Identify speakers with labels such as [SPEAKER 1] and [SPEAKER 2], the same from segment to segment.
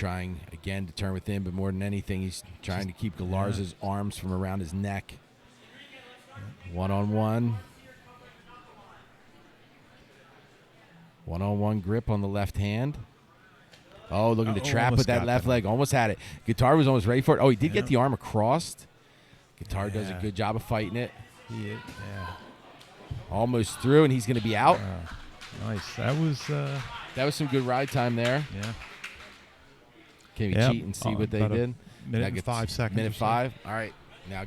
[SPEAKER 1] trying again to turn within, but more than anything, he's trying to keep Galarza's arms from around his neck. One-on-one. One-on-one grip on the left hand. Oh, looking to trap with that left leg. Almost had it. Guitar was almost ready for it. Oh, he did get the arm across. Guitar does a good job of fighting it.
[SPEAKER 2] Yeah.
[SPEAKER 1] Almost through, and he's going to be out.
[SPEAKER 2] Nice. That was
[SPEAKER 1] some good ride time there.
[SPEAKER 2] Yeah.
[SPEAKER 1] Can we cheat and see what they did?
[SPEAKER 2] Minute and 5 seconds.
[SPEAKER 1] Minute 5. All right. Now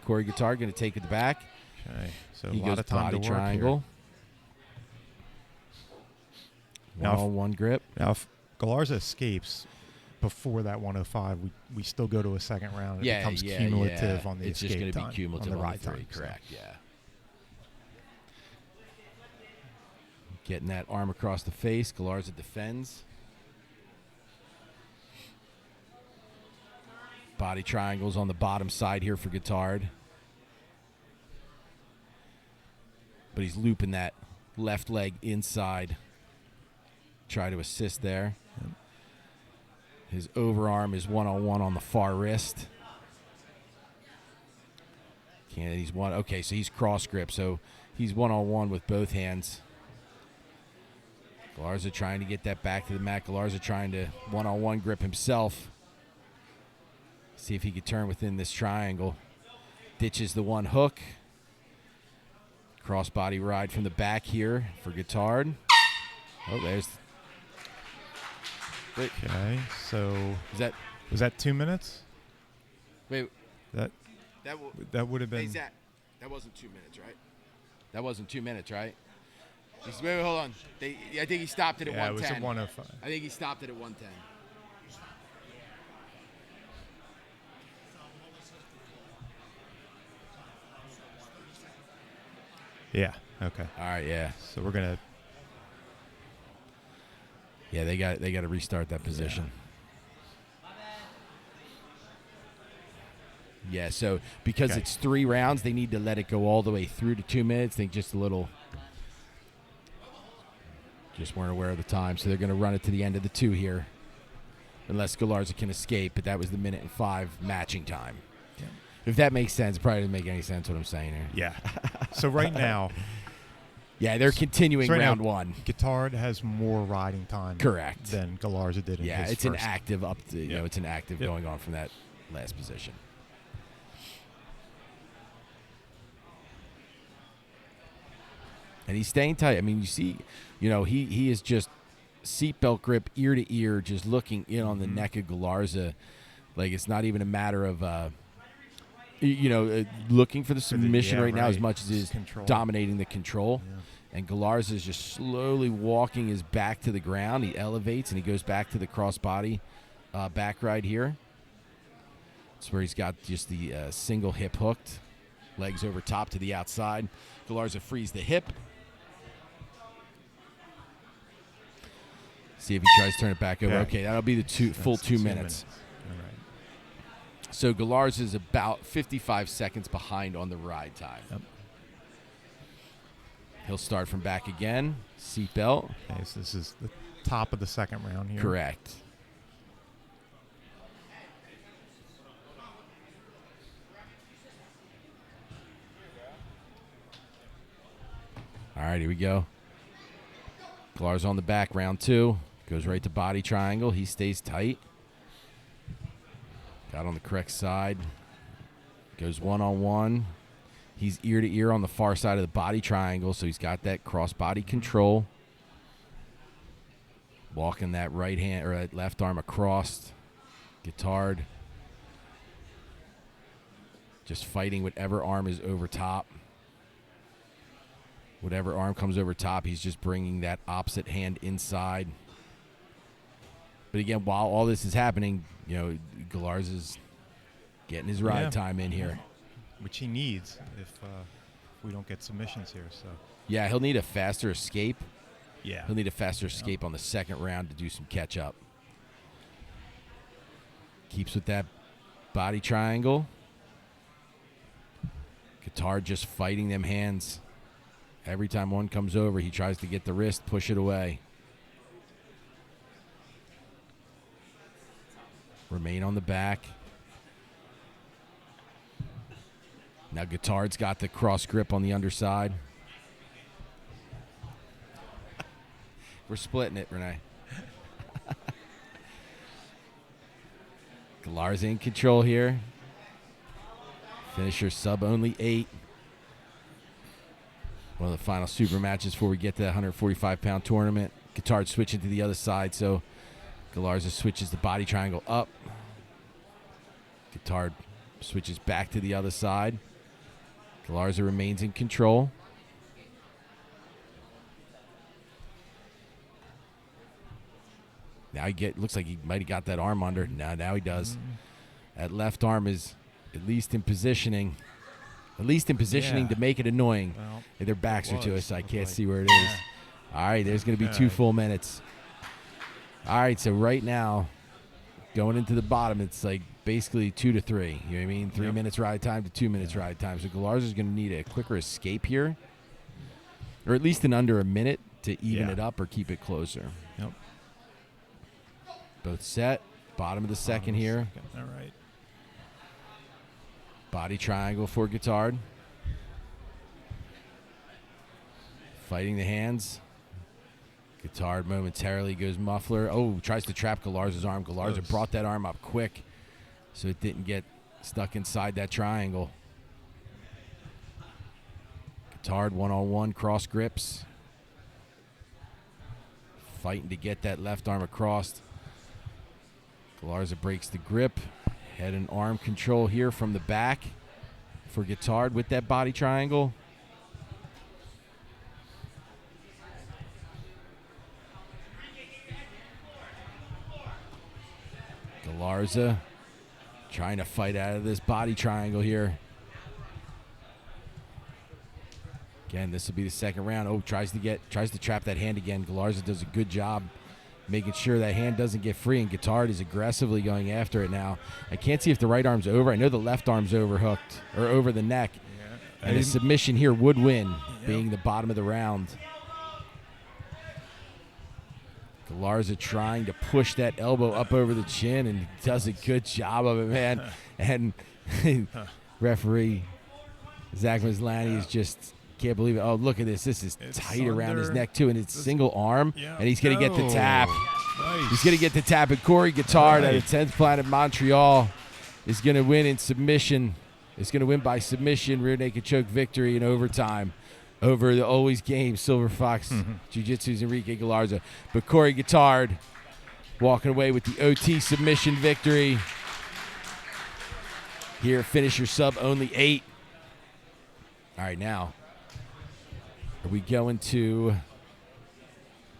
[SPEAKER 1] Corey Guitar going to take it back.
[SPEAKER 2] Okay. So
[SPEAKER 1] he
[SPEAKER 2] a lot
[SPEAKER 1] goes
[SPEAKER 2] of time
[SPEAKER 1] body
[SPEAKER 2] to work
[SPEAKER 1] triangle.
[SPEAKER 2] Here.
[SPEAKER 1] One-on-one grip.
[SPEAKER 2] Now, if Galarza escapes before that 105, we still go to a second round. It becomes cumulative on the
[SPEAKER 1] it's
[SPEAKER 2] escape
[SPEAKER 1] just going to
[SPEAKER 2] time,
[SPEAKER 1] be cumulative
[SPEAKER 2] on the
[SPEAKER 1] on
[SPEAKER 2] ride
[SPEAKER 1] the 3.
[SPEAKER 2] time.
[SPEAKER 1] Correct, Getting that arm across the face. Galarza defends. Body triangles on the bottom side here for Guitard. But he's looping that left leg inside. Try to assist there. Yep. His overarm is one-on-one on the far wrist. Okay, so he's cross grip, so he's one-on-one with both hands. Galarza trying to get that back to the mat. Galarza trying to one-on-one grip himself. See if he could turn within this triangle. Ditches the one hook. Crossbody ride from the back here for Guitard. Oh, there's. Wait.
[SPEAKER 2] Okay, so was that 2 minutes?
[SPEAKER 1] Wait.
[SPEAKER 2] That would have been.
[SPEAKER 1] Hey, Zach, that wasn't 2 minutes, right? That wasn't 2 minutes, right? Wait, hold on. I think he stopped it at 110.
[SPEAKER 2] Yeah, it was at 105.
[SPEAKER 1] I think he stopped it at 110.
[SPEAKER 2] Yeah. Okay.
[SPEAKER 1] All right. Yeah.
[SPEAKER 2] So we're gonna.
[SPEAKER 1] Yeah, they got to restart that position. Yeah. So because it's 3 rounds, they need to let it go all the way through to 2 minutes. They just weren't aware of the time, so they're going to run it to the end of the 2 here, unless Galarza can escape. But that was the minute and 5 matching time. Yeah. If that makes sense, it probably doesn't make any sense what I'm saying here.
[SPEAKER 2] Yeah. So right now.
[SPEAKER 1] Yeah, they're continuing round 1.
[SPEAKER 2] Guitard has more riding time.
[SPEAKER 1] Correct.
[SPEAKER 2] Than Galarza did in his
[SPEAKER 1] it's
[SPEAKER 2] first.
[SPEAKER 1] An active up to, you know, it's an active going on from that last position. And he's staying tight. I mean, you see, he is just seatbelt grip, ear to ear, just looking in on the neck of Galarza. Like, it's not even a matter of, looking for the submission now as much as he is dominating the control. Yeah. And Galarza is just slowly walking his back to the ground. He elevates and he goes back to the crossbody back ride here. That's where he's got just the single hip hooked, legs over top to the outside. Galarza frees the hip. See if he tries to turn it back over. Okay, that'll be the full 2 minutes.
[SPEAKER 2] All right.
[SPEAKER 1] So Galarza is about 55 seconds behind on the ride time.
[SPEAKER 2] Yep.
[SPEAKER 1] He'll start from back again. Seatbelt.
[SPEAKER 2] Okay, so this is the top of the second round here.
[SPEAKER 1] Correct. All right, here we go. Galarza on the back, round 2. Goes right to body triangle. He stays tight. Got on the correct side. Goes one-on-one. He's ear to ear on the far side of the body triangle, so he's got that cross-body control. Walking that right hand or that left arm across. Guitard. Just fighting whatever arm is over top. Whatever arm comes over top, he's just bringing that opposite hand inside. But again, while all this is happening, Galarza's getting his ride time in here.
[SPEAKER 2] Which he needs if we don't get submissions here. So
[SPEAKER 1] yeah, he'll need a faster escape.
[SPEAKER 2] Yeah.
[SPEAKER 1] He'll need a faster escape on the second round to do some catch-up. Keeps with that body triangle. Guitard just fighting them hands. Every time one comes over, he tries to get the wrist, push it away. Remain on the back. Now Guitard's got the cross grip on the underside. We're splitting it, Renee. Galarza in control here. Finisher sub only 8. One of the final super matches before we get to the 145-pound tournament. Guitard switching to the other side, so Galarza switches the body triangle up. Guitard switches back to the other side. Galarza remains in control. Now looks like he might have got that arm under. Now he does. That left arm is at least in positioning. To make it annoying.
[SPEAKER 2] Well,
[SPEAKER 1] their backs are to us, so I can't see where it is. All right, there's going to be 2 full minutes. All right, so right now, going into the bottom, it's like basically 2 to 3. You know what I mean? 3 minutes ride time to 2 minutes ride time. So Galarza's going to need a quicker escape here, or at least in under a minute to even it up or keep it closer.
[SPEAKER 2] Yep.
[SPEAKER 1] Both set. Bottom of the second here.
[SPEAKER 2] All right.
[SPEAKER 1] Body triangle for Guitard. Fighting the hands. Guitard momentarily goes muffler. Oh, tries to trap Galarza's arm. Galarza brought that arm up quick so it didn't get stuck inside that triangle. Guitard one-on-one cross grips. Fighting to get that left arm across. Galarza breaks the grip. Head and arm control here from the back for Guitard with that body triangle. Galarza trying to fight out of this body triangle here. Again, this will be the second round. Oh, tries to trap that hand again. Galarza does a good job making sure that hand doesn't get free, and Guitard is aggressively going after it now. I can't see if the right arm's over. I know the left arm's overhooked or over the neck. Yeah. And a submission here would win, being the bottom of the round. Galarza trying to push that elbow up over the chin, and does a good job of it, man. And referee Zach Maslany is just can't believe it. Oh, look at this. This is tight around his neck, too, and it's single arm, and he's going to get the tap. Nice. He's going to get the tap, and Corey Guitard at a 10th Planet Montreal is going to win in submission. It's going to win by submission, rear naked choke victory in overtime over the always game Silver Fox Jiu-Jitsu's Enrique Galarza. But Corey Guitard walking away with the OT submission victory. Here, finisher sub only 8. All right, now. Are we going to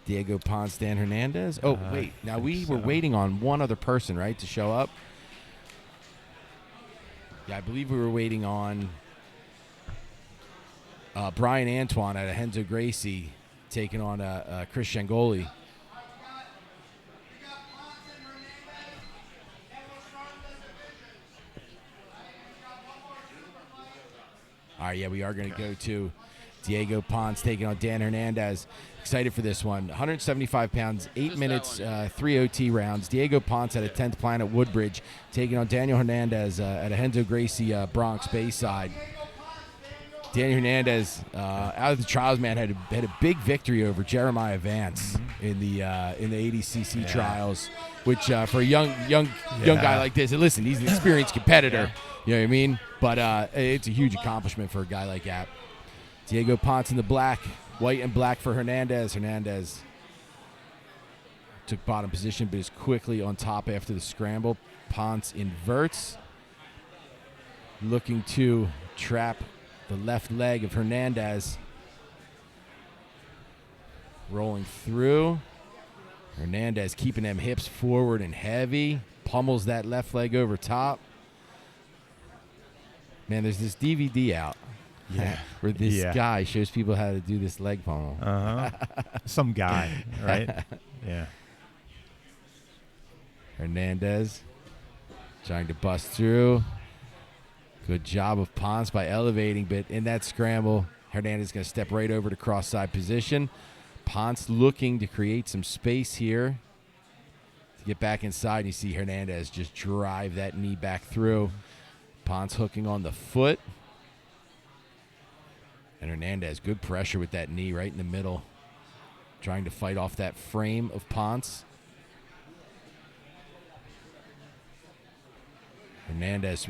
[SPEAKER 1] Diego Ponce, Dan Hernandez? Oh, wait. Now, we were waiting on one other person, right, to show up? Yeah, I believe we were waiting on Brian Antoine at a Renzo Gracie taking on Chris Shangoli. All right, yeah, we are going to go to Diego Ponce taking on Dan Hernandez. Excited for this one. 175 pounds, 8 minutes, 3 OT rounds. Diego Ponce at a 10th Planet Woodbridge taking on Daniel Hernandez at a Renzo Gracie Bronx Bayside. Daniel Hernandez, out of the trials, man, had a big victory over Jeremiah Vance in the ADCC trials, which for a young guy like this, and listen, he's an experienced competitor, you know what I mean? But it's a huge accomplishment for a guy like that. Diego Ponce in the black, white and black for Hernandez. Hernandez took bottom position, but is quickly on top after the scramble. Ponce inverts, looking to trap the left leg of Hernandez. Rolling through. Hernandez keeping them hips forward and heavy. Pummels that left leg over top. Man, there's this DVD out. Yeah, where this guy shows people how to do this leg pummel.
[SPEAKER 2] Some guy, right? Yeah.
[SPEAKER 1] Hernandez trying to bust through. Good job of Ponce by elevating, but in that scramble, Hernandez is going to step right over to cross-side position. Ponce looking to create some space here to get back inside. And you see Hernandez just drive that knee back through. Ponce hooking on the foot. And Hernandez, good pressure with that knee right in the middle. Trying to fight off that frame of Ponce. Hernandez,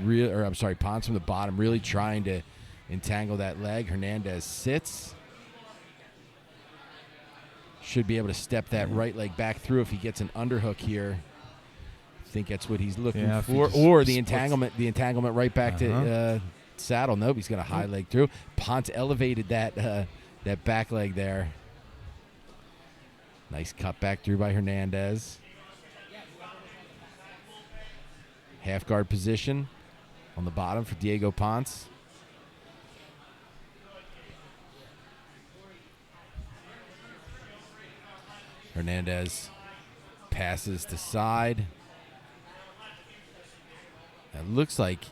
[SPEAKER 1] Ponce from the bottom, really trying to entangle that leg. Hernandez sits. Should be able to step that right leg back through if he gets an underhook here. I think that's what he's looking for. Or the entanglement right back to saddle. Nope, he's got a high leg through. Ponce elevated that back leg there. Nice cut back through by Hernandez. Half guard position on the bottom for Diego Ponce. Hernandez passes to side. It looks like,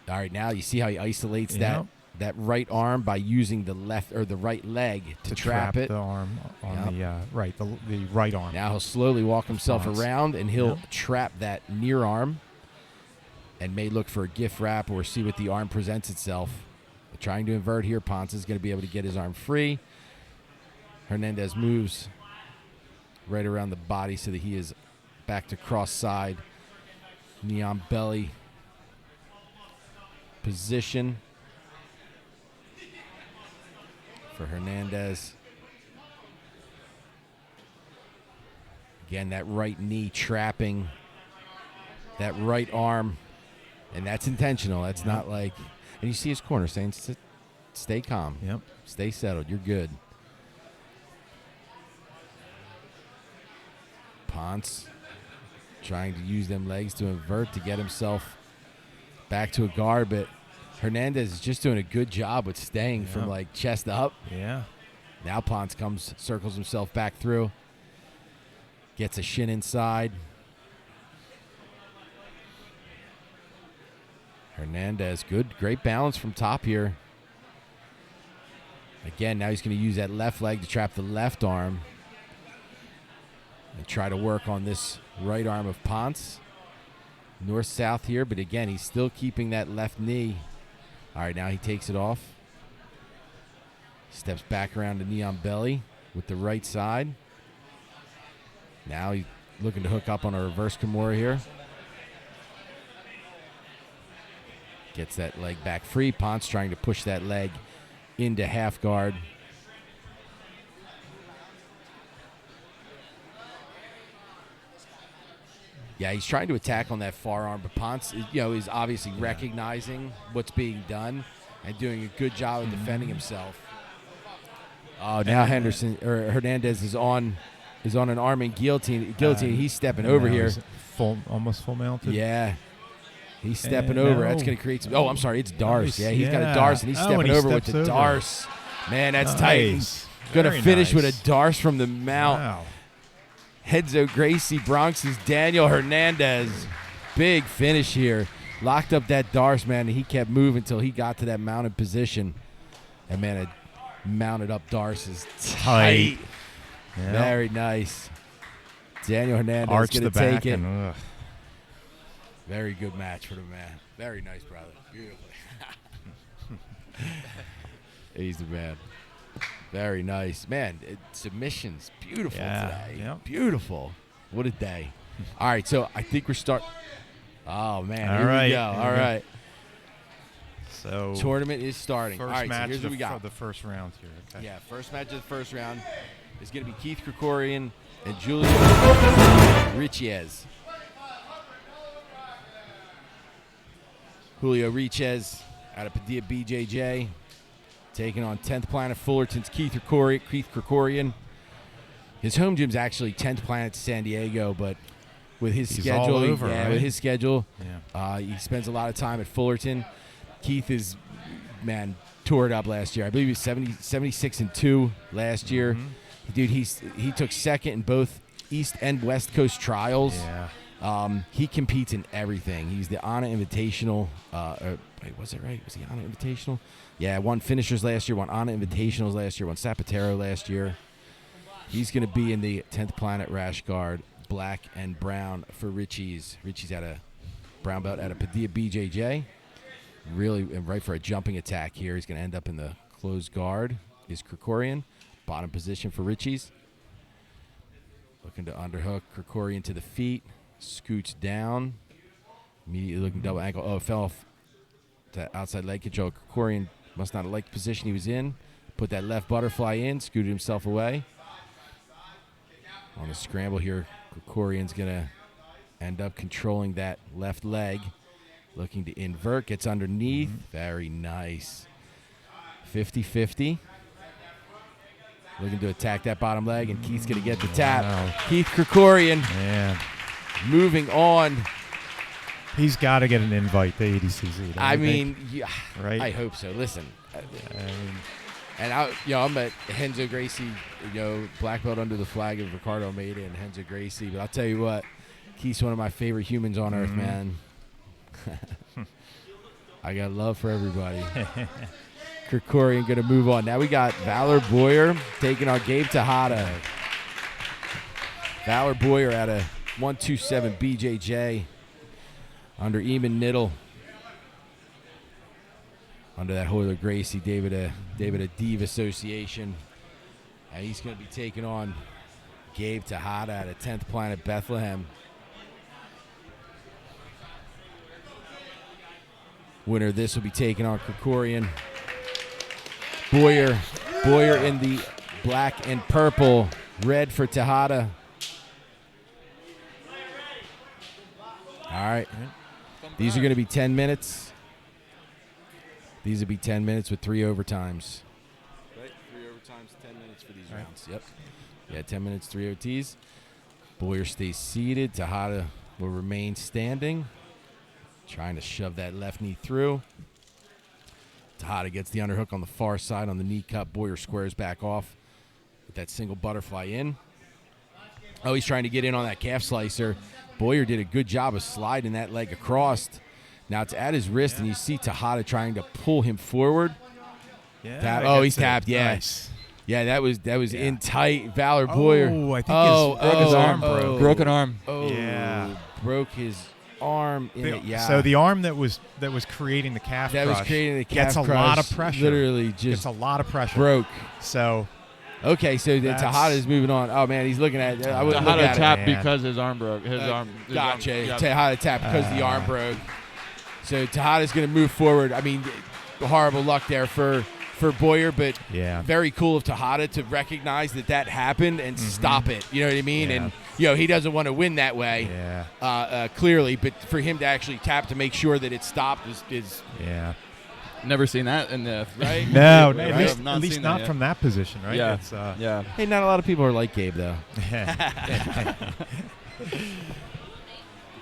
[SPEAKER 1] all right, now you see how he isolates that right arm by using the left or the right leg to trap it.
[SPEAKER 2] The arm on the right arm.
[SPEAKER 1] Now he'll slowly walk himself around and he'll trap that near arm and may look for a gift wrap or see what the arm presents itself. But trying to invert here, Ponce is going to be able to get his arm free. Hernandez moves right around the body so that he is back to cross side. Knee on belly position for Hernandez. Again, that right knee trapping that right arm, and that's intentional. That's not like, and you see his corner saying, stay calm.
[SPEAKER 2] Yep.
[SPEAKER 1] Stay settled. You're good. Ponce trying to use them legs to invert to get himself back to a guard, but Hernandez is just doing a good job with staying from like chest up.
[SPEAKER 2] Yeah.
[SPEAKER 1] Now Ponce circles himself back through, gets a shin inside. Hernandez, great balance from top here. Again, now he's going to use that left leg to trap the left arm and try to work on this right arm of Ponce. North-south here, but again, he's still keeping that left knee. All right, now he takes it off. Steps back around to knee on belly with the right side. Now he's looking to hook up on a reverse Kimura here. Gets that leg back free. Ponce trying to push that leg into half guard. Yeah, he's trying to attack on that far arm, but Ponce, is obviously recognizing what's being done and doing a good job of defending himself. Oh, now Hernandez is on an arm and guillotine. He's stepping over here.
[SPEAKER 2] Almost full mounted.
[SPEAKER 1] Yeah. He's stepping over. That's going to create some. Oh, I'm sorry. It's Darce. Yeah, he's got a Darce, and he's stepping over with the Darce. Man, that's tight. Going to finish with a Darce from the mount.
[SPEAKER 2] Wow.
[SPEAKER 1] Hedzo Gracie, Bronx's Daniel Hernandez. Big finish here. Locked up that Darce, man, and he kept moving until he got to that mounted position. And, man, a mounted up Darce is tight.
[SPEAKER 2] Yep.
[SPEAKER 1] Very nice. Daniel Hernandez
[SPEAKER 2] Arch
[SPEAKER 1] going
[SPEAKER 2] the
[SPEAKER 1] to take
[SPEAKER 2] back
[SPEAKER 1] it.
[SPEAKER 2] And,
[SPEAKER 1] very good match for the man. Very nice, brother. Beautiful. He's the man. Very nice. Man, submissions. Beautiful today.
[SPEAKER 2] Yep.
[SPEAKER 1] Beautiful. What a day. All right, so I think we're Oh, man.
[SPEAKER 2] All
[SPEAKER 1] Here
[SPEAKER 2] right.
[SPEAKER 1] we go. All right.
[SPEAKER 2] So
[SPEAKER 1] tournament is starting.
[SPEAKER 2] First
[SPEAKER 1] All right,
[SPEAKER 2] match
[SPEAKER 1] so here's what we got.
[SPEAKER 2] of the first round here. Okay.
[SPEAKER 1] Yeah, first match of the first round is going to be Keith Krikorian and Julio Riches. Julio Riches out of Padilla BJJ, taking on 10th Planet Fullerton's Keith Krikorian. His home gym's actually 10th Planet San Diego, but with his schedule,
[SPEAKER 2] all over, right?
[SPEAKER 1] With his schedule, he spends a lot of time at Fullerton. Keith is, toured up last year. I believe he was 76-2 last year. Dude, he took second in both East and West Coast trials.
[SPEAKER 2] Yeah.
[SPEAKER 1] He competes in everything. He's the Anna Invitational. Was it right? Was he Anna Invitational? Yeah, won finishers last year, won Anna Invitationals last year, won Zapatero last year. He's going to be in the 10th Planet Rash Guard black and brown for Richie's. Richie's at a brown belt at a Padilla BJJ. Really, and right for a jumping attack here. He's going to end up in the closed guard. Is Krikorian. Bottom position for Richie's. Looking to underhook. Krikorian to the feet. Scoots down. Immediately looking double ankle. Oh, fell off to outside leg control. Krikorian must not have liked the position he was in. Put that left butterfly in. Scooted himself away. On the scramble here, Krikorian's going to end up controlling that left leg. Looking to invert. Gets underneath. Very nice. 50-50. Looking to attack that bottom leg, and Keith's going to get the tap.
[SPEAKER 2] Wow.
[SPEAKER 1] Keith Krikorian.
[SPEAKER 2] Man.
[SPEAKER 1] Moving on.
[SPEAKER 2] He's got to get an invite to ADCC.
[SPEAKER 1] I mean, yeah,
[SPEAKER 2] right?
[SPEAKER 1] I hope so. Listen, and I'm at Renzo Gracie, black belt under the flag of Ricardo Almeida and Renzo Gracie. But I'll tell you what, Keith's one of my favorite humans on earth, man. I got love for everybody. Krikorian going to move on. Now we got Valor Boyer taking on Gabe Tejada. Valor Boyer at a 127 BJJ under Eamon Niddle. Under that Hoyler Gracie, David Adiv Association. And he's going to be taking on Gabe Tejada at a 10th Planet Bethlehem. Winner of this will be taking on Krikorian. Boyer in the black and purple. Red for Tejada. All right. These are going to be 10 minutes. These will be 10 minutes with 3 overtimes. Right? 3 overtimes, 10 minutes for these rounds. Yep. Yeah, 10 minutes, 3 OTs. Boyer stays seated. Tejada will remain standing. Trying to shove that left knee through. Tejada gets the underhook on the far side on the knee cup. Boyer squares back off with that single butterfly in. Oh, he's trying to get in on that calf slicer. Boyer did a good job of sliding that leg across. Now it's at his wrist, and you see Tejada trying to pull him forward.
[SPEAKER 2] Yeah.
[SPEAKER 1] He's tapped. Yeah.
[SPEAKER 2] Nice.
[SPEAKER 1] Yeah, that was in tight. Valor Boyer.
[SPEAKER 2] Oh, I think his arm broke.
[SPEAKER 3] Broken arm.
[SPEAKER 1] Oh,
[SPEAKER 2] yeah.
[SPEAKER 1] Broke his arm in it. Yeah.
[SPEAKER 2] So the arm that was creating the calf crush gets a lot of pressure.
[SPEAKER 1] Literally just
[SPEAKER 2] gets a lot of pressure.
[SPEAKER 1] Broke.
[SPEAKER 2] So.
[SPEAKER 1] Okay, so Tejada is moving on. Oh man, he's looking at. I wouldn't
[SPEAKER 3] Tejada
[SPEAKER 1] look at
[SPEAKER 3] tapped
[SPEAKER 1] it.
[SPEAKER 3] because his arm broke. His arm.
[SPEAKER 1] Gotcha. Tejada tapped because the arm broke. So Tejada's going to move forward. I mean, horrible luck there for Boyer, but very cool of Tejada to recognize that happened and stop it. You know what I mean?
[SPEAKER 2] Yeah.
[SPEAKER 1] And he doesn't want to win that way. Clearly, but for him to actually tap to make sure that it stopped is
[SPEAKER 3] Never seen that in the
[SPEAKER 1] right.
[SPEAKER 2] No,
[SPEAKER 1] right?
[SPEAKER 2] at least not from that position, right?
[SPEAKER 3] Yeah.
[SPEAKER 2] It's,
[SPEAKER 1] Hey, not a lot of people are like Gabe though.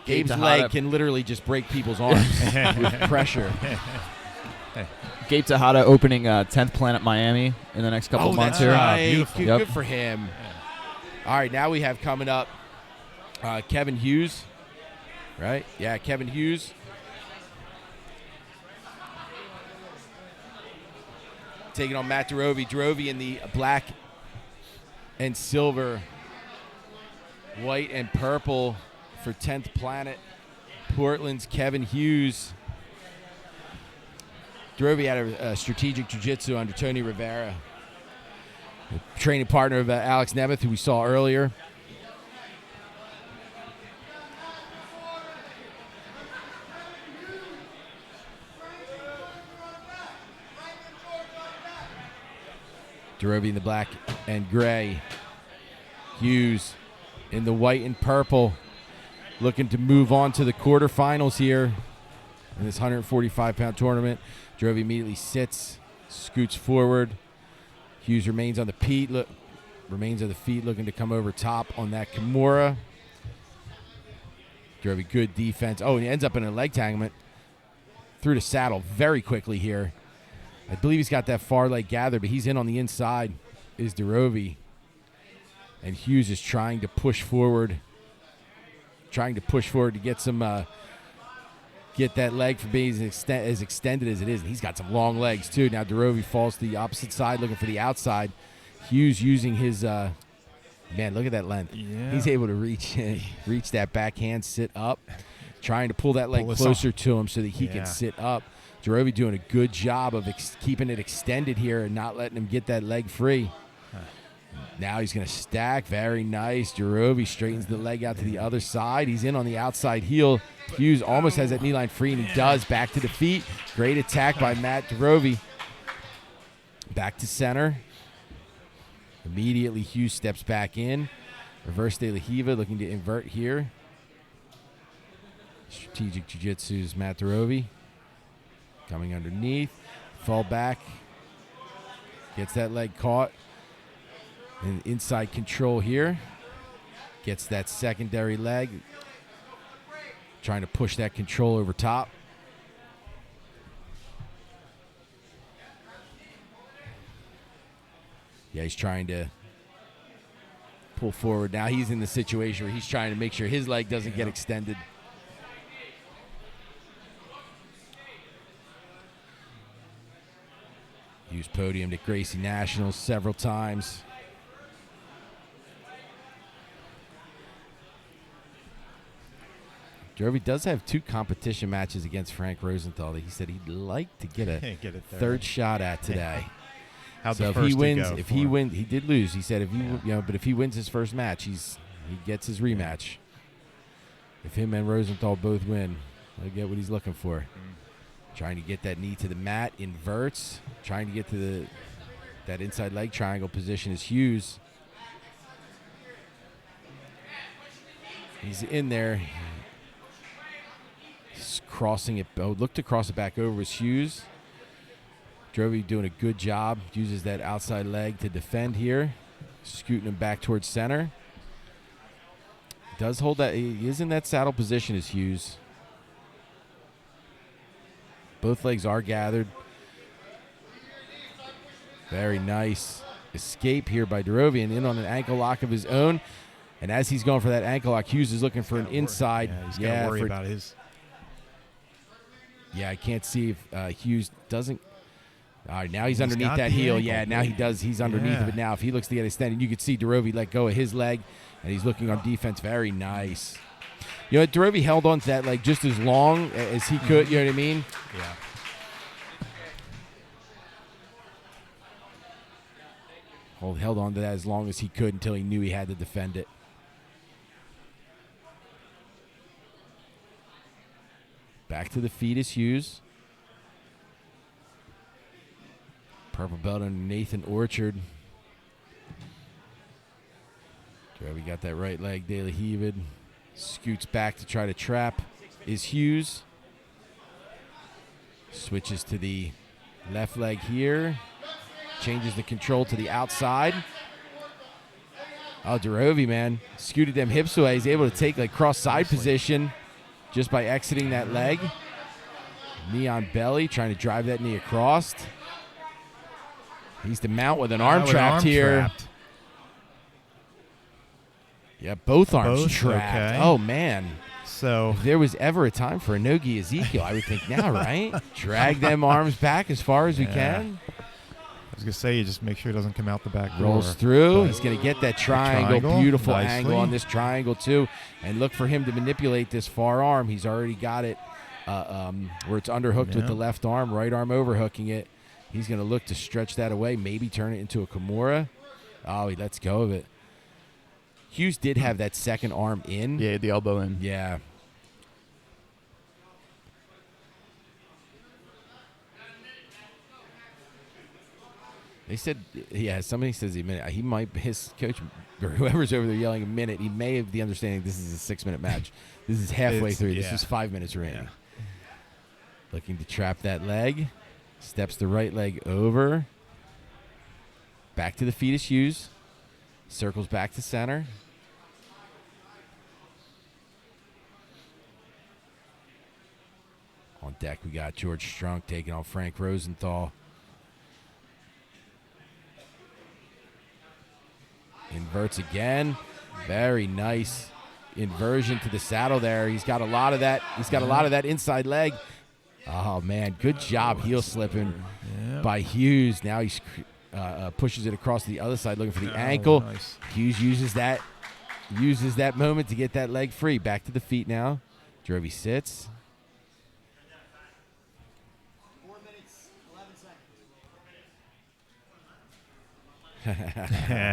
[SPEAKER 1] Gabe's leg can literally just break people's arms with pressure.
[SPEAKER 3] Gabe Tejada opening 10th Planet Miami in the next couple of months here.
[SPEAKER 1] Right.
[SPEAKER 2] Beautiful.
[SPEAKER 1] Good for him. All right, now we have coming up Kevin Hughes. Right? Yeah, Kevin Hughes. Taking on Matt Durovi. Durovi in the black and silver, white and purple for 10th Planet. Portland's Kevin Hughes. Durovi had a strategic jiu-jitsu under Tony Rivera, a training partner of Alex Nemeth, who we saw earlier. Durovi in the black and gray. Hughes in the white and purple. Looking to move on to the quarterfinals here in this 145-pound tournament. Durovi immediately sits, scoots forward. Hughes remains on the feet, looking to come over top on that Kimura. Durovi, good defense. Oh, and he ends up in a leg tanglement. Through the saddle very quickly here. I believe he's got that far leg gathered, but he's in on the inside, is Durovi. And Hughes is trying to push forward. To get some, get that leg from being as extended as it is. And he's got some long legs, too. Now Durovi falls to the opposite side, looking for the outside. Hughes using his Man, look at that length.
[SPEAKER 2] Yeah.
[SPEAKER 1] He's able to reach that backhand, sit up, trying to pull that leg closer to him so that he can sit up. Jarovi doing a good job of keeping it extended here and not letting him get that leg free. Now he's going to stack. Very nice. Jarovi straightens the leg out to the other side. He's in on the outside heel. Hughes almost has that knee line free, and he does. Back to the feet. Great attack by Matt Jarovi. Back to center. Immediately, Hughes steps back in. Reverse de la Riva looking to invert here. Strategic Jiu-Jitsu's Matt Jarovi. Coming underneath. Fall back. Gets that leg caught. And inside control here. Gets that secondary leg. Trying to push that control over top. Yeah, he's trying to pull forward. Now he's in the situation where he's trying to make sure his leg doesn't get extended. Hughes podiumed at Gracie Nationals several times. Jarovi does have 2 competition matches against Frank Rosenthal that he said he'd like to get a third shot at today. So if he wins, he did lose. He said but if he wins his first match, he gets his rematch. If him and Rosenthal both win, he'll get what he's looking for. Trying to get that knee to the mat, inverts. Trying to get to that inside leg triangle position is Hughes. He's in there. He's crossing it. Look to cross it back over with Hughes. Jarovi doing a good job. Uses that outside leg to defend here. Scooting him back towards center. Does hold that. He is in that saddle position as Hughes. Both legs are gathered. Very nice escape here by Jarovi, and in on an ankle lock of his own. And as he's going for that ankle lock, Hughes is looking for an inside.
[SPEAKER 2] Yeah, he's got to worry about his.
[SPEAKER 1] Yeah, I can't see if Hughes doesn't. All right, now he's underneath that heel. Ankle. Yeah, now he does. He's underneath of it now. If he looks to get extended, you could see Jarovi let go of his leg, and he's looking on defense. Very nice. You know, Jarovi held on to that leg just as long as he could. You know what I mean?
[SPEAKER 2] Yeah.
[SPEAKER 1] Held on to that as long as he could until he knew he had to defend it. Back to the feet is Hughes. Purple belt under Nathan Orchard. We got that right leg, De La Riva. Scoots back to try to trap is Hughes. Switches to the left leg here. Changes the control to the outside. Oh, Jarovi, man. Scooted them hips away. He's able to take like cross side position just by exiting that leg. Knee on belly, trying to drive that knee across. He's to mount with an arm trapped here. Trapped. Yeah, both arms trapped. Okay. Oh, man.
[SPEAKER 2] So
[SPEAKER 1] if there was ever a time for a no-gi Ezekiel, I would think now, right? Drag them arms back as far as we can.
[SPEAKER 2] I was going to say, you just make sure it doesn't come out the back door.
[SPEAKER 1] Rolls through. He's going to get that triangle. Beautiful angle on this triangle, too. And look for him to manipulate this far arm. He's already got it where it's underhooked with the left arm, right arm overhooking it. He's going to look to stretch that away, maybe turn it into a Kimura. Oh, he lets go of it. Hughes did have that second arm in.
[SPEAKER 3] Yeah, the elbow in.
[SPEAKER 1] Yeah. They said, somebody says he might, his coach, or whoever's over there yelling a minute, he may have the understanding this is a 6-minute match. This is halfway through. Yeah. This is 5 minutes remaining. Yeah. Looking to trap that leg. Steps the right leg over. Back to the feet is Hughes. Circles back to center. On deck, we got George Strunk taking on Frank Rosenthal. Inverts again. Very nice inversion to the saddle there. He's got a lot of that. He's got a lot of that inside leg. Oh, man. Good job heel slipping by Hughes. Now he's pushes it across the other side looking for the ankle.
[SPEAKER 2] Nice.
[SPEAKER 1] Hughes uses that moment to get that leg free. Back to the feet now. Javier sits.
[SPEAKER 4] 4 minutes, 11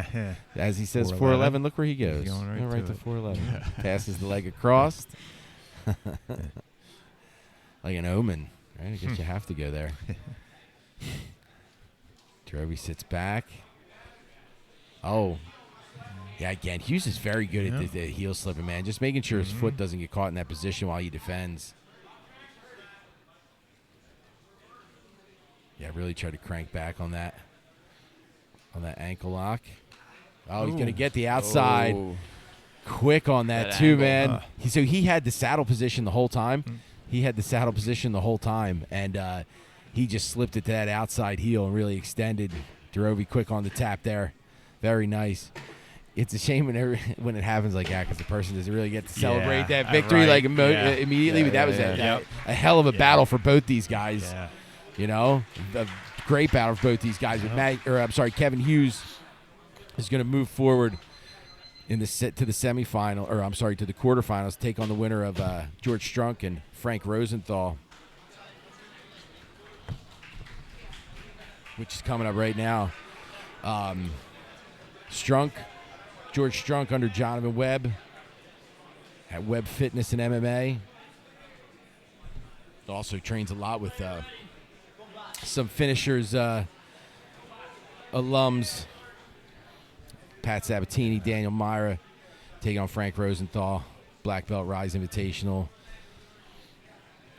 [SPEAKER 4] seconds.
[SPEAKER 1] As he says 4:11, look where he goes.
[SPEAKER 2] He's going
[SPEAKER 1] right to 4:11. Passes the leg across. Like an omen, right? I guess you have to go there. Javier sits back. Oh. Yeah, again, Hughes is very good at the heel slipping, man. Just making sure his foot doesn't get caught in that position while he defends. Yeah, really try to crank back on that ankle lock. Oh, he's going to get the outside. Quick on that too, angle, man. So he had the saddle position the whole time. And he just slipped it to that outside heel and really extended. Javier quick on the tap there. Very nice. It's a shame when it happens like that because the person doesn't really get to celebrate that victory immediately. But that was a hell of a battle for both these guys.
[SPEAKER 2] Yeah.
[SPEAKER 1] You know, a great battle for both these guys. But Kevin Hughes is going to move forward to the semifinal, to the quarterfinals, take on the winner of George Strunk and Frank Rosenthal, which is coming up right now. George Strunk under Jonathan Webb at Webb Fitness and MMA. Also trains a lot with some finishers alums. Pat Sabatini, Daniel Myra, taking on Frank Rosenthal, Black Belt Rise Invitational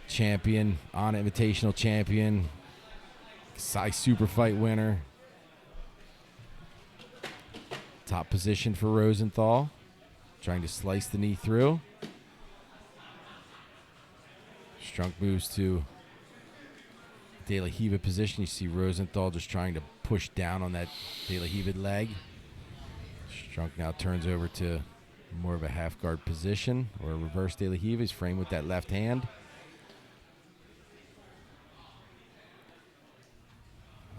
[SPEAKER 1] champion, On Invitational champion, size super fight winner. Top position for Rosenthal, trying to slice the knee through. Strunk moves to De La Riva position. You see Rosenthal just trying to push down on that De La Riva leg. Strunk now turns over to more of a half guard position or a reverse De La Riva. He's framed with that left hand.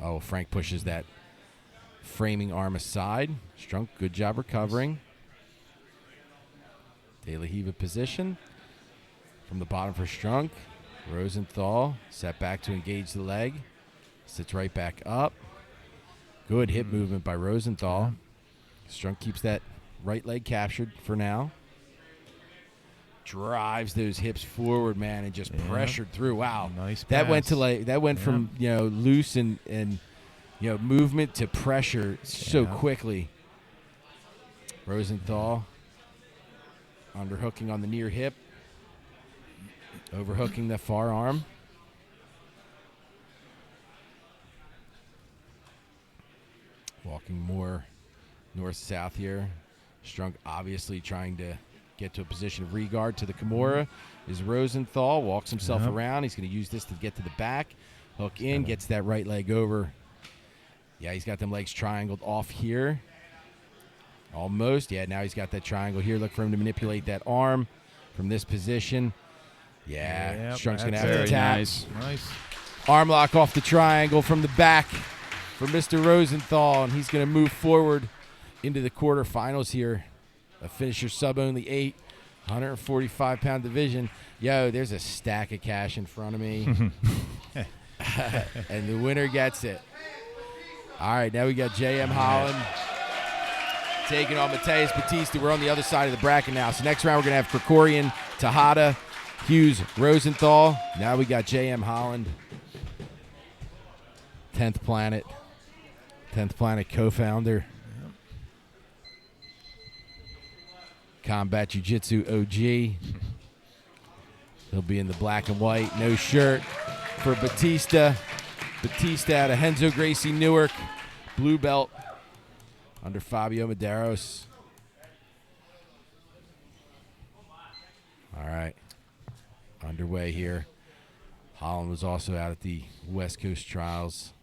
[SPEAKER 1] Oh, Frank pushes that framing arm aside. Strunk, good job recovering. De La Riva position. From the bottom for Strunk. Rosenthal set back to engage the leg. Sits right back up. Good hip movement by Rosenthal. Strunk keeps that right leg captured for now. Drives those hips forward, man, and just pressured through. Wow.
[SPEAKER 2] Nice pass.
[SPEAKER 1] That went from loose and movement to pressure so quickly. Rosenthal underhooking on the near hip. Overhooking the far arm. Walking more north-south here. Strunk obviously trying to get to a position of regard to the Kimura. Is Rosenthal. Walks himself around. He's going to use this to get to the back. Hook in. Gets that right leg over. Yeah, he's got them legs triangled off here. Almost. Yeah, now he's got that triangle here. Look for him to manipulate that arm from this position. Yeah, Strunk's going to have to tap.
[SPEAKER 3] Nice.
[SPEAKER 1] Arm lock off the triangle from the back for Mr. Rosenthal, and he's going to move forward into the quarterfinals here. A finisher sub-only 8, 145-pound division. Yo, there's a stack of cash in front of me. And the winner gets it. All right, now we got J.M. Holland taking on Mateus Batista. We're on the other side of the bracket now. So next round we're going to have Krikorian, Tejada, Hughes, Rosenthal. Now we got J.M. Holland. 10th Planet co-founder. Combat Jiu-Jitsu OG. He'll be in the black and white, no shirt for Batista. Batista out of Renzo Gracie Newark. Blue belt under Fabio Medeiros. All right. Underway here. Holland was also out at the West Coast Trials.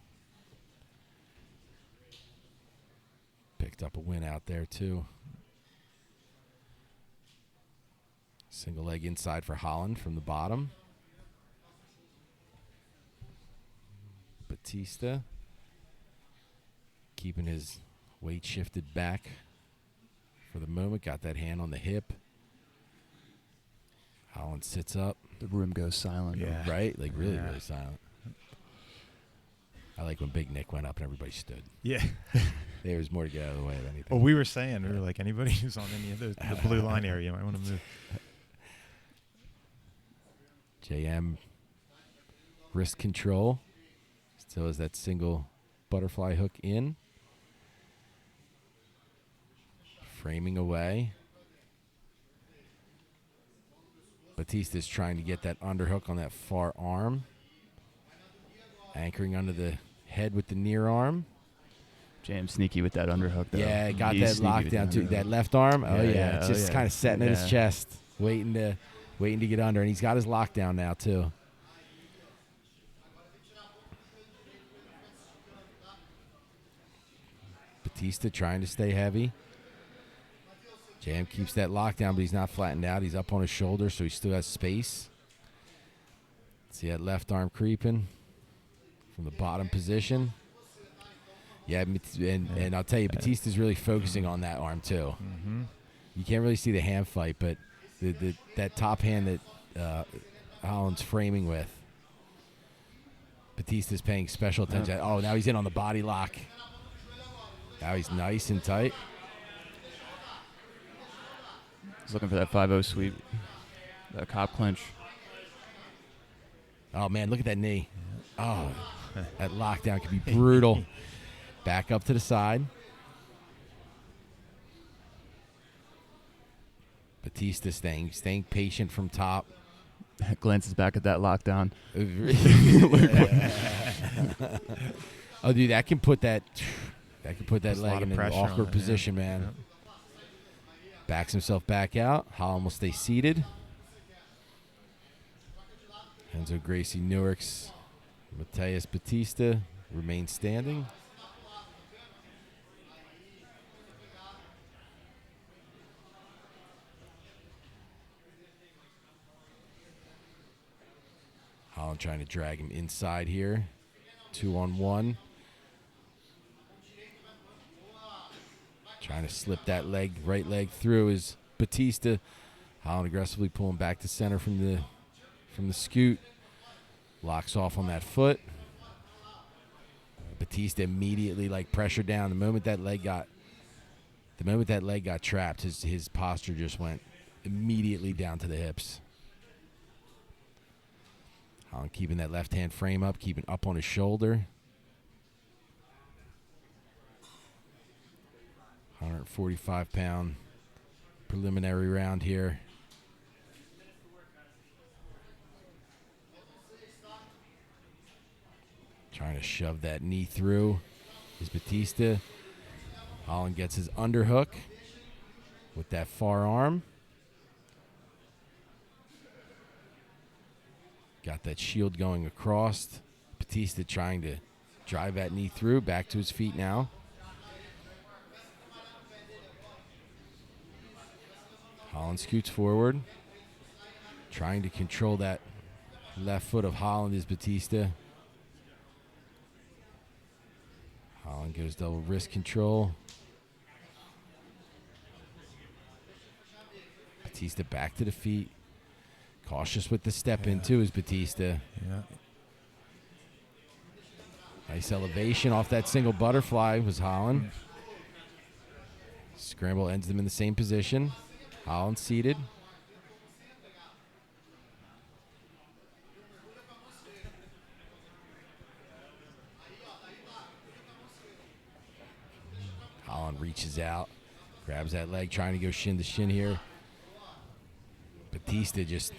[SPEAKER 1] Picked up a win out there, too. Single leg inside for Holland from the bottom. Batista. keeping his weight shifted back for the moment. Got that hand on the hip. Holland sits up.
[SPEAKER 3] The room goes silent.
[SPEAKER 2] Yeah.
[SPEAKER 1] Right? Like really silent. I like when Big Nick went up and everybody stood.
[SPEAKER 2] Yeah.
[SPEAKER 1] There was more to get out of the way of anything.
[SPEAKER 2] Well, we were saying, we were like, anybody who's on any of the blue line area might want to move.
[SPEAKER 1] JM, wrist control. Still has that single butterfly hook in. Framing away. Batista's trying to get that underhook on that far arm. Anchoring under the head with the near arm.
[SPEAKER 3] James sneaky with that underhook, though.
[SPEAKER 1] Yeah, got that lockdown too. That left arm. Oh yeah, it's just kind of setting in his chest, waiting to get under, and he's got his lockdown now too. Batista trying to stay heavy. Jam keeps that lockdown, but he's not flattened out. He's up on his shoulder, so he still has space. See that left arm creeping from the bottom position. Yeah, and I'll tell you, Batista's really focusing on that arm too.
[SPEAKER 2] Mm-hmm.
[SPEAKER 1] You can't really see the hand fight, but that top hand that Holland's framing with, Batista's paying special attention. Oh, now he's in on the body lock. Now he's nice and tight.
[SPEAKER 3] He's looking for that 5-0 sweep, that cop clinch.
[SPEAKER 1] Oh, man, look at that knee. Oh, that lockdown could be brutal. Back up to the side. Batista staying patient from top.
[SPEAKER 3] Glances back at that lockdown.
[SPEAKER 1] Oh, dude, that can put that leg in an awkward
[SPEAKER 2] it,
[SPEAKER 1] position, man.
[SPEAKER 2] Yeah.
[SPEAKER 1] Backs himself back out. Holland will stay seated. Enzo Gracie Newark's Mateus Batista remains standing. Holland trying to drag him inside here. 2-on-1. Trying to slip that right leg through is Batista. Holland aggressively pulling back to center from the scoot. Locks off on that foot. Batista immediately pressured down. The moment that leg got trapped, his posture just went immediately down to the hips. Holland keeping that left hand frame up, keeping up on his shoulder. 145-pound preliminary round here. Trying to shove that knee through is Batista. Holland gets his underhook with that far arm. Got that shield going across. Batista trying to drive that knee through. Back to his feet now. Holland scoots forward. Trying to control that left foot of Holland is Batista. Holland goes double wrist control. Batista back to the feet. Cautious with the step into is Batista.
[SPEAKER 2] Yeah.
[SPEAKER 1] Nice elevation off that single butterfly was Holland. Scramble ends them in the same position. Holland seated. Holland reaches out, grabs that leg, trying to go shin to shin here. Batista just,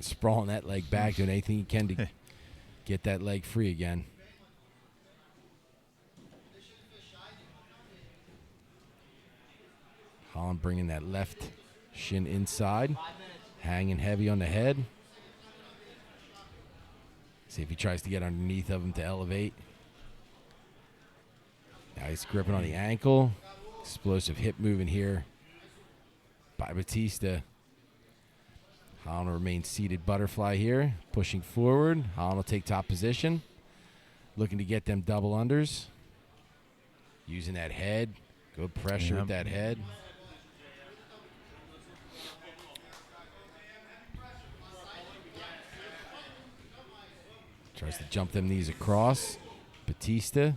[SPEAKER 1] sprawling that leg back, doing anything he can to get that leg free again. Holland bringing that left shin inside, hanging heavy on the head. See if he tries to get underneath of him to elevate. Now he's gripping on the ankle. Explosive hip movement here by Batista. Holland will remain seated butterfly here, pushing forward. Holland will take top position, looking to get them double unders. Using that head. Good pressure with that head. Tries to jump them knees across. Batista.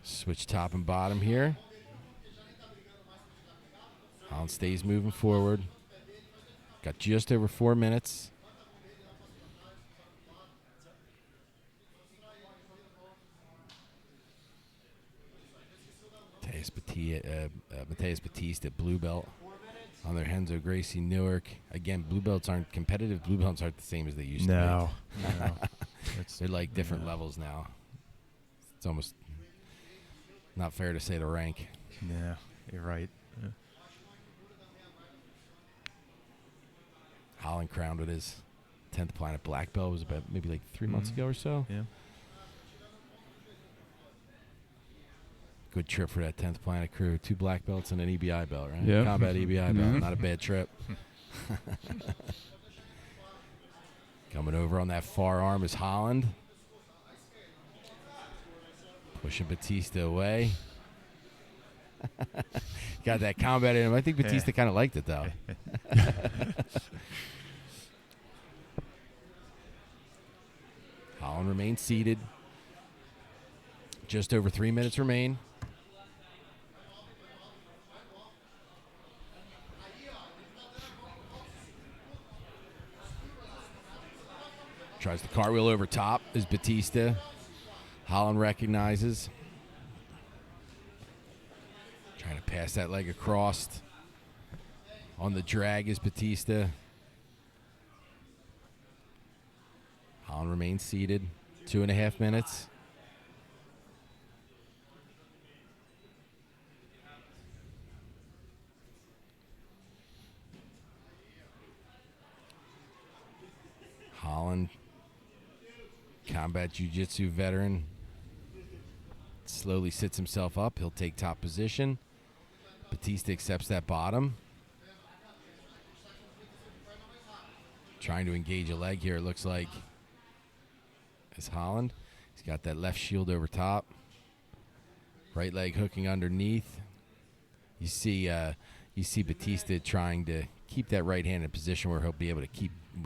[SPEAKER 1] Switch top and bottom here. Holland stays moving forward. Got just over 4 minutes. Mateus Batista, blue belt. On their Renzo Gracie Newark. Again, blue belts aren't competitive. Blue belts aren't the same as they used to be.
[SPEAKER 2] No.
[SPEAKER 1] They're like different levels now. It's almost not fair to say the rank.
[SPEAKER 2] Yeah, you're right. Yeah.
[SPEAKER 1] Holland crowned with his 10th Planet black belt. It was about maybe like 3 months ago or so.
[SPEAKER 2] Yeah.
[SPEAKER 1] Good trip for that 10th Planet crew. 2 black belts and an EBI belt, right?
[SPEAKER 3] Yeah.
[SPEAKER 1] Combat EBI belt. Not a bad trip. Coming over on that far arm is Holland. Pushing Batista away. Got that combat in him. I think Batista kind of liked it, though. Holland remains seated. Just over 3 minutes remain. Tries the cartwheel over top is Batista. Holland recognizes. Trying to pass that leg across. On the drag is Batista. Holland remains seated. 2.5 minutes. Holland, combat jiu-jitsu veteran, slowly sits himself up. He'll take top position. Batista accepts that bottom. Trying to engage a leg here, it looks like, is Holland. He's got that left shield over top. Right leg hooking underneath. You see Batista trying to keep that right hand in a position where he'll be able to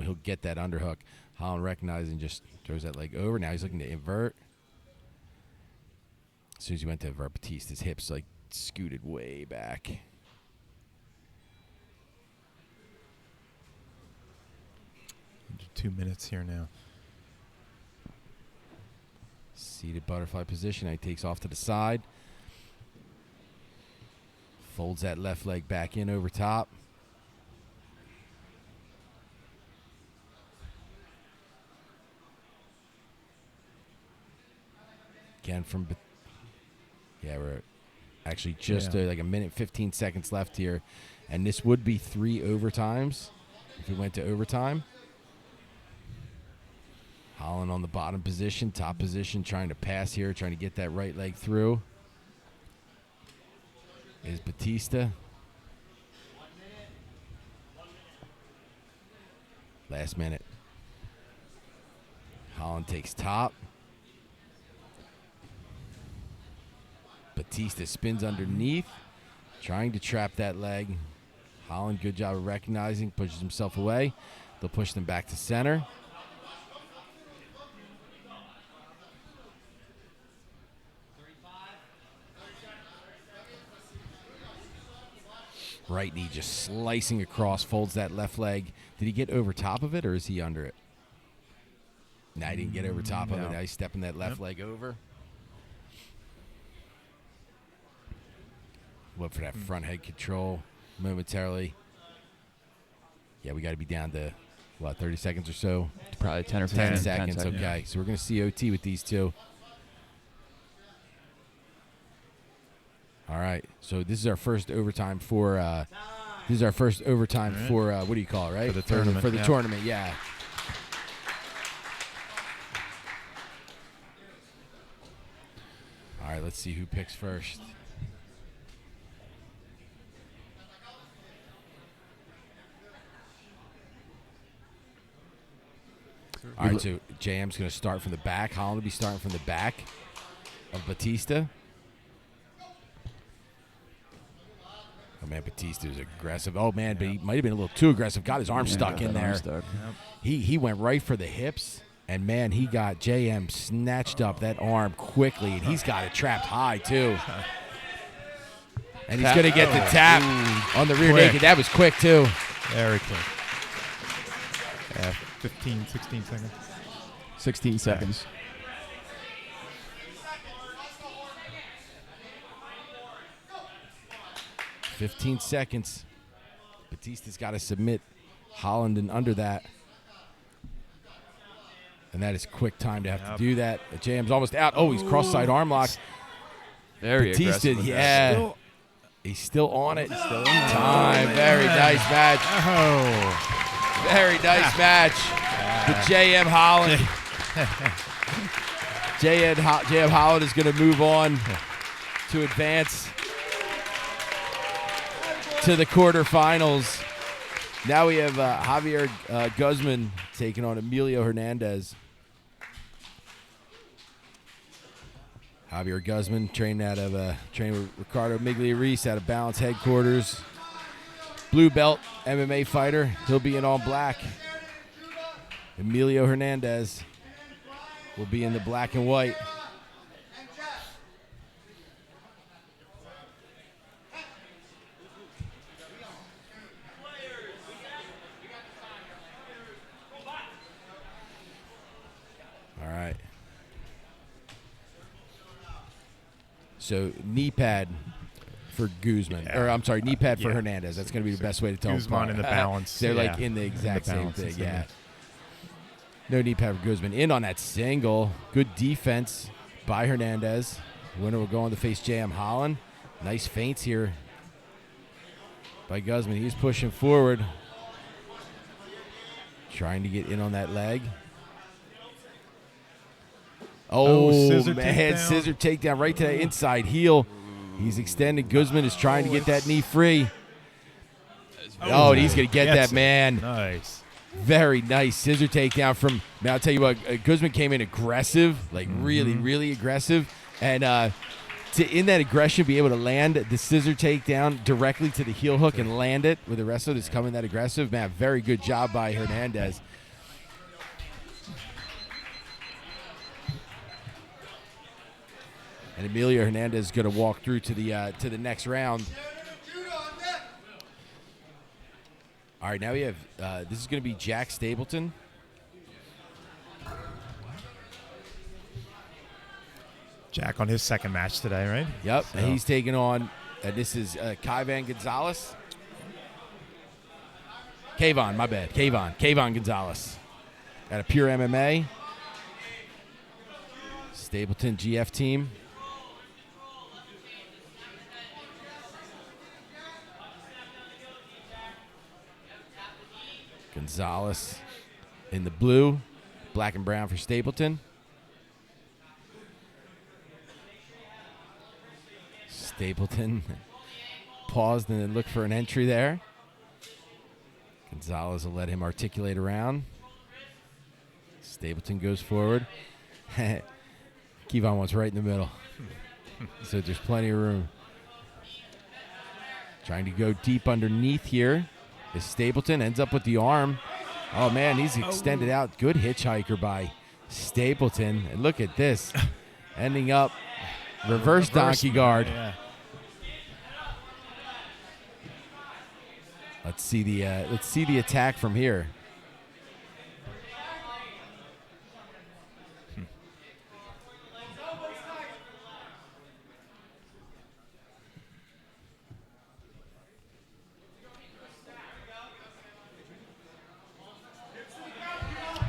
[SPEAKER 1] he'll get that underhook. Holland recognizing, just throws that leg over. Now he's looking to invert. As soon as he went to invert, Batista's hips like scooted way back.
[SPEAKER 2] Under 2 minutes here now.
[SPEAKER 1] Seated butterfly position. Now he takes off to the side. Folds that left leg back in over top. Again we're actually just like a minute 15 seconds left here, and this would be 3 overtimes if we went to overtime. Holland on the bottom position, top position, trying to pass here, trying to get that right leg through. Is Batista. Last minute. Holland takes top. Batista spins underneath, trying to trap that leg. Holland, good job of recognizing, pushes himself away. They'll push them back to center. Right knee just slicing across, folds that left leg. Did he get over top of it, or is he under it? No, he didn't get over top of it. Now he's stepping that left leg over. Look for that front head control momentarily. Yeah, we got to be down to, 30 seconds or so?
[SPEAKER 3] Probably 10 or 15
[SPEAKER 1] seconds.
[SPEAKER 3] 10 seconds.
[SPEAKER 1] Okay, so we're going to see OT with these two. All right, so this is our first overtime for what do you call it, right?
[SPEAKER 2] For the tournament.
[SPEAKER 1] For the tournament, yeah. All right, let's see who picks first. All right, so JM's going to start from the back. Holland will be starting from the back. of Batista. Oh, man, Batista was aggressive. Oh, man, but he might have been a little too aggressive. Got his arm stuck in there. He went right for the hips, and, man, he got JM snatched up that arm quickly, and he's got it trapped high, too. And he's going to get the tap on the rear naked. That was quick, too.
[SPEAKER 2] Very quick. 15, 16 seconds.
[SPEAKER 3] 16 seconds.
[SPEAKER 1] 15 seconds. Batista's got to submit Holland and under that. And that is quick time to have to do that. JM's almost out. Oh, he's cross-side arm lock.
[SPEAKER 3] Very
[SPEAKER 1] Batista,
[SPEAKER 3] aggressive.
[SPEAKER 1] yeah. He's still on it. Still in time. Very nice match.
[SPEAKER 2] Oh.
[SPEAKER 1] Very nice match. The JM Holland. JM Holland is going to move on to advance to the quarterfinals. Now we have Javier Guzman taking on Emilio Hernandez. Javier Guzman trained with Ricardo Migliarese out of Balance Headquarters. Blue belt MMA fighter. He'll be in all black. Emilio Hernandez will be in the black and white. All right. So knee pad for Guzman, or I'm sorry, knee pad for Hernandez. That's going to be the best way to tell
[SPEAKER 2] Guzman
[SPEAKER 1] them apart.
[SPEAKER 2] in the balance.
[SPEAKER 1] They're like in the exact same thing. Yeah. No knee pad for Guzman. In on that single. Good defense by Hernandez. Winner will go on to face JM Holland. Nice feints here by Guzman. He's pushing forward, trying to get in on that leg. Oh,
[SPEAKER 2] scissor
[SPEAKER 1] man,
[SPEAKER 2] takedown.
[SPEAKER 1] Scissor takedown right to the inside heel. He's extended. Guzman is trying to get that knee free. Oh, and he's going to get that, man.
[SPEAKER 2] Nice.
[SPEAKER 1] Very nice scissor takedown from, man, I'll tell you what, Guzman came in aggressive, like really, really aggressive. And to, in that aggression, be able to land the scissor takedown directly to the heel hook and land it with the wrestler that's coming that aggressive, man, very good job by Hernandez. And Emilio Hernandez is going to walk through to the next round. All right, now we have this is going to be Jack Stapleton.
[SPEAKER 2] Jack on his second match today, right?
[SPEAKER 1] Yep,
[SPEAKER 2] So.
[SPEAKER 1] and he's taking on. This is Kayvon Gonzalez. Kayvon, my bad. Kayvon Gonzalez. At a Pure MMA. Stapleton GF team. Gonzalez in the blue, black and brown for Stapleton. Stapleton paused and then looked for an entry there. Gonzalez will let him articulate around. Stapleton goes forward. Kayvon wants right in the middle. So there's plenty of room. Trying to go deep underneath here. Is Stapleton, ends up with the arm. Oh, man, he's extended out. Good hitchhiker by Stapleton. And look at this. Ending up reverse donkey guard.
[SPEAKER 2] Yeah.
[SPEAKER 1] Let's see the attack from here.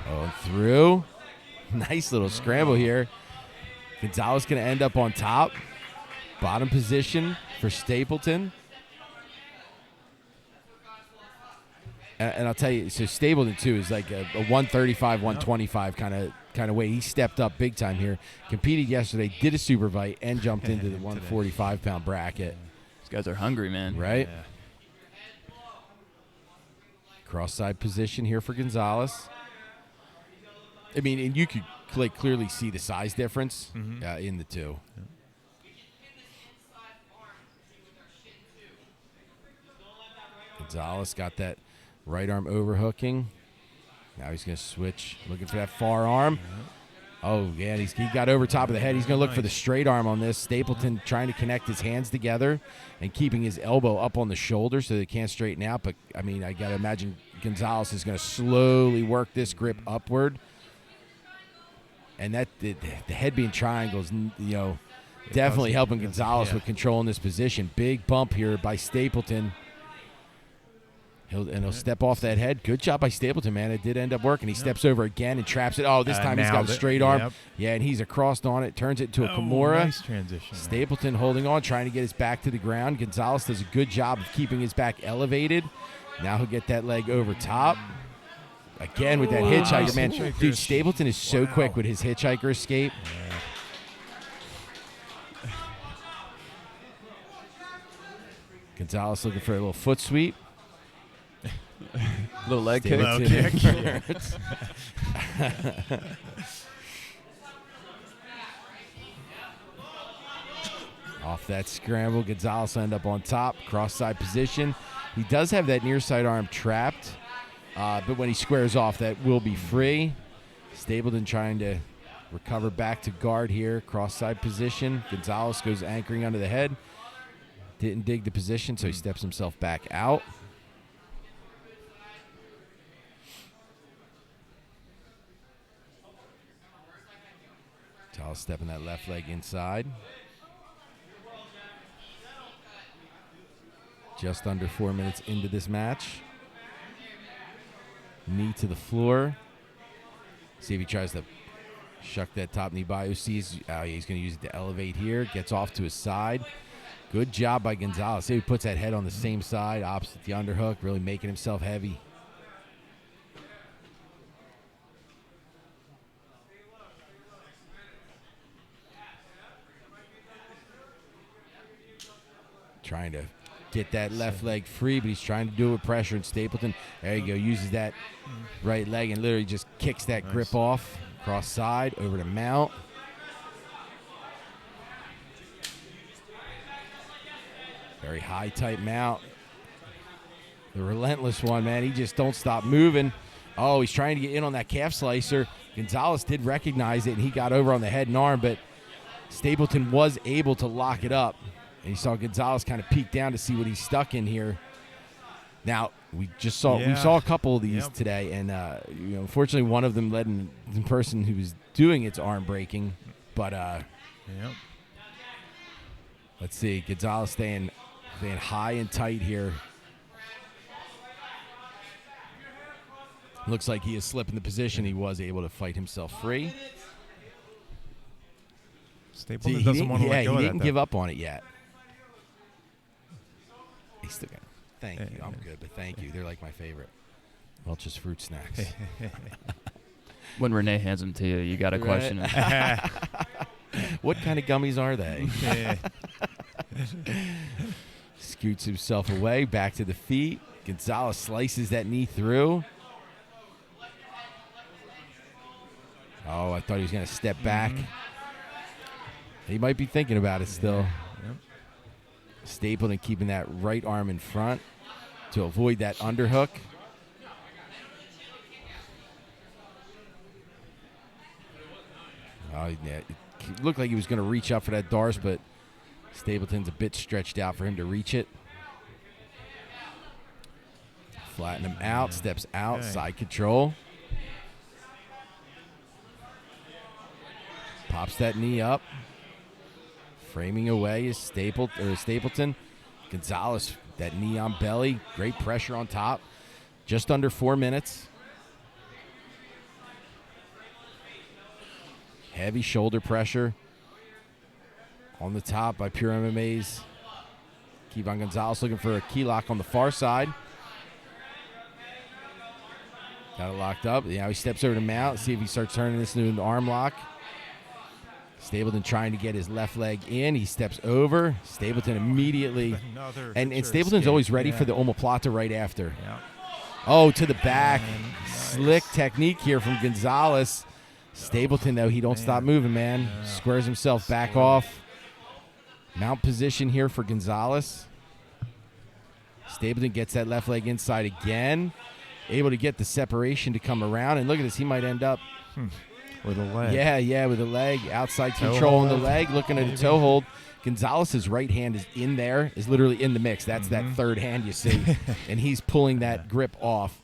[SPEAKER 1] Oh, through. Nice little scramble here. Gonzalez going to end up on top. Bottom position for Stapleton. And I'll tell you, so Stapleton, too, is like a 135, 125 kind of weight. He stepped up big time here. Competed yesterday, did a super fight, and jumped into the 145-pound bracket.
[SPEAKER 3] These guys are hungry, man.
[SPEAKER 1] Right?
[SPEAKER 2] Yeah.
[SPEAKER 1] Cross-side position here for Gonzalez. I mean, and you could clearly see the size difference in the two. Yeah. Gonzalez got that right arm overhooking. Now he's going to switch, looking for that far arm. Oh, yeah, he got over top of the head. He's going to look for the straight arm on this. Stapleton trying to connect his hands together and keeping his elbow up on the shoulder so they can't straighten out. But, I mean, I got to imagine Gonzalez is going to slowly work this grip upward. And that the head being triangles, definitely helping Gonzalez with controlling this position. Big bump here by Stapleton. He'll step off that head. Good job by Stapleton, man. It did end up working. He steps over again and traps it. Oh, this time he's got a straight arm. Yep. Yeah, and he's across on it. Turns it into a Kimura.
[SPEAKER 2] Nice transition.
[SPEAKER 1] Stapleton holding on, trying to get his back to the ground. Gonzalez does a good job of keeping his back elevated. Now he'll get that leg over top. Again with that hitchhiker, man. Dude, Stapleton is so quick with his hitchhiker escape. Yeah. Gonzalez looking for a little foot sweep.
[SPEAKER 3] Little leg kick.
[SPEAKER 1] Off that scramble, Gonzalez end up on top, cross side position. He does have that near side arm trapped, but when he squares off, that will be free. Stapleton trying to recover back to guard here, cross side position. Gonzalez goes anchoring under the head. Didn't dig the position, so he steps himself back out. Gonzalez stepping that left leg inside. Just under 4 minutes into this match. Knee to the floor. See if he tries to shuck that top knee by. Sees he's going to use it to elevate here. Gets off to his side. Good job by Gonzalez. See if he puts that head on the same side, opposite the underhook, really making himself heavy. Trying to get that left leg free, but he's trying to do it with pressure. And Stapleton, there you go, uses that right leg and literally just kicks that grip off. Cross side, over to mount. Very high, tight mount. The relentless one, man. He just don't stop moving. Oh, he's trying to get in on that calf slicer. Gonzalez did recognize it, and he got over on the head and arm, but Stapleton was able to lock it up. And you saw Gonzalez kind of peek down to see what he's stuck in here. Now, we saw a couple of these today, and unfortunately one of them led in the person who was doing its arm breaking. But let's see, Gonzalez staying high and tight here. Looks like he is slipping the position. He was able to fight himself free.
[SPEAKER 2] Stapleton doesn't want to let go of that.
[SPEAKER 1] He didn't give up on it yet. He's still got. Thank you. I'm good, but thank you. They're like my favorite. Welch's fruit snacks.
[SPEAKER 3] When Renee hands them to you, you got to question it.
[SPEAKER 1] What kind of gummies are they? Scoots himself away, back to the feet. Gonzalez slices that knee through. Oh, I thought he was going to step back. He might be thinking about it still. Stapleton keeping that right arm in front to avoid that underhook. Oh, yeah. It looked like he was going to reach up for that Darce, but Stapleton's a bit stretched out for him to reach it. Flatten him out, steps out, side control. Pops that knee up. Framing away is Stapleton. Gonzalez, that knee on belly. Great pressure on top. Just under 4 minutes. Heavy shoulder pressure on the top by Pure MMA's Kevon Gonzalez looking for a key lock on the far side. Got it locked up. Now he steps over to mount. See if he starts turning this into an arm lock. Stapleton trying to get his left leg in. He steps over. Stapleton immediately. And Stapleton's always ready for the omoplata right after. Yeah. Oh, to the back. Nice. Slick technique here from Gonzalez. Stapleton, though, he don't stop moving, man.
[SPEAKER 2] Yeah.
[SPEAKER 1] Squares himself back off. Mount position here for Gonzalez. Stapleton gets that left leg inside again. Able to get the separation to come around. And look at this. He might end up.
[SPEAKER 2] With a leg.
[SPEAKER 1] Yeah, with a leg. Outside
[SPEAKER 2] Toe
[SPEAKER 1] control on the
[SPEAKER 2] hold.
[SPEAKER 1] leg. Looking at a toe hold. Gonzalez's right hand is in there. Is literally in the mix. That's that third hand you see. And he's pulling that grip off.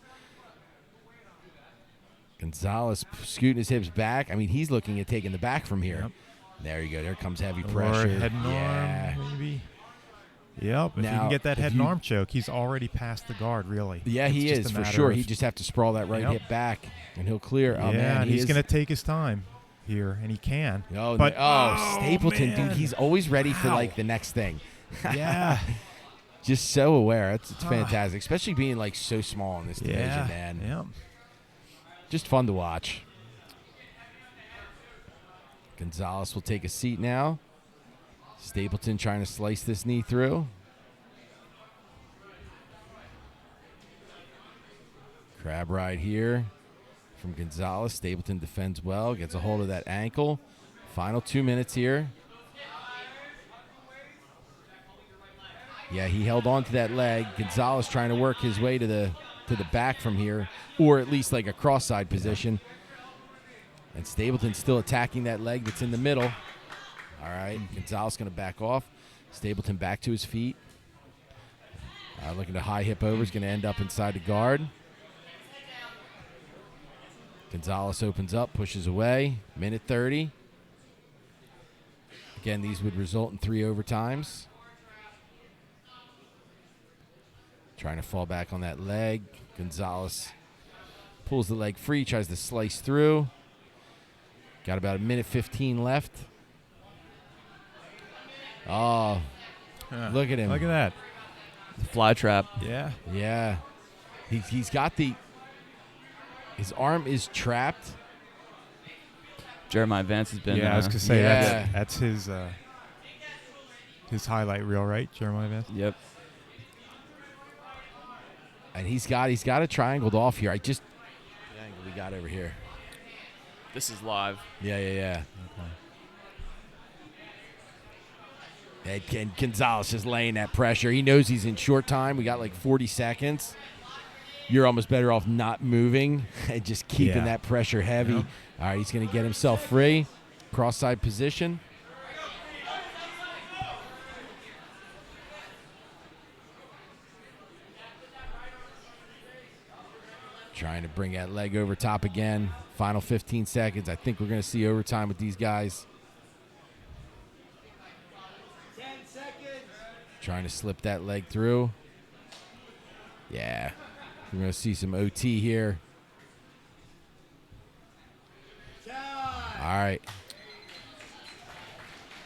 [SPEAKER 1] Gonzalez scooting his hips back. I mean, he's looking at taking the back from here.
[SPEAKER 2] Yep.
[SPEAKER 1] There you go. There comes heavy
[SPEAKER 2] Or
[SPEAKER 1] pressure.
[SPEAKER 2] head and arm, maybe. Yep. If you
[SPEAKER 1] Now,
[SPEAKER 2] can get that
[SPEAKER 1] if
[SPEAKER 2] head and
[SPEAKER 1] you-
[SPEAKER 2] arm choke, he's already past the guard, really.
[SPEAKER 1] Yeah,
[SPEAKER 2] It's
[SPEAKER 1] he
[SPEAKER 2] just
[SPEAKER 1] is,
[SPEAKER 2] a
[SPEAKER 1] for
[SPEAKER 2] matter
[SPEAKER 1] sure.
[SPEAKER 2] of-
[SPEAKER 1] He just have to sprawl that right
[SPEAKER 2] Yep.
[SPEAKER 1] hip back, and he'll clear.
[SPEAKER 2] Yeah,
[SPEAKER 1] Oh, man.
[SPEAKER 2] he's going to take his time here, and he can.
[SPEAKER 1] Oh,
[SPEAKER 2] but,
[SPEAKER 1] Stapleton,
[SPEAKER 2] man.
[SPEAKER 1] dude, he's always ready for,
[SPEAKER 2] Wow.
[SPEAKER 1] like, the next thing.
[SPEAKER 2] Yeah.
[SPEAKER 1] Just so aware. It's fantastic, especially being, like, so small in this division, man.
[SPEAKER 2] Yep.
[SPEAKER 1] Just fun to watch. Gonzalez will take a seat now. Stapleton trying to slice this knee through. Crab ride here from Gonzalez. Stapleton defends well, gets a hold of that ankle. Final 2 minutes here. Yeah, he held on to that leg. Gonzalez trying to work his way to the back from here, or at least like a cross-side position. And Stapleton still attacking that leg that's in the middle. All right, Gonzalez going to back off. Stapleton back to his feet. Looking to high hip over. He's going to end up inside the guard. Gonzalez opens up, pushes away. Minute 30. Again, these would result in 3 overtimes. Trying to fall back on that leg. Gonzalez pulls the leg free, tries to slice through. Got about a minute 15 left. Oh, look at him.
[SPEAKER 2] Look at that.
[SPEAKER 3] The fly trap.
[SPEAKER 2] Yeah.
[SPEAKER 1] Yeah. He's got his arm is trapped.
[SPEAKER 3] Jeremiah Vance has been.
[SPEAKER 2] I was going to say,
[SPEAKER 1] yeah.
[SPEAKER 2] that's his highlight reel, right, Jeremiah Vance?
[SPEAKER 3] Yep.
[SPEAKER 1] And he's got it triangled off here. The angle we got over here.
[SPEAKER 3] This is live.
[SPEAKER 1] Yeah. And Gonzalez just laying that pressure. He knows he's in short time. We got like 40 seconds. You're almost better off not moving and just keeping that pressure heavy.
[SPEAKER 2] Yep.
[SPEAKER 1] All right, he's going to get himself free. Cross-side position. Trying to bring that leg over top again. Final 15 seconds. I think we're going to see overtime with these guys.
[SPEAKER 4] 10 seconds.
[SPEAKER 1] Trying to slip that leg through. Yeah. We're going to see some OT here. All right.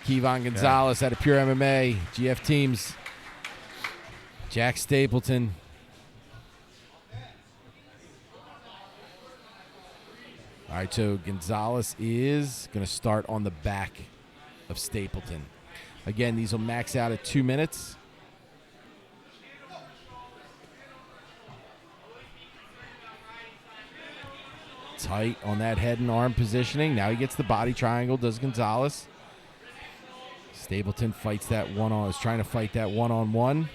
[SPEAKER 1] Kevon Gonzalez out of Pure MMA. GF Teams. Jack Stapleton. All right, so Gonzalez is going to start on the back of Stapleton. Again, these will max out at 2 minutes. Tight on that head and arm positioning. Now he gets the body triangle, does Gonzalez. Stapleton fights that is trying to fight that one-on-one.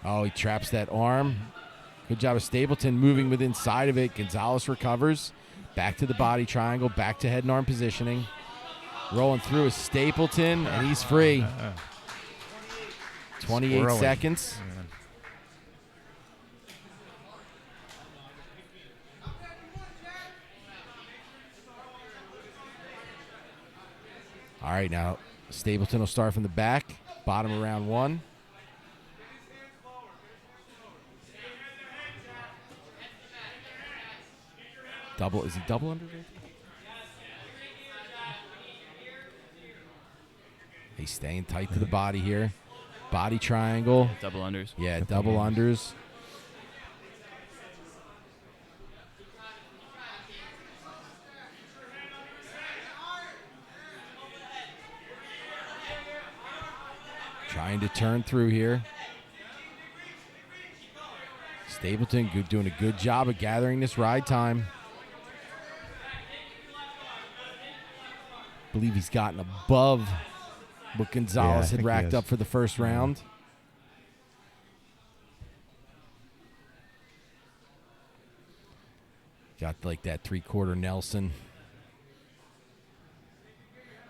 [SPEAKER 1] Oh, he traps that arm. Good job of Stapleton moving with inside of it. Gonzalez recovers. Back to the body triangle. Back to head and arm positioning. Rolling through is Stapleton, and he's free. 28
[SPEAKER 2] Swirling.
[SPEAKER 1] seconds. All right, now Stapleton will start from the back. Bottom of round 1. Is he double under? He's staying tight to the body here. Body triangle.
[SPEAKER 3] Double unders.
[SPEAKER 1] Yeah, double unders. Trying to turn through here. Stapleton doing a good job of gathering this ride time. I believe he's gotten above what Gonzalez had racked up for the first round. Got like that 3/4 Nelson.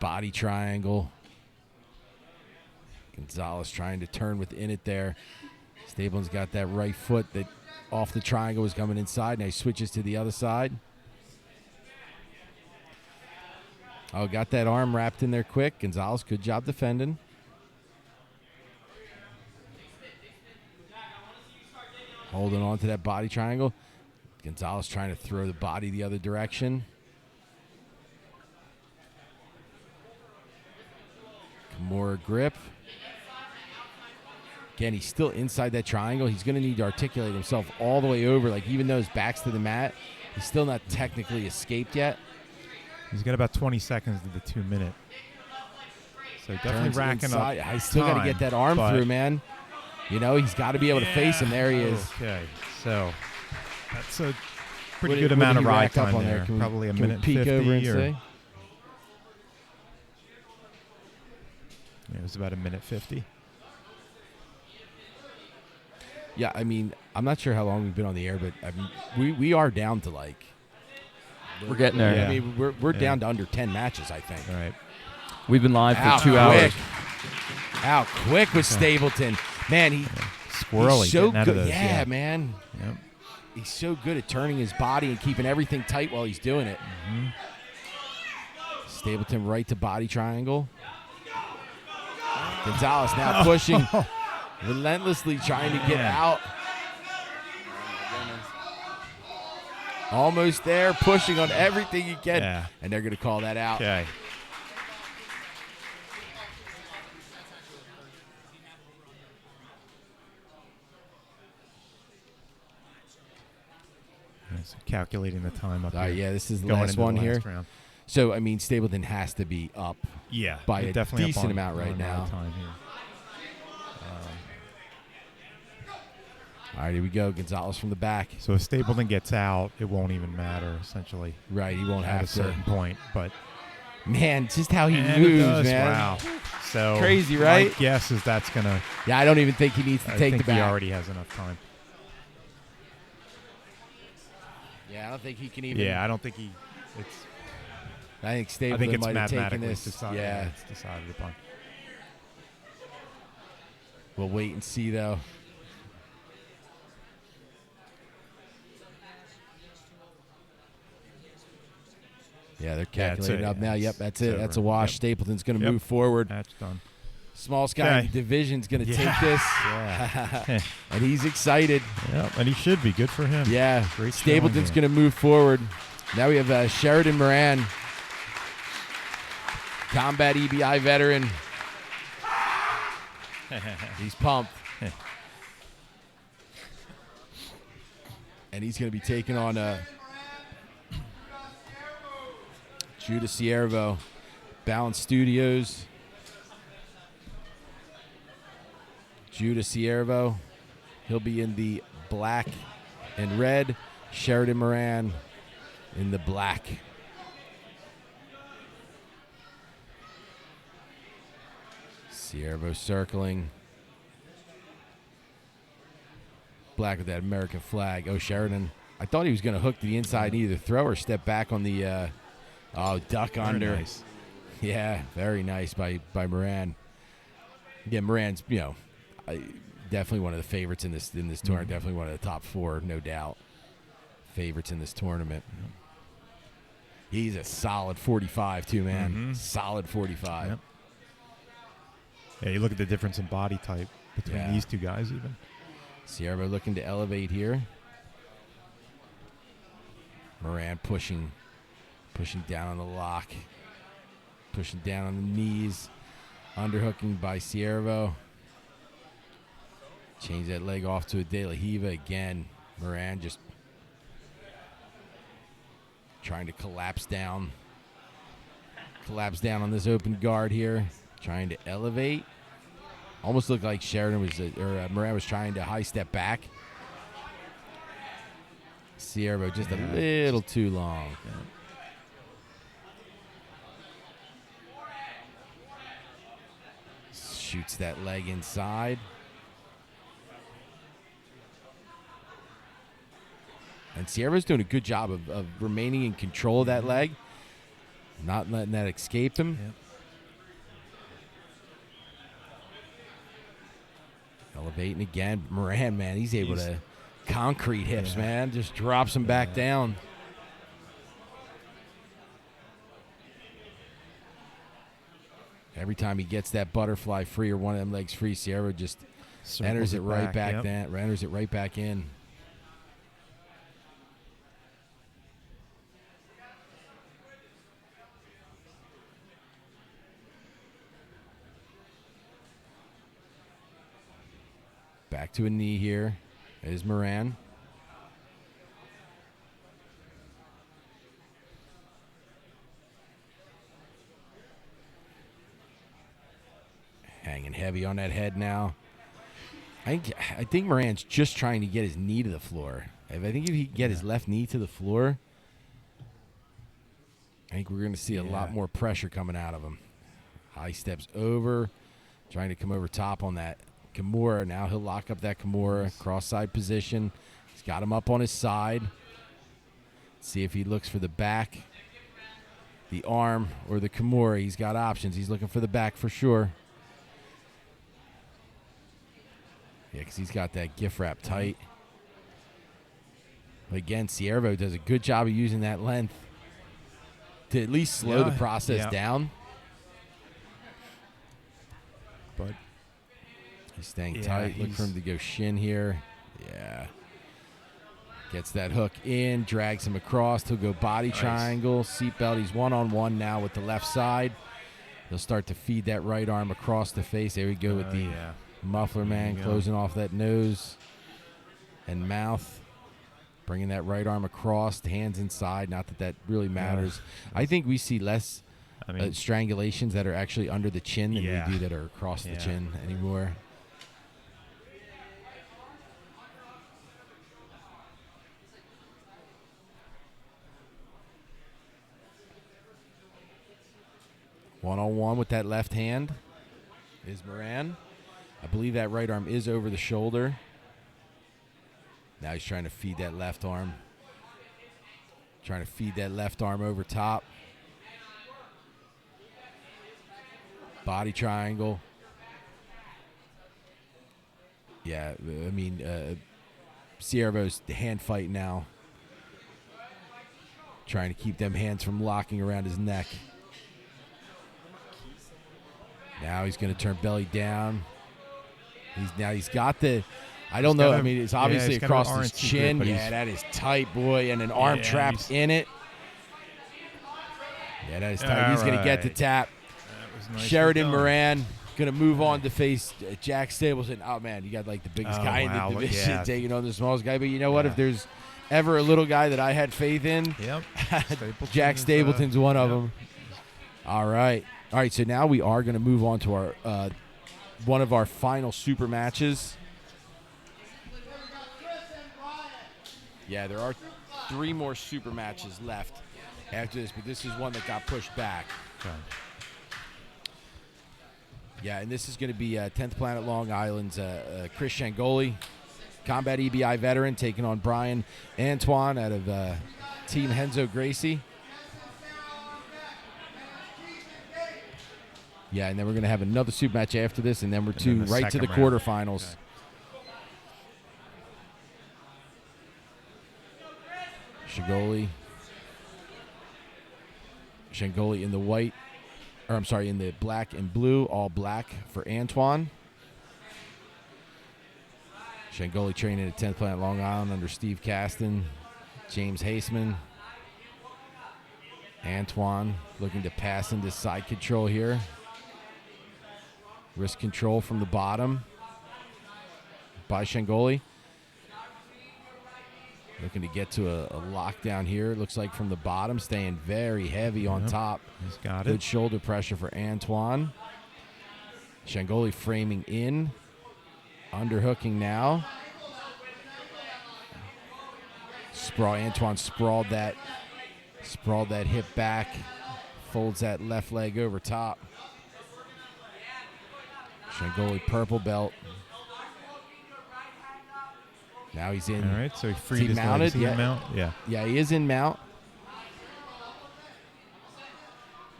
[SPEAKER 1] Body triangle. Gonzalez trying to turn within it there. Stapleton's got that right foot that off the triangle was coming inside. Now he switches to the other side. Oh, got that arm wrapped in there quick. Gonzalez, good job defending. Holding on to that body triangle. Gonzalez trying to throw the body the other direction. Kimura grip. Again, he's still inside that triangle. He's going to need to articulate himself all the way over. Like, even though his back's to the mat, he's still not technically escaped yet.
[SPEAKER 2] He's got about 20 seconds to the 2 minute. So definitely racking up.
[SPEAKER 1] I still got to get that arm through, man. You know, he's got to be able to face him. There he is.
[SPEAKER 2] Okay, so that's a pretty good amount of ride time there. Probably a minute 50
[SPEAKER 1] over and say?
[SPEAKER 2] Yeah, it was about a minute 50.
[SPEAKER 1] Yeah, I mean, I'm not sure how long we've been on the air, but I mean, we are down to like.
[SPEAKER 3] We're getting there.
[SPEAKER 1] Yeah. I mean, we're down to under 10 matches, I think.
[SPEAKER 2] All right.
[SPEAKER 3] We've been live for 2 hours.
[SPEAKER 1] How quick was Stapleton? Man, he's
[SPEAKER 2] squirrely.
[SPEAKER 1] So good.
[SPEAKER 2] Those,
[SPEAKER 1] yeah, man.
[SPEAKER 2] Yep.
[SPEAKER 1] He's so good at turning his body and keeping everything tight while he's doing it.
[SPEAKER 2] Mm-hmm.
[SPEAKER 1] Stapleton right to body triangle. Gonzalez now pushing, relentlessly trying to get out. Almost there, pushing on everything he can.
[SPEAKER 2] Yeah.
[SPEAKER 1] And they're going to call that out.
[SPEAKER 2] Okay. So calculating the time up here.
[SPEAKER 1] Yeah, this is the last one here.
[SPEAKER 2] Round.
[SPEAKER 1] So, I mean, Stapleton has to be up by a decent amount right now.
[SPEAKER 2] Time here.
[SPEAKER 1] All right, here we go. Gonzalez from the back.
[SPEAKER 2] So if Stapleton gets out, it won't even matter, essentially.
[SPEAKER 1] Right, he won't have
[SPEAKER 2] at a certain point. But
[SPEAKER 1] man, just how he moves, man.
[SPEAKER 2] Wow. So
[SPEAKER 1] crazy, right?
[SPEAKER 2] My guess is that's going to...
[SPEAKER 1] Yeah, I don't even think he needs to take the back.
[SPEAKER 2] He already has enough time.
[SPEAKER 1] Yeah, I don't think he can even...
[SPEAKER 2] Yeah, I don't think he...
[SPEAKER 1] I think Stapleton might have taken this.
[SPEAKER 2] Yeah, it's decided upon.
[SPEAKER 1] We'll wait and see, though. Yeah, they're calculating up now. Yep, that's it. That's a wash. Yep. Stapleton's going to move forward.
[SPEAKER 2] That's done.
[SPEAKER 1] Small Sky Division's going to take this. Yeah. And he's excited.
[SPEAKER 2] Yeah, and he should be. Good for him.
[SPEAKER 1] Yeah.
[SPEAKER 2] Great
[SPEAKER 1] Stapleton's going to move forward. Now we have Sheridan Moran, combat EBI veteran. He's pumped. And he's going to be taking on Judah Siervo, Balance Studios. Judah Siervo, he'll be in the black and red. Sheridan Moran in the black. Siervo circling. Black with that American flag. Oh, Sheridan. I thought he was going to hook to the inside and either throw or step back on the duck
[SPEAKER 2] very
[SPEAKER 1] under.
[SPEAKER 2] Nice.
[SPEAKER 1] Yeah, very nice by Moran. Yeah, Moran's, definitely one of the favorites in this tournament. Definitely one of the top four, no doubt, favorites in this tournament. He's a solid 45 too, man. Solid 45.
[SPEAKER 2] Yep. Yeah, you look at the difference in body type between these two guys even.
[SPEAKER 1] Siervo looking to elevate here. Moran pushing down on the lock. Pushing down on the knees. Underhooking by Siervo. Change that leg off to a De La Hiva again. Moran just trying to collapse down. Collapse down on this open guard here. Trying to elevate. Almost looked like Moran was trying to high step back. Sierra just a little too long.
[SPEAKER 2] Yeah.
[SPEAKER 1] Shoots that leg inside. And Sierra's doing a good job of remaining in control of that leg, not letting that escape him.
[SPEAKER 2] Yep.
[SPEAKER 1] Elevating again. Moran, man, he's able to concrete hips, man. Just drops him back down. Every time he gets that butterfly free or one of them legs free, Sierra just enters it right back then. Enters it right back in. Back to a knee here is Moran. Hanging heavy on that head now. I think Moran's just trying to get his knee to the floor. I think if he can get his left knee to the floor, I think we're going to see a lot more pressure coming out of him. High steps over, trying to come over top on that Kimura. Now he'll lock up that Kimura, cross-side position. He's got him up on his side. See if he looks for the back, the arm, or the Kimura. He's got options. He's looking for the back for sure. Yeah, because he's got that gift wrap tight. But again, Siervo does a good job of using that length to at least slow the process down.
[SPEAKER 2] But
[SPEAKER 1] he's staying tight. Look for him to go shin here. Yeah. Gets that hook in, drags him across. He'll go body triangle, seatbelt. He's one-on-one now with the left side. He'll start to feed that right arm across the face. There we go with the muffler man closing off that nose and mouth. Bringing that right arm across, hands inside. Not that that really matters. I think we see less strangulations that are actually under the chin than we do that are across the chin anymore. One-on-one with that left hand is Moran. I believe that right arm is over the shoulder. Now he's trying to feed that left arm. Trying to feed that left arm over top. Body triangle. Yeah, I mean, Siervo's hand fight now. Trying to keep them hands from locking around his neck. Now he's going to turn belly down. He's got the, I don't know. I mean, it's obviously across his chin. Grip, that is tight, boy, and an arm trapped in it. Yeah, that is tight. He's going to get the tap. Sheridan Moran going to move on to face Jack Stapleton. Oh, man, you got like the biggest guy in the division taking on the smallest guy. But you know what? If there's ever a little guy that I had faith in, Jack Stapleton's one of them. All right. All right, so now we are going to move on to our one of our final super matches. Yeah, there are 3 more super matches left after this, but this is one that got pushed back. Okay. Yeah, and this is going to be 10th Planet Long Island's Chris Shangoli, combat EBI veteran, taking on Brian Antoine out of Team Henzo Gracie. Yeah, and then we're going to have another super match after this, and then we're right to the quarterfinals. Okay. Shangoli in the white, or I'm sorry, in the black and blue, all black for Antoine. Shangoli training at 10th Planet Long Island under Steve Caston, James Haseman. Antoine looking to pass into side control here. Wrist control from the bottom by Shangoli. Looking to get to a lockdown here. It looks like from the bottom, staying very heavy on top.
[SPEAKER 2] He's got
[SPEAKER 1] Good shoulder pressure for Antoine. Shangoli framing in. Underhooking now. sprawl. Antoine sprawled that hip back, folds that left leg over top. Shangoli purple belt. Now he's in.
[SPEAKER 2] All right, so he freed his
[SPEAKER 1] mounted?
[SPEAKER 2] legs. Is he
[SPEAKER 1] Yeah.
[SPEAKER 2] in mount? Yeah.
[SPEAKER 1] Yeah, he is in mount.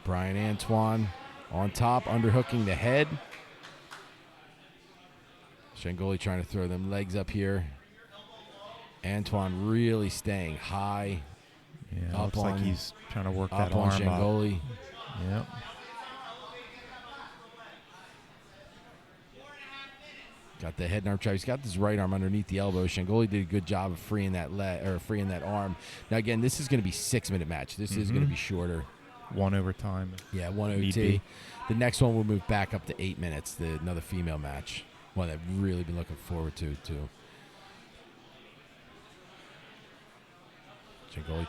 [SPEAKER 1] Brian Antoine on top, underhooking the head. Shangoli trying to throw them legs up here. Antoine really staying high.
[SPEAKER 2] Yeah,
[SPEAKER 1] up
[SPEAKER 2] looks
[SPEAKER 1] on,
[SPEAKER 2] like he's trying to work that
[SPEAKER 1] up on
[SPEAKER 2] arm
[SPEAKER 1] Shangoli.
[SPEAKER 2] up. Yep.
[SPEAKER 1] Got the head and arm trap. He's got his right arm underneath the elbow. Shangoli did a good job of freeing that freeing that arm. Now again, this is going to be 6-minute match. This is going to be shorter.
[SPEAKER 2] 1 overtime.
[SPEAKER 1] Yeah, 1 OT.
[SPEAKER 2] be.
[SPEAKER 1] The next one will move back up to 8 minutes. Another female match. One that I've really been looking forward to too. Shangoli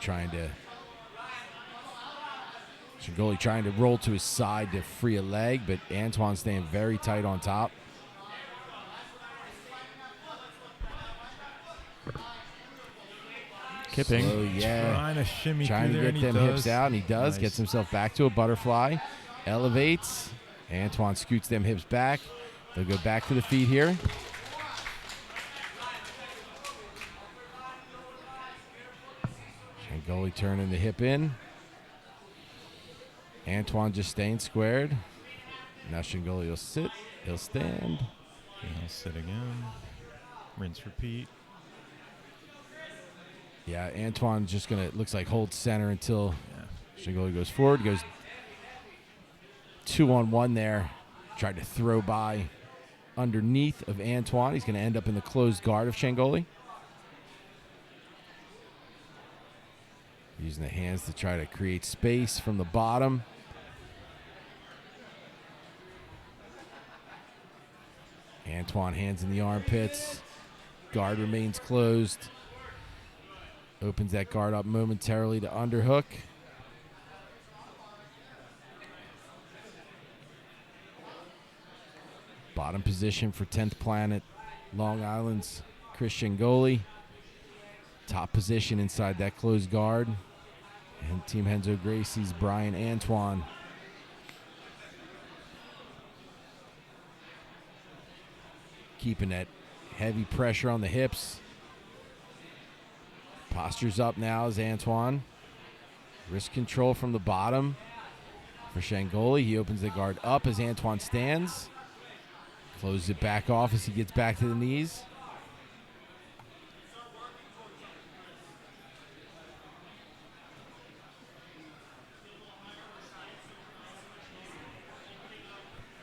[SPEAKER 1] trying to roll to his side to free a leg, but Antoine staying very tight on top.
[SPEAKER 3] Kipping.
[SPEAKER 1] Slowly, yeah.
[SPEAKER 2] Trying to shimmy
[SPEAKER 1] Trying
[SPEAKER 2] through
[SPEAKER 1] to
[SPEAKER 2] there,
[SPEAKER 1] get
[SPEAKER 2] and he
[SPEAKER 1] them
[SPEAKER 2] does.
[SPEAKER 1] hips out, and he does.
[SPEAKER 2] Nice.
[SPEAKER 1] Gets himself back to a butterfly. Elevates. Antoine scoots them hips back. They'll go back to the feet here. Shangoli turning the hip in. Antoine just staying squared. Now Shangoli will sit. He'll stand.
[SPEAKER 2] And he'll sit again. Rinse, repeat.
[SPEAKER 1] Yeah, Antoine's just going to, looks like, hold center until
[SPEAKER 2] Yeah.
[SPEAKER 1] Shangoli goes forward. Goes 2-on-1 there. Tried to throw by underneath of Antoine. He's going to end up in the closed guard of Shangoli. Using the hands to try to create space from the bottom. Antoine hands in the armpits. Guard remains closed. Opens that guard up momentarily to underhook. Bottom position for 10th Planet, Long Island's Chris Shangoli. Top position inside that closed guard. And Team Henzo Gracie's Brian Antoine. Keeping that heavy pressure on the hips. Posture's up now as Antoine. Wrist control from the bottom for Shangoli. He opens the guard up as Antoine stands. Closes it back off as he gets back to the knees.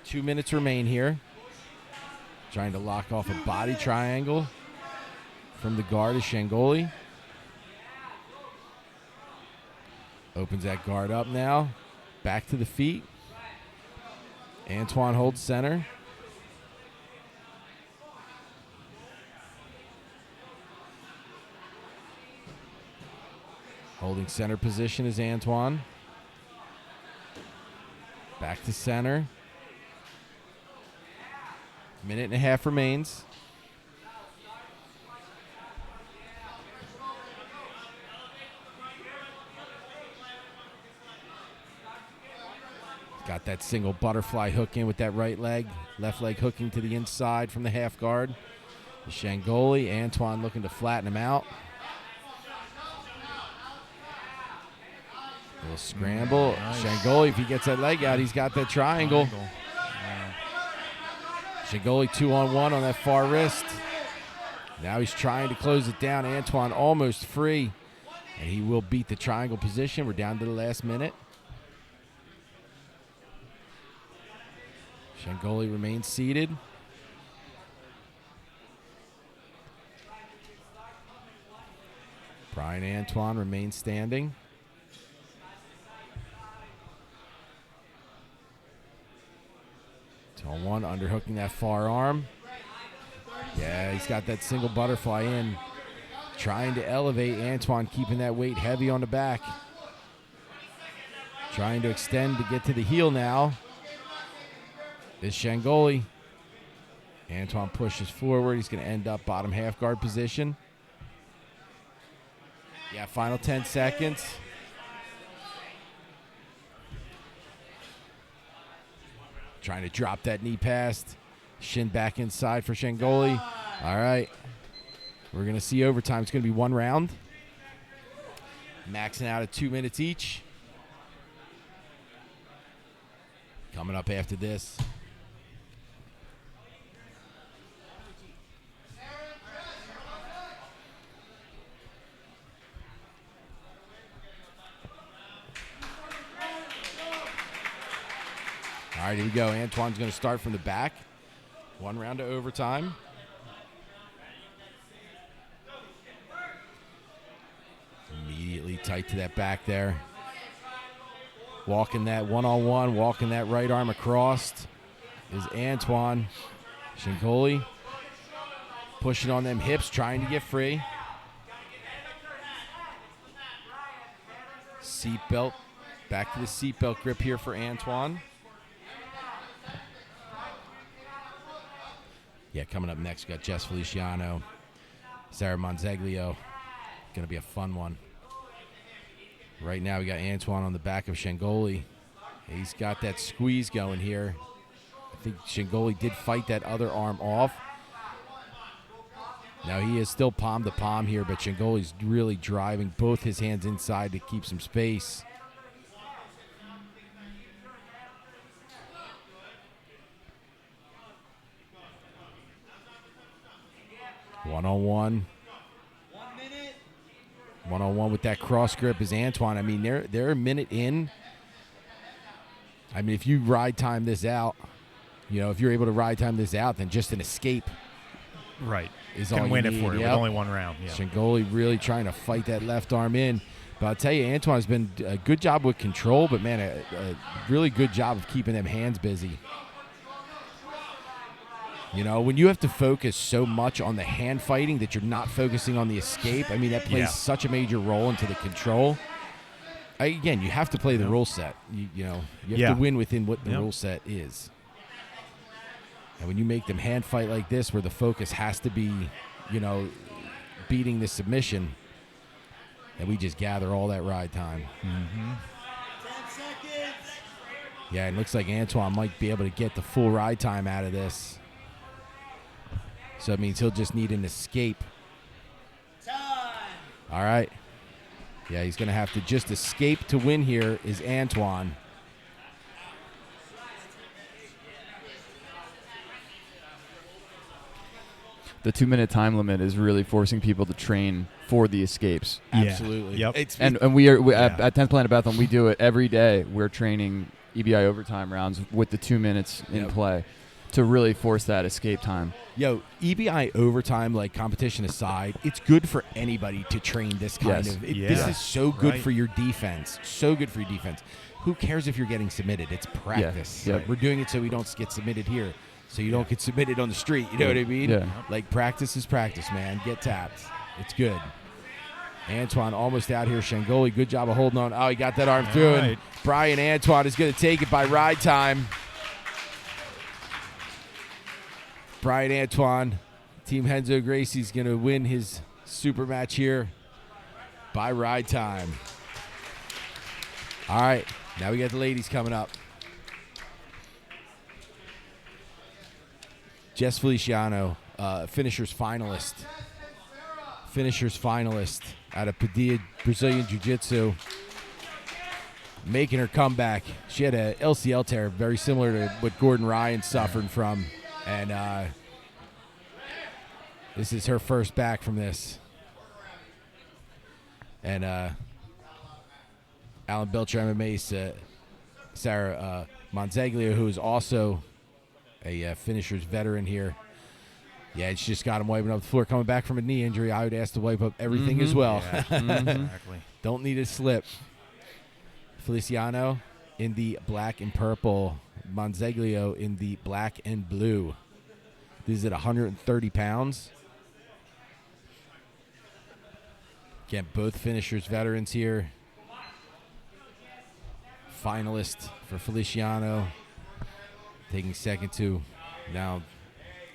[SPEAKER 1] Two minutes remain here. Trying to lock off a body triangle from the guard is Shangoli. Opens that guard up now. Back to the feet. Antoine holds center. Holding center position is Antoine. Back to center. Minute and a half remains. Got that single butterfly hook in with that right leg. Left leg hooking to the inside from the half guard. The Shangoli. Antoine looking to flatten him out. A little scramble.
[SPEAKER 2] Nice.
[SPEAKER 1] Shangoli, if he gets that leg out, he's got that triangle. Shangoli 2-on-1 on that far wrist. Now he's trying to close it down. Antoine almost free. And he will beat the triangle position. We're down to the last minute. Shangoli remains seated. Brian Antoine remains standing. 2-on-1, underhooking that far arm. Yeah, he's got that single butterfly in. Trying to elevate. Antoine keeping that weight heavy on the back. Trying to extend to get to the heel now. Is Shangoli. Antoine pushes forward. He's going to end up bottom half guard position. Yeah, final 10 seconds. Trying to drop that knee past. Shin back inside for Shengoli. All right. We're going to see overtime. It's going to be 1 round. Maxing out at 2 minutes each. Coming up after this. All right, here we go. Antoine's going to start from the back. 1 round of overtime. Immediately tight to that back there. Walking that one-on-one, walking that right arm across is Antoine. Shengoli pushing on them hips, trying to get free. Seatbelt. Back to the seatbelt grip here for Antoine. Yeah, coming up next, we got Jess Feliciano, Sarah Monzeglio. Going to be a fun one. Right now, we got Antoine on the back of Shengoli. He's got that squeeze going here. I think Shengoli did fight that other arm off. Now, he is still palm to palm here, but Shengoli's really driving both his hands inside to keep some space. One-on-one.
[SPEAKER 4] 1 minute.
[SPEAKER 1] One-on-one with that cross grip is Antoine. I mean, they're a minute in. I mean, if you ride time this out, if you're able to ride time this out, then just an escape.
[SPEAKER 2] Right.
[SPEAKER 1] Is
[SPEAKER 2] Can
[SPEAKER 1] all
[SPEAKER 2] win
[SPEAKER 1] you
[SPEAKER 2] it
[SPEAKER 1] need.
[SPEAKER 2] for you with only 1 round. Yeah.
[SPEAKER 1] Shengoli really trying to fight that left arm in. But I'll tell you, Antoine's been a good job with control, but, man, a really good job of keeping them hands busy. When you have to focus so much on the hand fighting that you're not focusing on the escape, I mean, that plays such a major role into the control. Again, you have to play the rule set. You have to win within what the rule set is. And when you make them hand fight like this, where the focus has to be, beating the submission, and we just gather all that ride time.
[SPEAKER 4] 10 seconds.
[SPEAKER 1] Yeah, it looks like Antoine might be able to get the full ride time out of this. So it means he'll just need an escape.
[SPEAKER 4] Time.
[SPEAKER 1] All right. Yeah, he's going to have to just escape to win here is Antoine.
[SPEAKER 3] The 2-minute time limit is really forcing people to train for the escapes.
[SPEAKER 1] Absolutely.
[SPEAKER 2] Yep.
[SPEAKER 3] And we are at 10th Planet Bethlehem, we do it every day. We're training EBI overtime rounds with the 2 minutes in play to really force that escape time.
[SPEAKER 1] Yo, EBI overtime, like competition aside, it's good for anybody to train this kind of. This is so good for your defense. So good for your defense. Who cares if you're getting submitted? It's practice.
[SPEAKER 3] Yeah.
[SPEAKER 1] Like, we're doing it so we don't get submitted here. So you don't get submitted on the street. You know what I mean?
[SPEAKER 3] Yeah.
[SPEAKER 1] Like, practice is practice, man. Get tapped. It's good. Antoine almost out here. Shengoli, good job of holding on. Oh, he got that arm through.
[SPEAKER 2] Right.
[SPEAKER 1] And Brian Antoine is going to take it by ride time. Brian Antoine, Team Henzo Gracie's going to win his super match here by ride time. All right, now we got the ladies coming up. Jess Feliciano, finishers finalist. Finishers finalist out of Padilla Brazilian Jiu-Jitsu. Making her comeback. She had a LCL tear very similar to what Gordon Ryan suffered from. And this is her first back from this. And Alan Belcher MMA's Sarah Monzeglio, who is also a finishers veteran here. Yeah, she just got him wiping up the floor. Coming back from a knee injury, I would ask to wipe up everything as well.
[SPEAKER 2] Yeah, exactly.
[SPEAKER 1] Don't need a slip. Feliciano in the black and purple. Monzeglio in the black and blue. This is at 130 pounds. Again, both finishers veterans here. Finalist for Feliciano. Taking second to now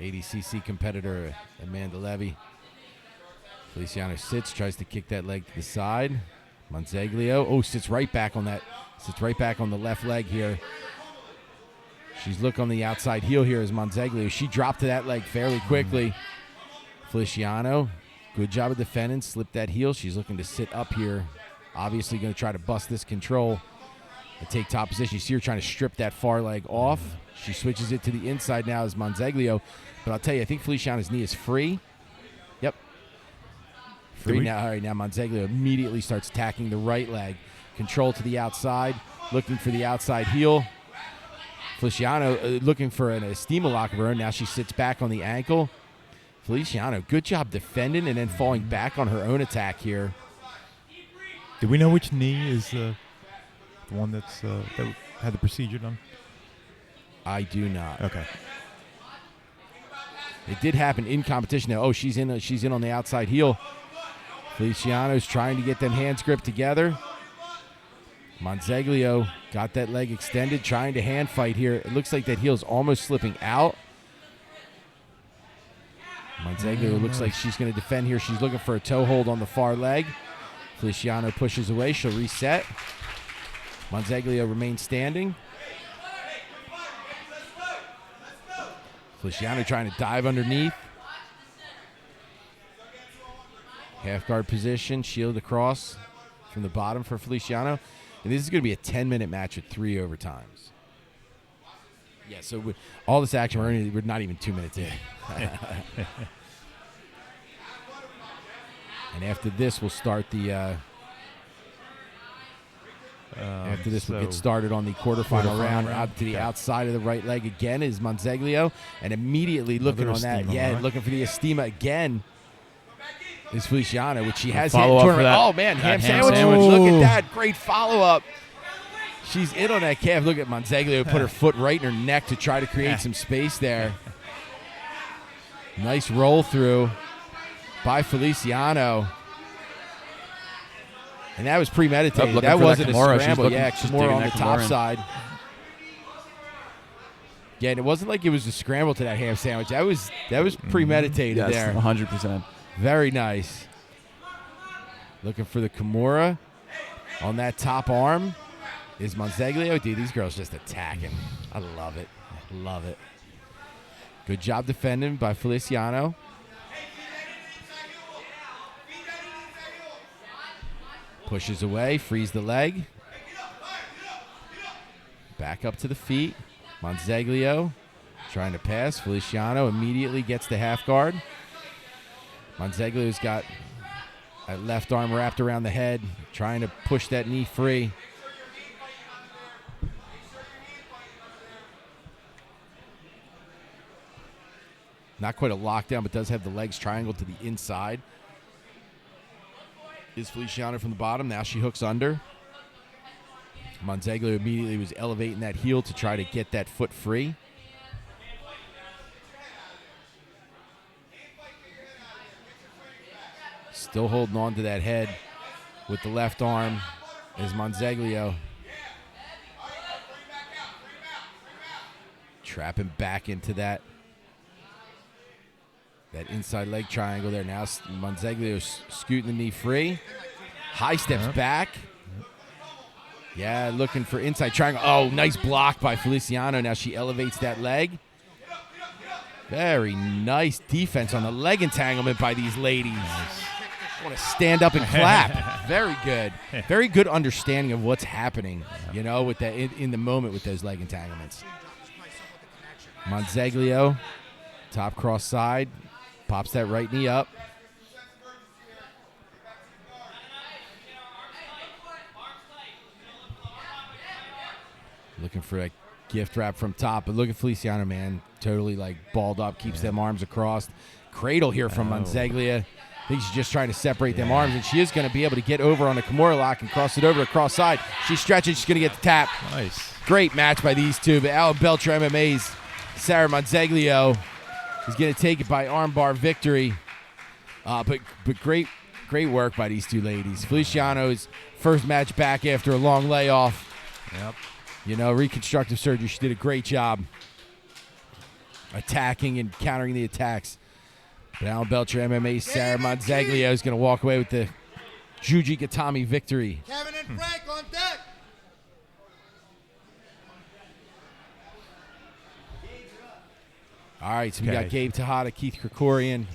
[SPEAKER 1] ADCC competitor Amanda Levy. Feliciano sits, tries to kick that leg to the side. Monzeglio, sits right back on that. Sits right back on the left leg here. She's looking on the outside heel here as Monzeglio. She dropped to that leg fairly quickly. Feliciano, good job of defending, slipped that heel. She's looking to sit up here. Obviously going to try to bust this control and take top position. You see her trying to strip that far leg off. She switches it to the inside now as Monzeglio. But I'll tell you, I think Feliciano's knee is free. Yep. Free now. All right, now Monzeglio immediately starts attacking the right leg. Control to the outside, looking for the outside heel. Feliciano looking for an Estima lock of her own. Now she sits back on the ankle. Feliciano, good job defending and then falling back on her own attack here.
[SPEAKER 2] Do we know which knee is the one that had the procedure done?
[SPEAKER 1] I do not.
[SPEAKER 2] Okay.
[SPEAKER 1] It did happen in competition. Now, she's in on the outside heel. Feliciano's trying to get them hands gripped together. Monzeglio got that leg extended, trying to hand fight here. It looks like that heel's almost slipping out. Monzeglio looks like she's going to defend here. She's looking for a toe hold on the far leg. Feliciano pushes away. She'll reset. Monzeglio remains standing. Feliciano trying to dive underneath. Half guard position, shield across from the bottom for Feliciano. And this is going to be a 10-minute match with 3 overtimes. Yeah, so all this action, we're not even 2 minutes in. And after this, we'll start the... after this, we'll get started on the quarterfinal round. Out to the outside of the right leg again is Monzeglio. And immediately looking on that, looking for the Estima again is Feliciano, which she has hit in tournament. Oh, man, ham sandwich. Look at that. Great follow-up. She's in on that calf. Look at Monzeglio put her foot right in her neck to try to create some space there. Nice roll through by Feliciano. And that was premeditated. That wasn't a scramble. Yeah, Kimura on the top side. Yeah, and it wasn't like it was a scramble to that ham sandwich. That was premeditated there.
[SPEAKER 3] 100%.
[SPEAKER 1] Very nice. Looking for the Kimura on that top arm is Monzeglio. Dude, these girls just attacking. I love it. Love it. Good job defending by Feliciano. Pushes away, frees the leg. Back up to the feet. Monzeglio trying to pass. Feliciano immediately gets the half guard. Monzeglio's got that left arm wrapped around the head, trying to push that knee free. Not quite a lockdown, but does have the legs triangled to the inside. Is Feliciano from the bottom. Now she hooks under. Monzeglio immediately was elevating that heel to try to get that foot free. Still holding on to that head with the left arm is Monzeglio. Trapping back into that inside leg triangle there. Now Monzeglio scooting the knee free. High steps back. Yeah, looking for inside triangle. Oh, nice block by Feliciano. Now she elevates that leg. Very nice defense on the leg entanglement by these ladies. I want to stand up and clap. Very good. Very good understanding of what's happening, with that in the moment with those leg entanglements. Monzeglio, top cross side, pops that right knee up. Looking for a gift wrap from top, but look at Feliciano, man. Totally balled up, keeps them arms across. Cradle here from Monzeglio. I think she's just trying to separate them arms, and she is going to be able to get over on a Kimura lock and cross it over to cross side. She stretches, she's going to get the tap.
[SPEAKER 2] Nice.
[SPEAKER 1] Great match by these two, but Alan Belcher MMA's Sarah Monzeglio is going to take it by armbar victory. But great work by these two ladies. Feliciano's first match back after a long layoff.
[SPEAKER 2] Yep.
[SPEAKER 1] Reconstructive surgery. She did a great job attacking and countering the attacks But Alan Belcher, MMA, Sarah Monzaglio is going to walk away with the Juji Gatami victory.
[SPEAKER 4] Kevin and Frank on deck.
[SPEAKER 1] All right, so we got Gabe Tejada, Keith Krikorian.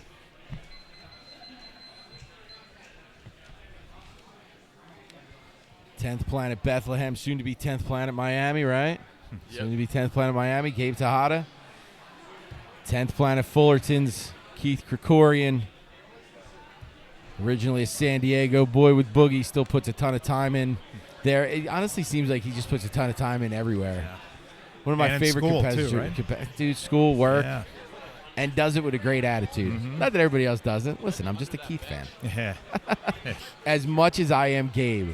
[SPEAKER 1] 10th Planet Bethlehem, soon to be 10th Planet Miami, right? Yep. Soon to be 10th Planet Miami, Gabe Tejada. 10th Planet Fullerton's Keith Krikorian. Originally a San Diego boy with Boogie, still puts a ton of time in there. It honestly seems like he just puts a ton of time in everywhere. Yeah. One of my favorite competitors. Too, right? Dude, school, work, and does it with a great attitude. Mm-hmm. Not that everybody else doesn't. Listen, I'm just a Keith fan. Yeah. As much as I am Gabe.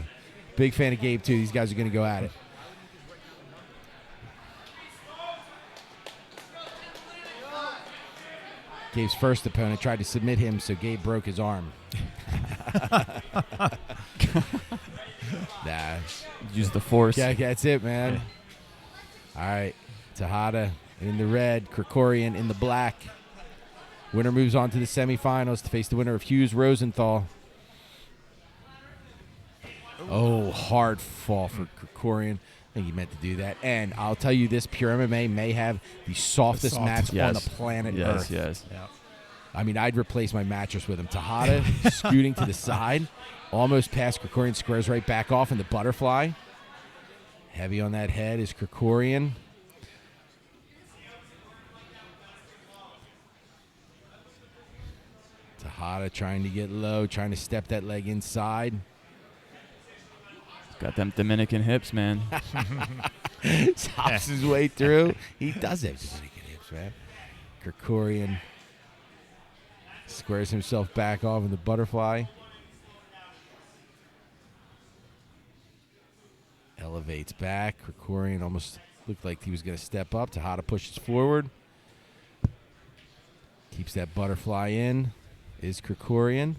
[SPEAKER 1] Big fan of Gabe, too. These guys are going to go at it. Gabe's first opponent tried to submit him, so Gabe broke his arm. Nah.
[SPEAKER 3] Use the force.
[SPEAKER 1] Yeah, that's it, man. All right. Tejada in the red, Krikorian in the black. Winner moves on to the semifinals to face the winner of Hughes Rosenthal. Oh, hard fall for Krikorian. I think he meant to do that. And I'll tell you this, Pure MMA may have the softest match on the planet Earth.
[SPEAKER 3] Yes.
[SPEAKER 1] I mean, I'd replace my mattress with him. Tejada scooting to the side, almost past Krikorian, squares right back off in the butterfly. Heavy on that head is Krikorian. Tejada trying to get low, trying to step that leg inside.
[SPEAKER 3] Got them Dominican hips, man.
[SPEAKER 1] Chops his way through. He does have Dominican hips, man. Krikorian squares himself back off in the butterfly. Elevates back. Krikorian almost looked like he was going to step up. Tejada pushes forward. Keeps that butterfly in. Is Krikorian.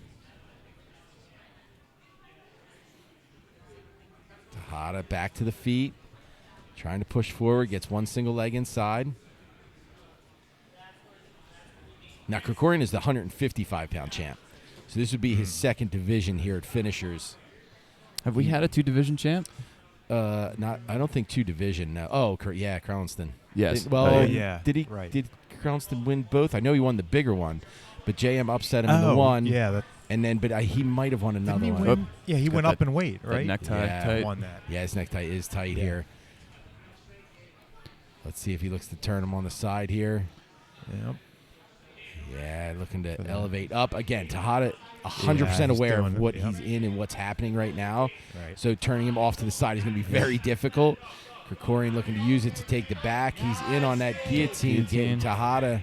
[SPEAKER 1] Tejada back to the feet. Trying to push forward. Gets one single leg inside. Now, Krikorian is the 155-pound champ. So this would be his second division here at Finishers.
[SPEAKER 3] Have we had a two-division champ?
[SPEAKER 1] I don't think two-division. No. Oh, yeah, Crownston.
[SPEAKER 3] Yes.
[SPEAKER 1] Did Crownston win both? I know he won the bigger one, but JM upset him in the one.
[SPEAKER 2] Yeah.
[SPEAKER 1] He might have won another one.
[SPEAKER 2] He went up in weight, right?
[SPEAKER 3] Necktie tight.
[SPEAKER 2] Won that.
[SPEAKER 1] Yeah, his necktie is tight here. Let's see if he looks to turn him on the side here.
[SPEAKER 2] Yep.
[SPEAKER 1] Yeah, looking to elevate up. Again, Tejada 100% aware of what he's in and what's happening right now.
[SPEAKER 2] Right.
[SPEAKER 1] So turning him off to the side is going to be very difficult. Krikorian looking to use it to take the back. He's in on that guillotine. Tejada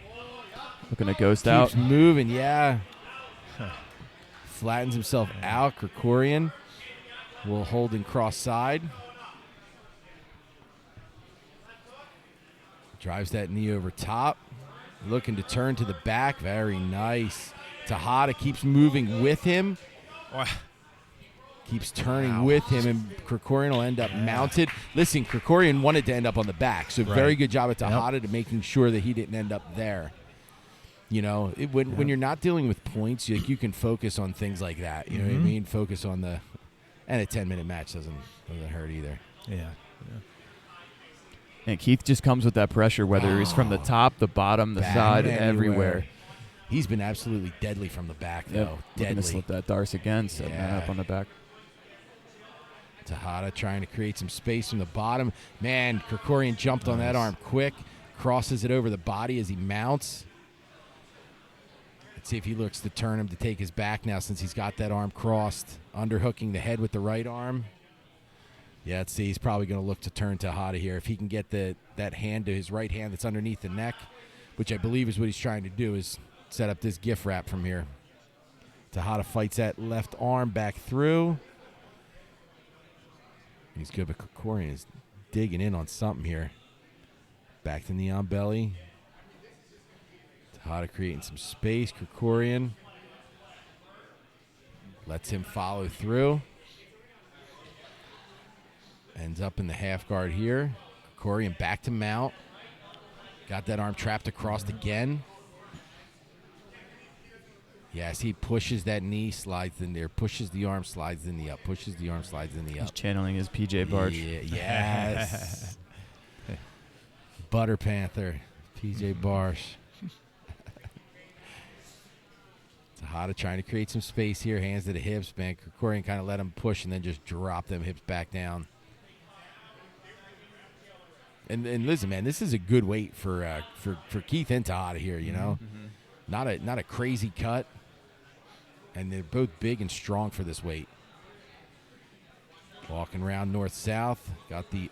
[SPEAKER 3] looking to ghost
[SPEAKER 1] keeps
[SPEAKER 3] out.
[SPEAKER 1] Moving, yeah. Flattens himself out. Krikorian will hold in cross side. Drives that knee over top. Looking to turn to the back. Very nice. Tejada keeps moving with him. Keeps turning with him, and Krikorian will end up mounted. Listen, Krikorian wanted to end up on the back, so very good job at Tejada to making sure that he didn't end up there. You know, when you're not dealing with points, you can focus on things like that. You know what I mean? Focus on and a 10-minute match doesn't hurt either.
[SPEAKER 2] Yeah.
[SPEAKER 3] And Keith just comes with that pressure, whether he's from the top, the bottom, the side, everywhere.
[SPEAKER 1] He's been absolutely deadly from the back, though. Deadly.
[SPEAKER 3] Looking to slip that Darce again, setting that up on the back.
[SPEAKER 1] Tejada trying to create some space from the bottom. Man, Krikorian jumped on that arm quick. Crosses it over the body as he mounts. Let's see if he looks to turn him to take his back now since he's got that arm crossed. Underhooking the head with the right arm. Yeah, let's see. He's probably going to look to turn Tejada here. If he can get that hand to his right hand that's underneath the neck, which I believe is what he's trying to do, is set up this gift wrap from here. Tejada fights that left arm back through. He's good, but Krikorian is digging in on something here. Back to knee on belly. Tejada creating some space. Krikorian lets him follow through. Ends up in the half guard here. Krikorian back to mount. Got that arm trapped across again. Yes, he pushes that knee, slides in there, pushes the arm, slides in the up, pushes the arm, slides in the up.
[SPEAKER 3] He's channeling his PJ Barch.
[SPEAKER 1] Yeah, yes. Butter Panther, PJ Barch. Tejada trying to create some space here, hands to the hips, man. Krikorian kind of let him push and then just drop them hips back down. And listen, man, this is a good weight for Keith and Tejada here, you know? Mm-hmm. Not a crazy cut. And they're both big and strong for this weight. Walking around north-south. Got the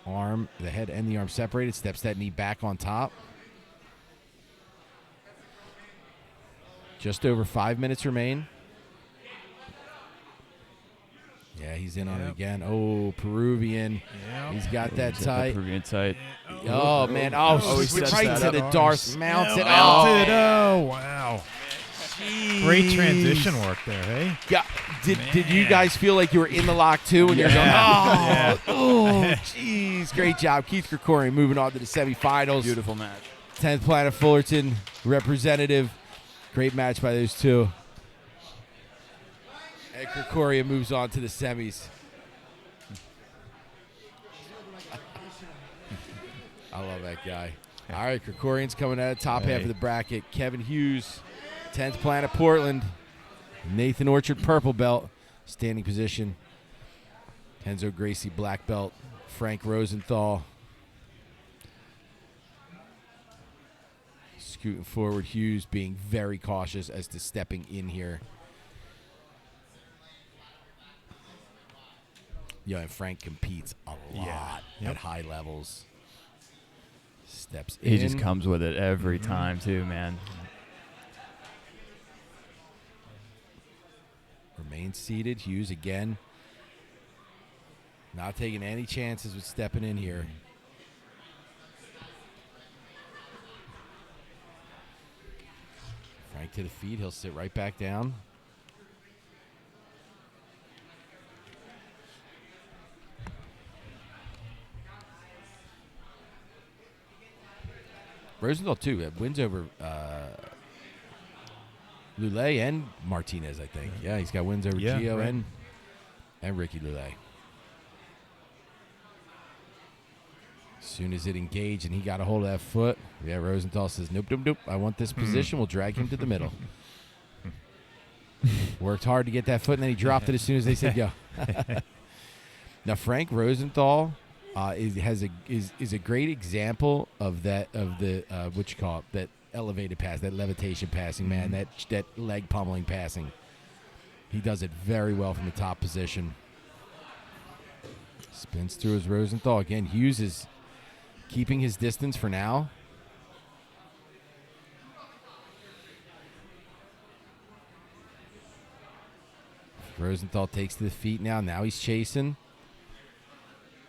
[SPEAKER 1] arm, the head and the arm separated. Steps that knee back on top. Just over 5 minutes remain. Yeah, he's in on it again. Oh, Peruvian. Yep. He's got that tight.
[SPEAKER 3] Peruvian tight.
[SPEAKER 1] Oh, man. Oh, right to the Darce. Mounts it.
[SPEAKER 2] Oh, wow.
[SPEAKER 1] Jeez.
[SPEAKER 2] Great transition work there, hey?
[SPEAKER 1] Yeah. Did you guys feel like you were in the lock, too? And you're going, jeez. Great job. Keith Krikorian moving on to the semifinals.
[SPEAKER 3] Beautiful match.
[SPEAKER 1] 10th Planet Fullerton representative. Great match by those two. And Krikorian moves on to the semis. I love that guy. All right, Krikorian's coming out of the top half of the bracket. Kevin Hughes, 10th Planet Portland. Nathan Orchard, purple belt, standing position. Kenzo Gracie, black belt. Frank Rosenthal. Scooting forward, Hughes being very cautious as to stepping in here. Yeah, and Frank competes a lot at high levels. Steps in.
[SPEAKER 3] He just comes with it every time, too, man.
[SPEAKER 1] Remains seated. Hughes again. Not taking any chances with stepping in here. Frank to the feet. He'll sit right back down. Rosenthal, too, wins over Lulay and Martinez, I think. Yeah, he's got wins over Gio and Ricky Lulay. As soon as it engaged and he got a hold of that foot, Rosenthal says, nope, nope, nope. I want this position. We'll drag him to the middle. Worked hard to get that foot, and then he dropped it as soon as they said go. Now, Frank Rosenthal is a great example of that, of the what you call it, that elevated pass, that levitation passing, man, that leg pummeling passing. He does it very well from the top position. Spins through his Rosenthal again. Hughes is keeping his distance for now. Rosenthal takes to the feet now. Now he's chasing.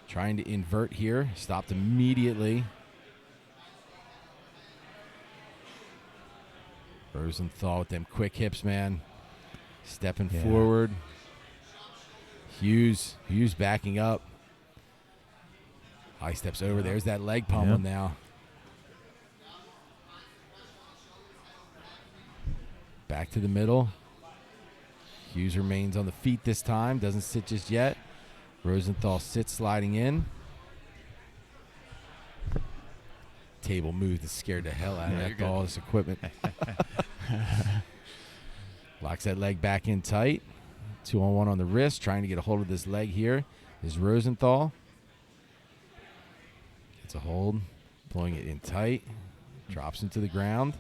[SPEAKER 1] Trying to invert here. Stopped immediately. Rosenthal with them quick hips, man. Stepping forward. Hughes backing up. High steps over. There's that leg pummel now. Back to the middle. Hughes remains on the feet this time. Doesn't sit just yet. Rosenthal sits sliding in. Table moved and scared the hell out of that all this equipment. Locks that leg back in tight. 2-on-1 on the wrist. Trying to get a hold of this leg here is Rosenthal. Gets a hold. Pulling it in tight. Drops him to the ground.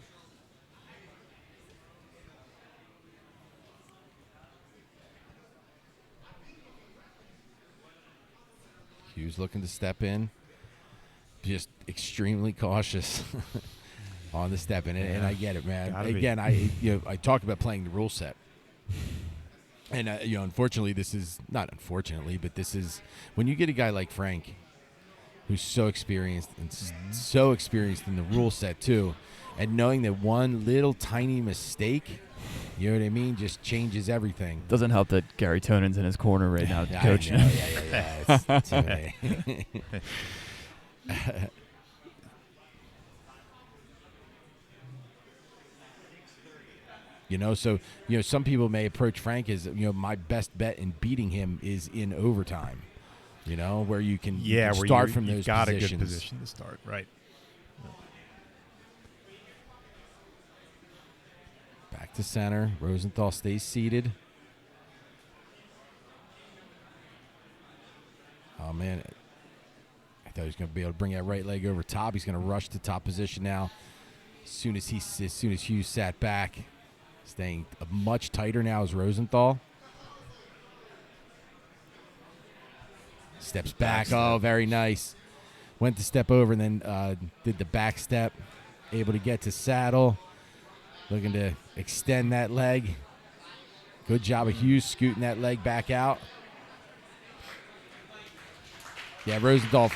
[SPEAKER 1] Hughes looking to step in. Just extremely cautious on the step in. And I get it, man. Again, I talked about playing the rule set. And, unfortunately, this is – not unfortunately, but this is – when you get a guy like Frank who's so experienced and so experienced in the rule set too, and knowing that one little tiny mistake – you know what I mean? Just changes everything.
[SPEAKER 3] Doesn't help that Gary Tonon's in his corner right now coaching.
[SPEAKER 1] It's too many. So some people may approach Frank as my best bet in beating him is in overtime. Where you can, start from those
[SPEAKER 2] got
[SPEAKER 1] positions.
[SPEAKER 2] a good position to start, right?
[SPEAKER 1] Back to center. Rosenthal stays seated. Oh man, I thought he was going to be able to bring that right leg over top. He's going to rush to top position now. As soon as Hughes sat back, staying much tighter now is Rosenthal. Steps back. Oh, very nice. Went to step over and then did the back step. Able to get to saddle. Looking to extend that leg. Good job of Hughes scooting that leg back out. Yeah, Rosenthal,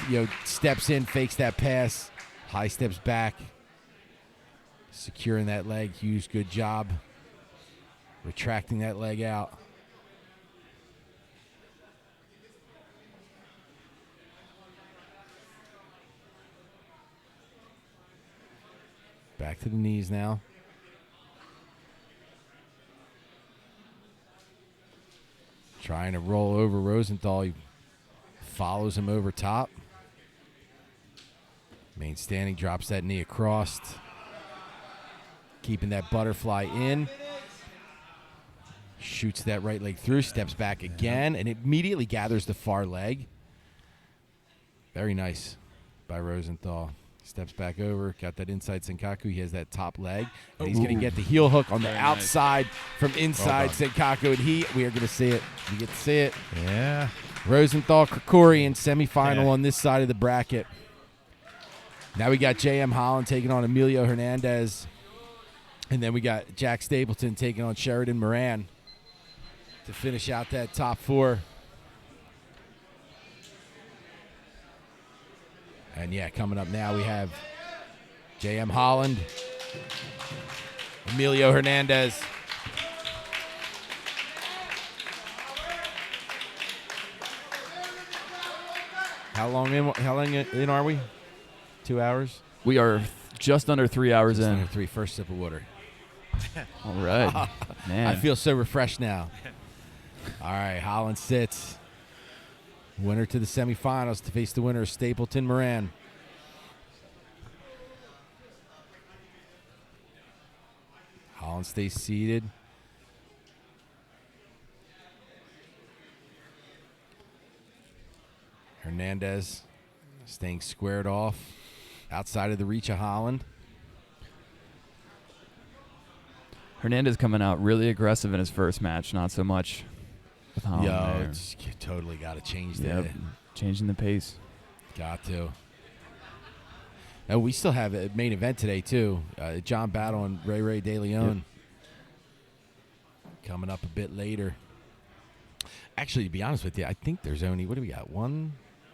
[SPEAKER 1] steps in, fakes that pass. High steps back. Securing that leg. Hughes, good job. Retracting that leg out. Back to the knees now. Trying to roll over Rosenthal. He follows him over top. Main standing, drops that knee across. Keeping that butterfly in. Shoots that right leg through, steps back again, and immediately gathers the far leg. Very nice by Rosenthal. Steps back over, got that inside Senkaku. He has that top leg, and he's going to get the heel hook on the outside from inside Senkaku, and we are going to see it. We get to see it.
[SPEAKER 2] Yeah.
[SPEAKER 1] Rosenthal, Krikorian semifinal on this side of the bracket. Now we got J.M. Holland taking on Emilio Hernandez, and then we got Jack Stapleton taking on Sheridan Moran to finish out that top four. And coming up now we have J.M. Holland, Emilio Hernandez. How long in are we? 2 hours?
[SPEAKER 3] We are just under 3 hours in.
[SPEAKER 1] Under 3. First sip of water.
[SPEAKER 3] All right. Man.
[SPEAKER 1] I feel so refreshed now. All right, Holland sits. Winner to the semifinals to face the winner of Stapleton Moran. Holland stays seated. Hernandez staying squared off outside of the reach of Holland.
[SPEAKER 3] Hernandez coming out really aggressive in his first match, not so much with Holland.
[SPEAKER 1] It's totally got to change
[SPEAKER 3] that. Changing the pace.
[SPEAKER 1] Got to. And we still have a main event today, too. John Battle and Ray De Leon. Coming up a bit later. Actually, to be honest with you, I think there's only, what do we got? 1,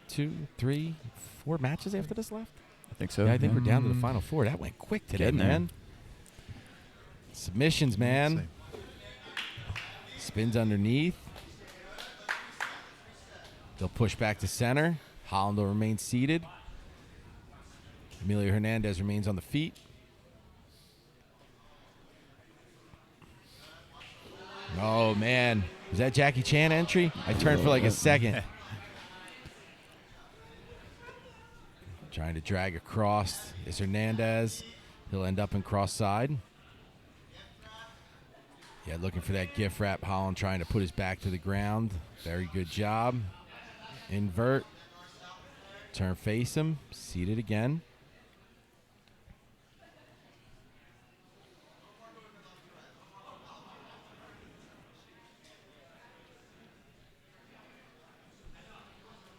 [SPEAKER 1] 2, 3, 4 matches after this left?
[SPEAKER 3] I think so.
[SPEAKER 1] Yeah, I think we're down to the final 4. That went quick today, man. Submissions, man. Spins underneath. They'll push back to center. Holland will remain seated. Emilio Hernandez remains on the feet. Oh, man. Was that Jackie Chan entry? I turned for like a second. Trying to drag across is Hernandez. He'll end up in cross side. Yeah, looking for that gift wrap. Holland trying to put his back to the ground. Very good job. Invert. Turn face him. Seated again.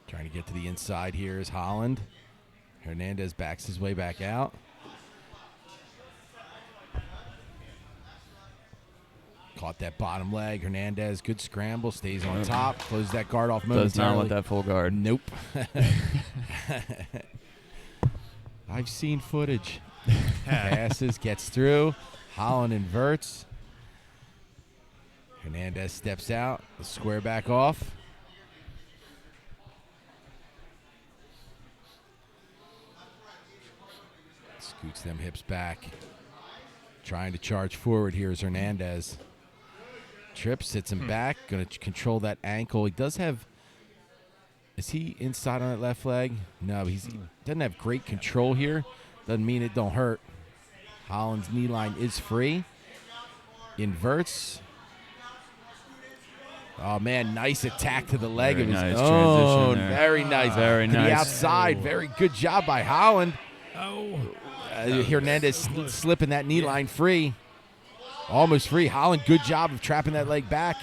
[SPEAKER 1] Trying to get to the inside here is Holland. Hernandez backs his way back out. Caught that bottom leg. Hernandez, good scramble, stays on top. Closes that guard off momentarily.
[SPEAKER 3] Does not want that full guard.
[SPEAKER 1] Nope. I've seen footage. Passes, gets through. Holland inverts. Hernandez steps out. The square back off. Scoots them hips back. Trying to charge forward here is Hernandez. Trips, hits him back. Going to control that ankle. He does have... Is he inside on that left leg? No, he doesn't have great control here. Doesn't mean it don't hurt. Holland's knee line is free. Inverts. Oh, man, nice attack to the leg
[SPEAKER 3] Very
[SPEAKER 1] of his
[SPEAKER 3] nice
[SPEAKER 1] own.
[SPEAKER 3] transition there.
[SPEAKER 1] Very nice.
[SPEAKER 3] Very
[SPEAKER 1] to
[SPEAKER 3] nice.
[SPEAKER 1] the outside. Very good job by Holland. Hernandez slipping that knee line free. Almost free. Holland, good job of trapping that leg back.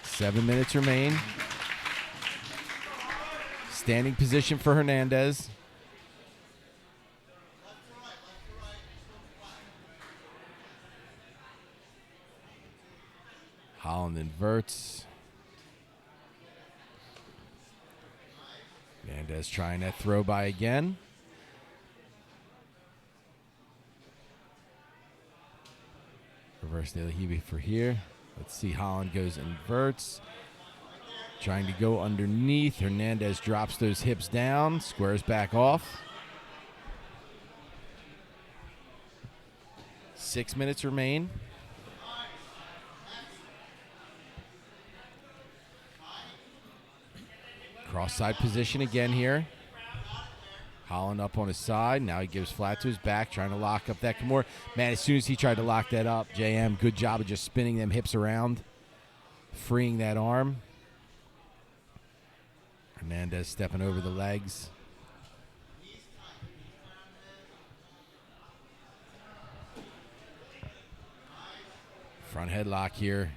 [SPEAKER 1] 7 minutes remain. Standing position for Hernandez. Holland inverts. Hernandez trying that throw by again. Reverse the Hebe for here. Let's see, Holland goes inverts. Trying to go underneath. Hernandez drops those hips down. Squares back off. 6 minutes remain. Cross side position again here. Holland up on his side. Now he gives flat to his back, trying to lock up that Kimura. Man, as soon as he tried to lock that up, JM, good job of just spinning them hips around, freeing that arm. Hernandez stepping over the legs. Front headlock here.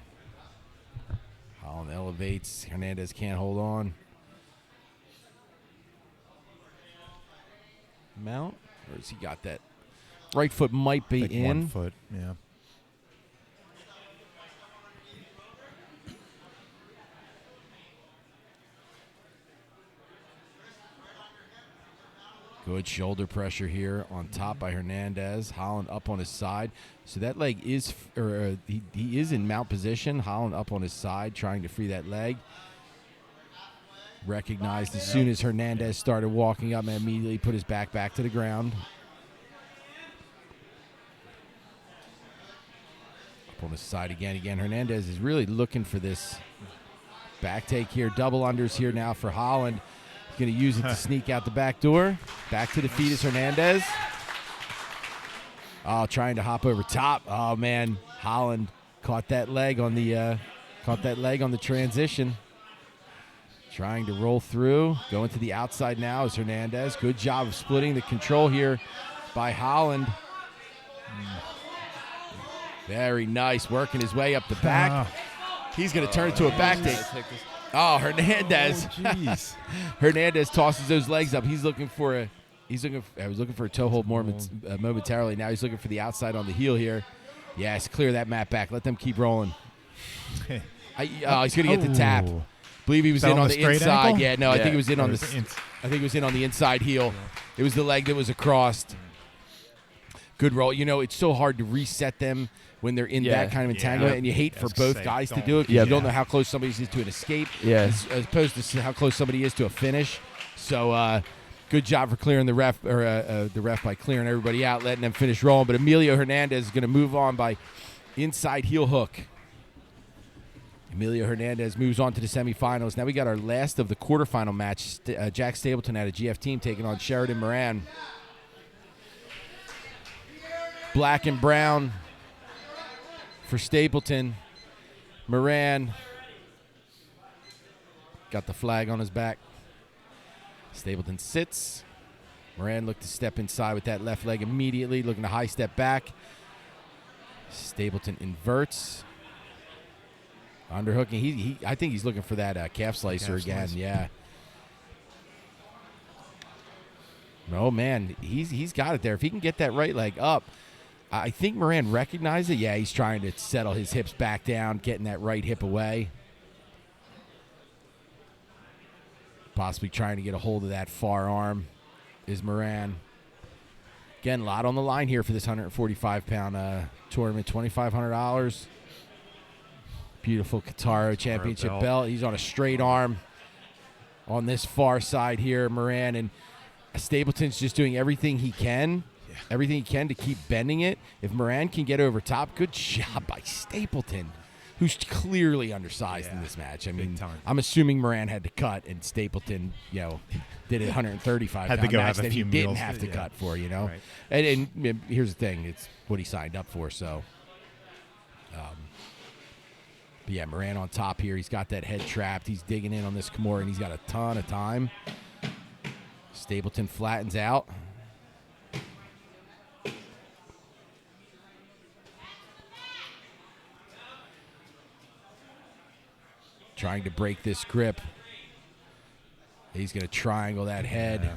[SPEAKER 1] Holland elevates. Hernandez can't hold on. Mount? Or has he got that? Right foot might be in.
[SPEAKER 2] 1 foot, yeah.
[SPEAKER 1] Good shoulder pressure here on top by Hernandez. Holland up on his side. So that leg is, he is in mount position. Holland up on his side trying to free that leg. Recognized as soon as Hernandez started walking up and immediately put his back to the ground. Up on his side again. Hernandez is really looking for this back take here. Double unders here now for Holland. He's going to use it to sneak out the back door. Back to the feet is Hernandez. Oh, trying to hop over top. Oh, man. Holland caught that leg on the transition. Trying to roll through. Going to the outside now is Hernandez. Good job of splitting the control here by Holland. Very nice. Working his way up the back. He's going to turn it to a back take. Oh, Hernandez.
[SPEAKER 2] Jeez.
[SPEAKER 1] Hernandez tosses those legs up. I was looking for a toe hold momentarily. Now he's looking for the outside on the heel here. Yes, clear that mat back. Let them keep rolling. He's going to get the tap. Believe he was in on the inside.
[SPEAKER 2] Ankle?
[SPEAKER 1] Yeah, no, I think it was in on the. I think it was in on the inside heel. It was the leg that was across. Good roll. You know, it's so hard to reset them when they're in that kind of entanglement, and you hate for both guys to do it because you don't know how close somebody is to an escape, as opposed to how close somebody is to a finish. So, good job for clearing the ref, or the ref by clearing everybody out, letting them finish rolling. But Emilio Hernandez is going to move on by inside heel hook. Emilio Hernandez moves on to the semifinals. Now we got our last of the quarterfinal match. Jack Stapleton out of GF team taking on Sheridan Moran. Black and brown for Stapleton. Moran got the flag on his back. Stapleton sits. Moran looked to step inside with that left leg immediately, looking to high step back. Stapleton inverts. Underhooking. I think he's looking for that calf slicer again. Yeah. Oh, man. He's got it there. If he can get that right leg up, I think Moran recognized it. Yeah, he's trying to settle his hips back down, getting that right hip away. Possibly trying to get a hold of that far arm is Moran. Again, a lot on the line here for this 145-pound tournament. $2,500. Beautiful Kataro championship belt. He's on a straight arm. on this far side here, Moran, and Stapleton's just doing everything he can. Yeah. Everything he can to keep bending it. If Moran can get over top, good job by Stapleton, who's clearly undersized in this match. I mean, I'm assuming Moran had to cut, and Stapleton, did a 135
[SPEAKER 2] had to go
[SPEAKER 1] match
[SPEAKER 2] have a
[SPEAKER 1] that
[SPEAKER 2] few
[SPEAKER 1] he didn't
[SPEAKER 2] meals.
[SPEAKER 1] have to cut for,
[SPEAKER 2] Right.
[SPEAKER 1] And here's the thing: it's what he signed up for. So, but yeah, Moran on top here. He's got that head trapped. He's digging in on this Kimura, and he's got a ton of time. Stapleton flattens out. Trying to break this grip. He's going to triangle that head.
[SPEAKER 2] Yeah.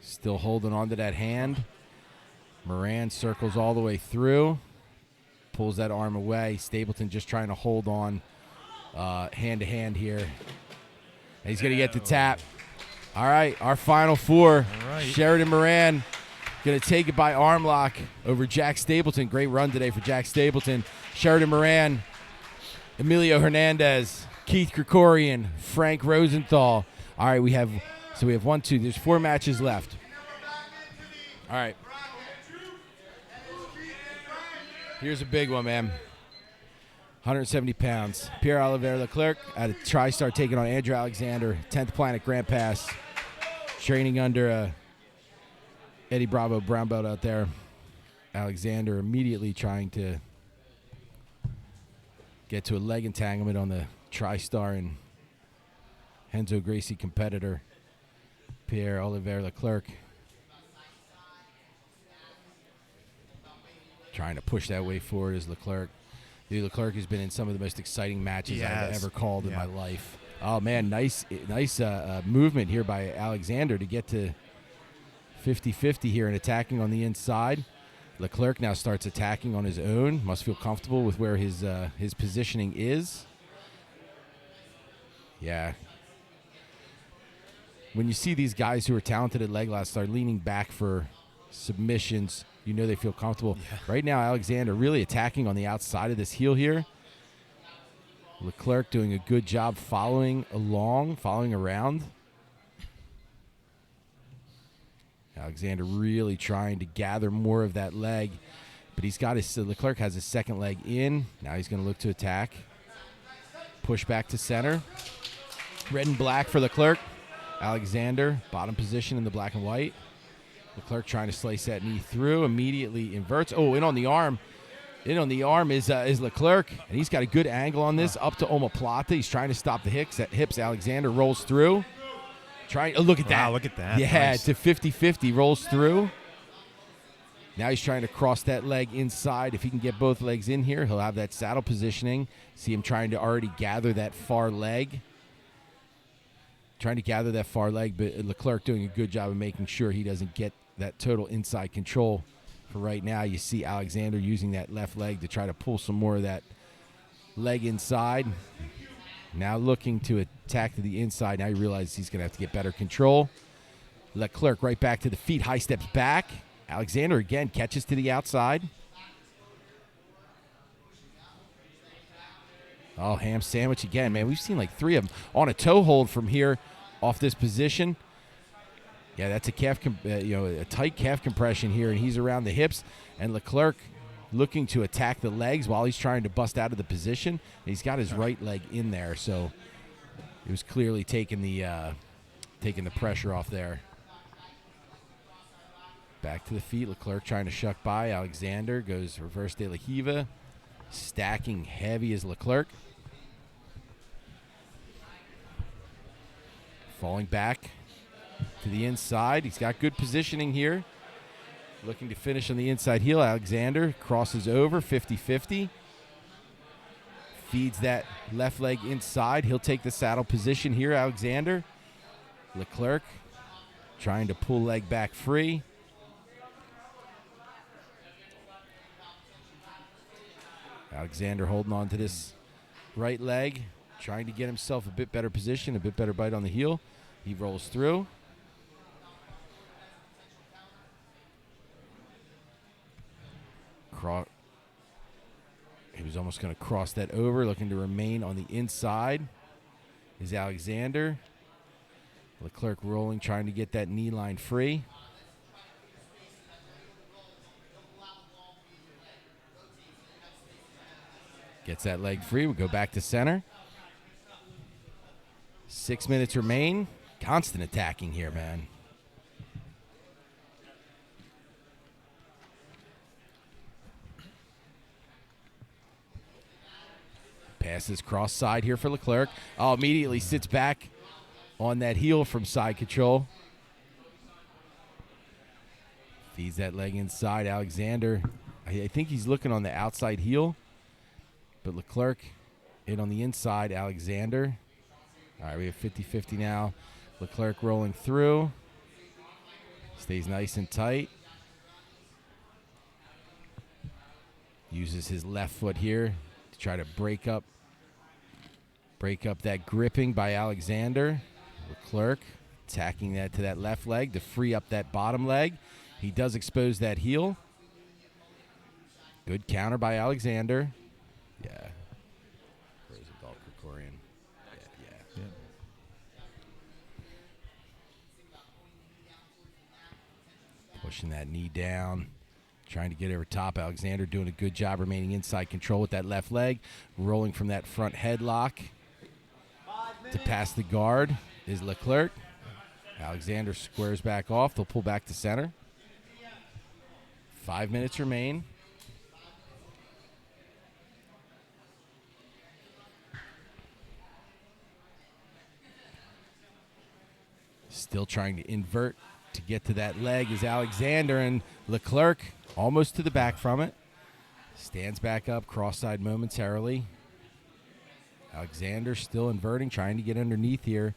[SPEAKER 1] Still holding on to that hand. Moran circles all the way through. Pulls that arm away. Stapleton just trying to hold on hand to hand here. And he's going to get the tap. All right, our final four.
[SPEAKER 2] All right.
[SPEAKER 1] Sheridan Moran going to take it by arm lock over Jack Stapleton. Great run today for Jack Stapleton. Sheridan Moran, Emilio Hernandez, Keith Krikorian, Frank Rosenthal. All right, we have 1, 2. There's 4 matches left. All right. Here's a big one, man. 170 pounds. Pierre-Olivier Leclerc at a TriStar taking on Andrew Alexander, 10th Planet Grand Pass. Training under Eddie Bravo brown belt out there. Alexander immediately trying to get to a leg entanglement on the TriStar and Renzo Gracie competitor, Pierre-Olivier Leclerc. Trying to push that way forward is Leclerc. Dude, Leclerc has been in some of the most exciting matches I've ever called in my life. Oh, man, nice movement here by Alexander to get to 50-50 here and attacking on the inside. Leclerc now starts attacking on his own. Must feel comfortable with where his positioning is. Yeah. When you see these guys who are talented at leg locks start leaning back for submissions, you know they feel comfortable. Yeah. Right now, Alexander really attacking on the outside of this heel here. Leclerc doing a good job following around. Alexander really trying to gather more of that leg, but Leclerc has his second leg in. Now he's going to look to attack. Push back to center. Red and black for Leclerc. Alexander, bottom position in the black and white. Leclerc trying to slice that knee through, immediately inverts. Oh, in on the arm. In on the arm is Leclerc, and he's got a good angle on this, up to omoplata. He's trying to stop the hips. Alexander rolls through. Look at that.
[SPEAKER 2] Wow, look at that.
[SPEAKER 1] Yeah, nice. To 50-50, rolls through. Now he's trying to cross that leg inside. If he can get both legs in here, he'll have that saddle positioning. See him trying to already gather that far leg. But Leclerc doing a good job of making sure he doesn't get that total inside control. For right now, you see Alexander using that left leg to try to pull some more of that leg inside. Now looking to attack to the inside. Now he realizes he's going to have to get better control. Leclerc right back to the feet, high steps back. Alexander again catches to the outside. Oh, ham sandwich again, man. We've seen like 3 of them on a toe hold from here off this position. Yeah, that's a calf, a tight calf compression here, and he's around the hips. And Leclerc looking to attack the legs while he's trying to bust out of the position. And he's got his right leg in there, so he was clearly taking the pressure off there. Back to the feet. Leclerc trying to shuck by. Alexander goes reverse de la Riva, stacking heavy as Leclerc. Falling back to the inside. He's got good positioning here. Looking to finish on the inside heel. Alexander crosses over 50-50. Feeds that left leg inside. He'll take the saddle position here, Alexander. Leclerc trying to pull leg back free. Alexander holding on to this right leg, trying to get himself a bit better position, a bit better bite on the heel. He rolls through. was almost going to cross that over, looking to remain on the inside is Alexander. Leclerc rolling, trying to get that knee line free. Gets that leg free. We'll go back to center. 6 minutes remain. Constant attacking here, man. Passes cross side here for Leclerc. Oh, immediately sits back on that heel from side control. Feeds that leg inside. Alexander, I think he's looking on the outside heel. But Leclerc in on the inside. Alexander. All right, we have 50-50 now. Leclerc rolling through. Stays nice and tight. Uses his left foot here to try to break up that gripping by Alexander. Leclerc attacking that to that left leg to free up that bottom leg. He does expose that heel. Good counter by Alexander. Yeah. Rosenthal, Krikorian. Yeah. Pushing that knee down. Trying to get over top. Alexander doing a good job remaining inside control with that left leg. Rolling from that front headlock to pass the guard is Leclerc. Alexander squares back off. They'll pull back to center. 5 minutes remain. Still trying to invert to get to that leg is Alexander, and Leclerc almost to the back from it. Stands back up, cross-side momentarily. Alexander still inverting, trying to get underneath here.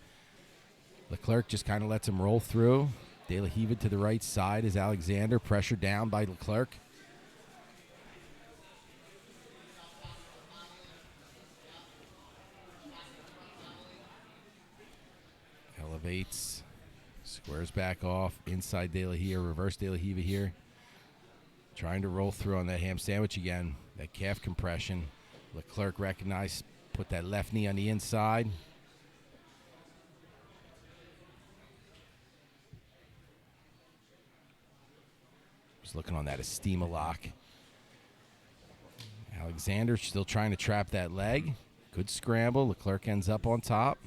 [SPEAKER 1] Leclerc just kind of lets him roll through. De La Riva to the right side is Alexander, pressure down by Leclerc. Elevates, squares back off, inside De La Riva, reverse De La Riva here. Trying to roll through on that ham sandwich again, that calf compression. Leclerc recognized, put that left knee on the inside. Was looking on that Estima lock. Alexander still trying to trap that leg. Good scramble. Leclerc ends up on top.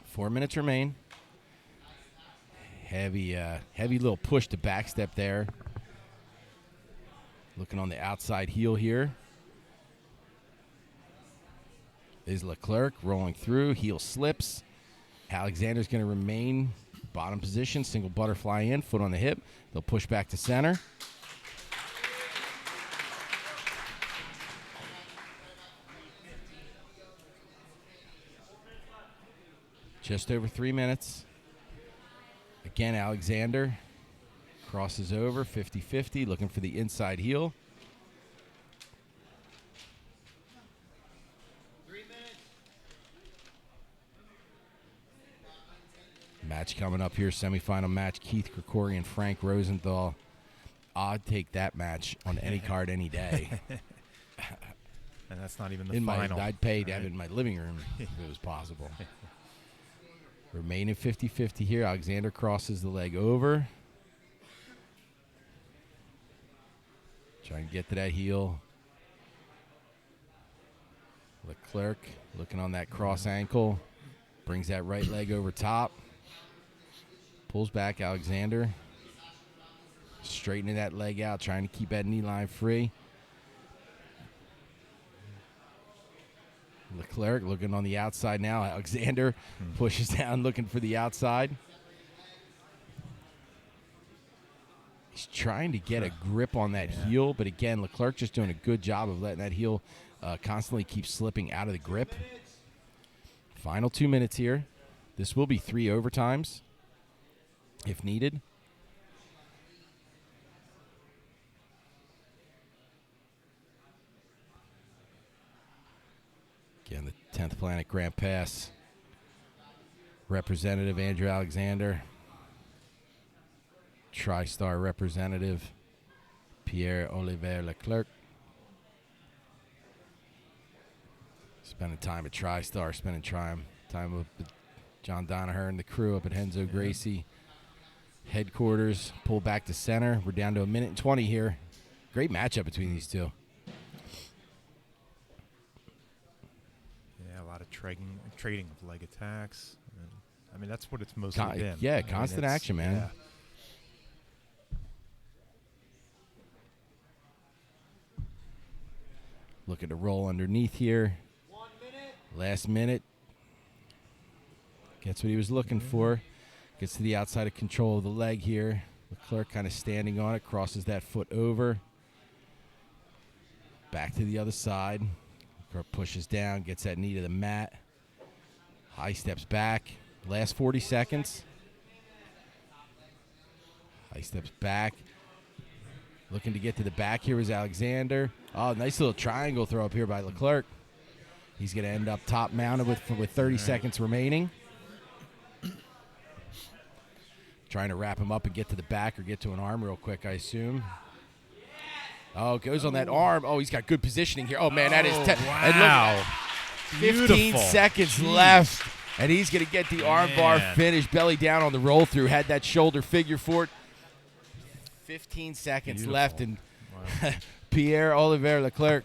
[SPEAKER 1] 4 minutes remain. Heavy little push to backstep there. Looking on the outside heel here is Leclerc rolling through. Heel slips. Alexander's going to remain bottom position. Single butterfly in, foot on the hip. They'll push back to center. Just over 3 minutes. Again, Alexander crosses over, 50-50, looking for the inside heel.
[SPEAKER 4] 3 minutes.
[SPEAKER 1] Match coming up here, semifinal match, Keith Krikorian, Frank Rosenthal. I'd take that match on any card any day.
[SPEAKER 2] And that's not even the final.
[SPEAKER 1] I'd pay to have it in my living room if it was possible. Remaining 50-50 here. Alexander crosses the leg over. Trying to get to that heel. Leclerc looking on that cross ankle. Brings that right leg over top. Pulls back Alexander. Straightening that leg out. Trying to keep that knee line free. Leclerc looking on the outside now. Alexander pushes down, looking for the outside. He's trying to get a grip on that heel, but again, Leclerc just doing a good job of letting that heel constantly keep slipping out of the grip. Final 2 minutes here. This will be 3 overtimes if needed. Again, the 10th Planet Grand Pass representative, Andrew Alexander. TriStar representative, Pierre-Olivier Leclerc. Spending time at TriStar, spending time with John Donaher and the crew up at Henzo Gracie headquarters. Pull back to center. We're down to 1:20 here. Great matchup between these two.
[SPEAKER 2] Yeah, a lot of trading of leg attacks. I mean, that's what it's mostly been.
[SPEAKER 1] Yeah, constant action, man.
[SPEAKER 2] Yeah.
[SPEAKER 1] Looking to roll underneath here.
[SPEAKER 4] 1 minute.
[SPEAKER 1] Last minute. Gets what he was looking for. Gets to the outside of control of the leg here. Leclerc kind of standing on it. Crosses that foot over. Back to the other side. Leclerc pushes down. Gets that knee to the mat. High steps back. Last 40 seconds. High steps back. Looking to get to the back here is Alexander. Oh, nice little triangle throw up here by Leclerc. He's going to end up top mounted with 30 seconds remaining. Trying to wrap him up and get to the back or get to an arm real quick, I assume. Oh, goes on that arm. Oh, he's got good positioning here. Oh, man, that is...
[SPEAKER 2] Wow.
[SPEAKER 1] 15 seconds left, and he's going to get the arm bar finish. Belly down on the roll-through. Had that shoulder figure for it. 15 seconds left, and Pierre Olivier Leclerc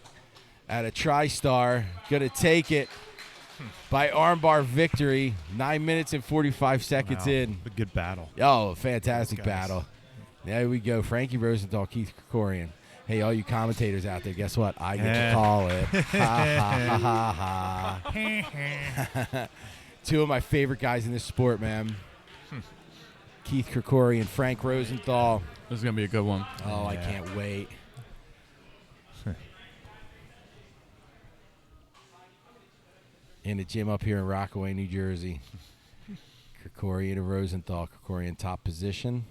[SPEAKER 1] at a TriStar going to take it by armbar victory. 9 minutes and 45 seconds in.
[SPEAKER 2] A good battle.
[SPEAKER 1] Oh, fantastic battle. There we go. Frankie Rosenthal, Keith Krikorian. Hey, all you commentators out there, guess what? I get to call it. Ha, ha, ha, ha. Two of my favorite guys in this sport, man. Keith Krikorian, Frank Rosenthal.
[SPEAKER 3] This is going to be a good one.
[SPEAKER 1] Oh, I can't wait. In the gym up here in Rockaway, New Jersey. Krikorian and Rosenthal. Krikorian top position.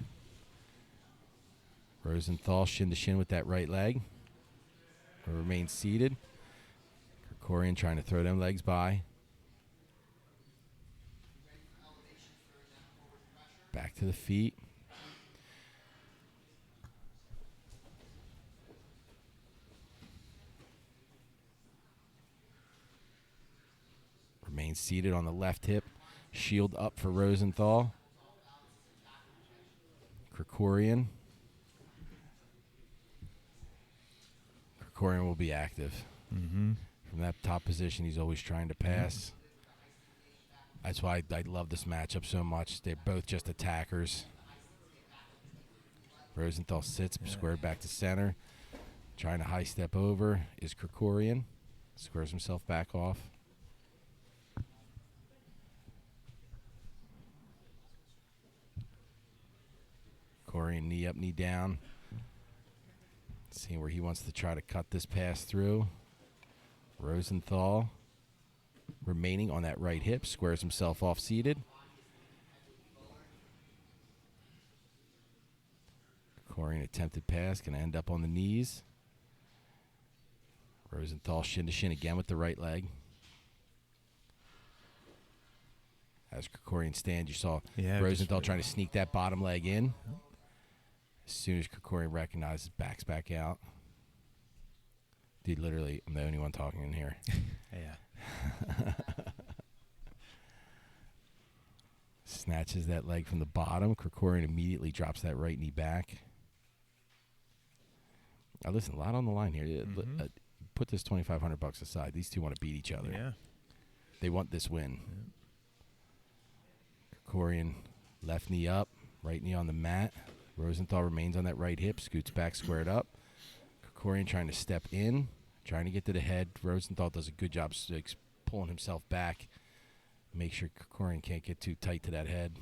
[SPEAKER 1] Rosenthal shin to shin with that right leg. Remains seated. Krikorian trying to throw them legs by. Back to the feet. Remains seated on the left hip. Shield up for Rosenthal. Krikorian. Krikorian will be active.
[SPEAKER 2] Mm-hmm.
[SPEAKER 1] From that top position, he's always trying to pass. That's why I love this matchup so much. They're both just attackers. Rosenthal sits, squared back to center. Trying to high step over is Krikorian. Squares himself back off. Krikorian knee up, knee down. Seeing where he wants to try to cut this pass through. Rosenthal remaining on that right hip, squares himself off seated. Krikorian attempted pass, going to end up on the knees. Rosenthal shin to shin again with the right leg. As Krikorian stands, you saw Rosenthal trying to sneak that bottom leg in. As soon as Krikorian recognizes, backs back out. Dude, literally, I'm the only one talking in here.
[SPEAKER 2] Yeah.
[SPEAKER 1] Snatches that leg from the bottom. Krikorian immediately drops that right knee back. Now, listen, a lot on the line here.
[SPEAKER 2] Mm-hmm.
[SPEAKER 1] Put this $2,500 aside. These two want to beat each other.
[SPEAKER 2] Yeah.
[SPEAKER 1] They want this win. Krikorian, left knee up, right knee on the mat. Rosenthal remains on that right hip, scoots back, squared up. Krikorian trying to step in, trying to get to the head. Rosenthal does a good job pulling himself back. Make sure Krikorian can't get too tight to that head.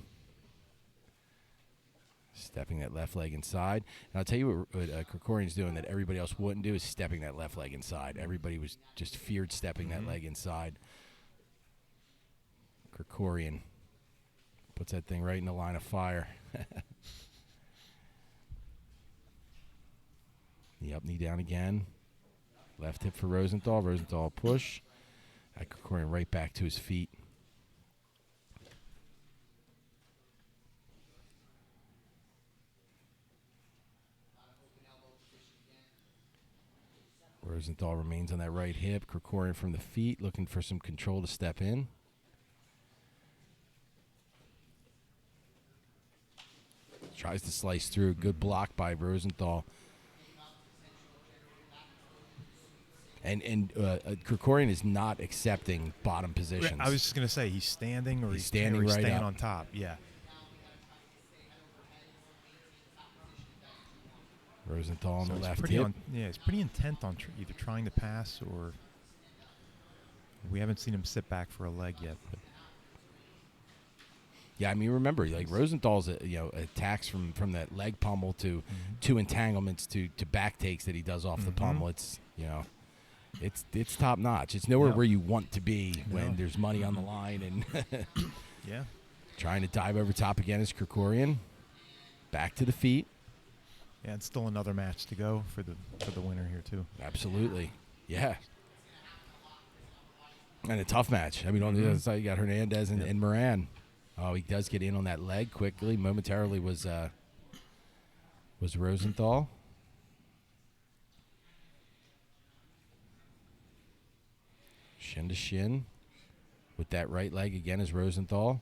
[SPEAKER 1] Stepping that left leg inside. And I'll tell you what Krikorian's doing that everybody else wouldn't do is stepping that left leg inside. Everybody was just feared stepping that leg inside. Krikorian puts that thing right in the line of fire. Knee up, knee down again. Left hip for Rosenthal. Rosenthal push. Krikorian right back to his feet. Rosenthal remains on that right hip. Krikorian from the feet, looking for some control to step in. Tries to slice through. Good block by Rosenthal. And Krikorian is not accepting bottom positions.
[SPEAKER 2] I was just going to say, he's standing or he's
[SPEAKER 1] standing right
[SPEAKER 2] staying
[SPEAKER 1] up
[SPEAKER 2] on top. Yeah.
[SPEAKER 1] Rosenthal on the left
[SPEAKER 2] pretty
[SPEAKER 1] hip.
[SPEAKER 2] he's pretty intent on either trying to pass or we haven't seen him sit back for a leg yet. But.
[SPEAKER 1] Yeah, I mean, remember, like Rosenthal's attacks from that leg pummel to two entanglements to back takes that he does off the pummel. It's it's top notch. It's nowhere where you want to be when there's money on the line and
[SPEAKER 2] yeah,
[SPEAKER 1] trying to dive over top again is Krikorian. Back to the feet.
[SPEAKER 2] Yeah, and still another match to go for the winner here too.
[SPEAKER 1] Absolutely, yeah. And a tough match. I mean, on the other side you got Hernandez and Moran. Oh, he does get in on that leg quickly. Momentarily was Rosenthal. Shin to shin with that right leg again is Rosenthal.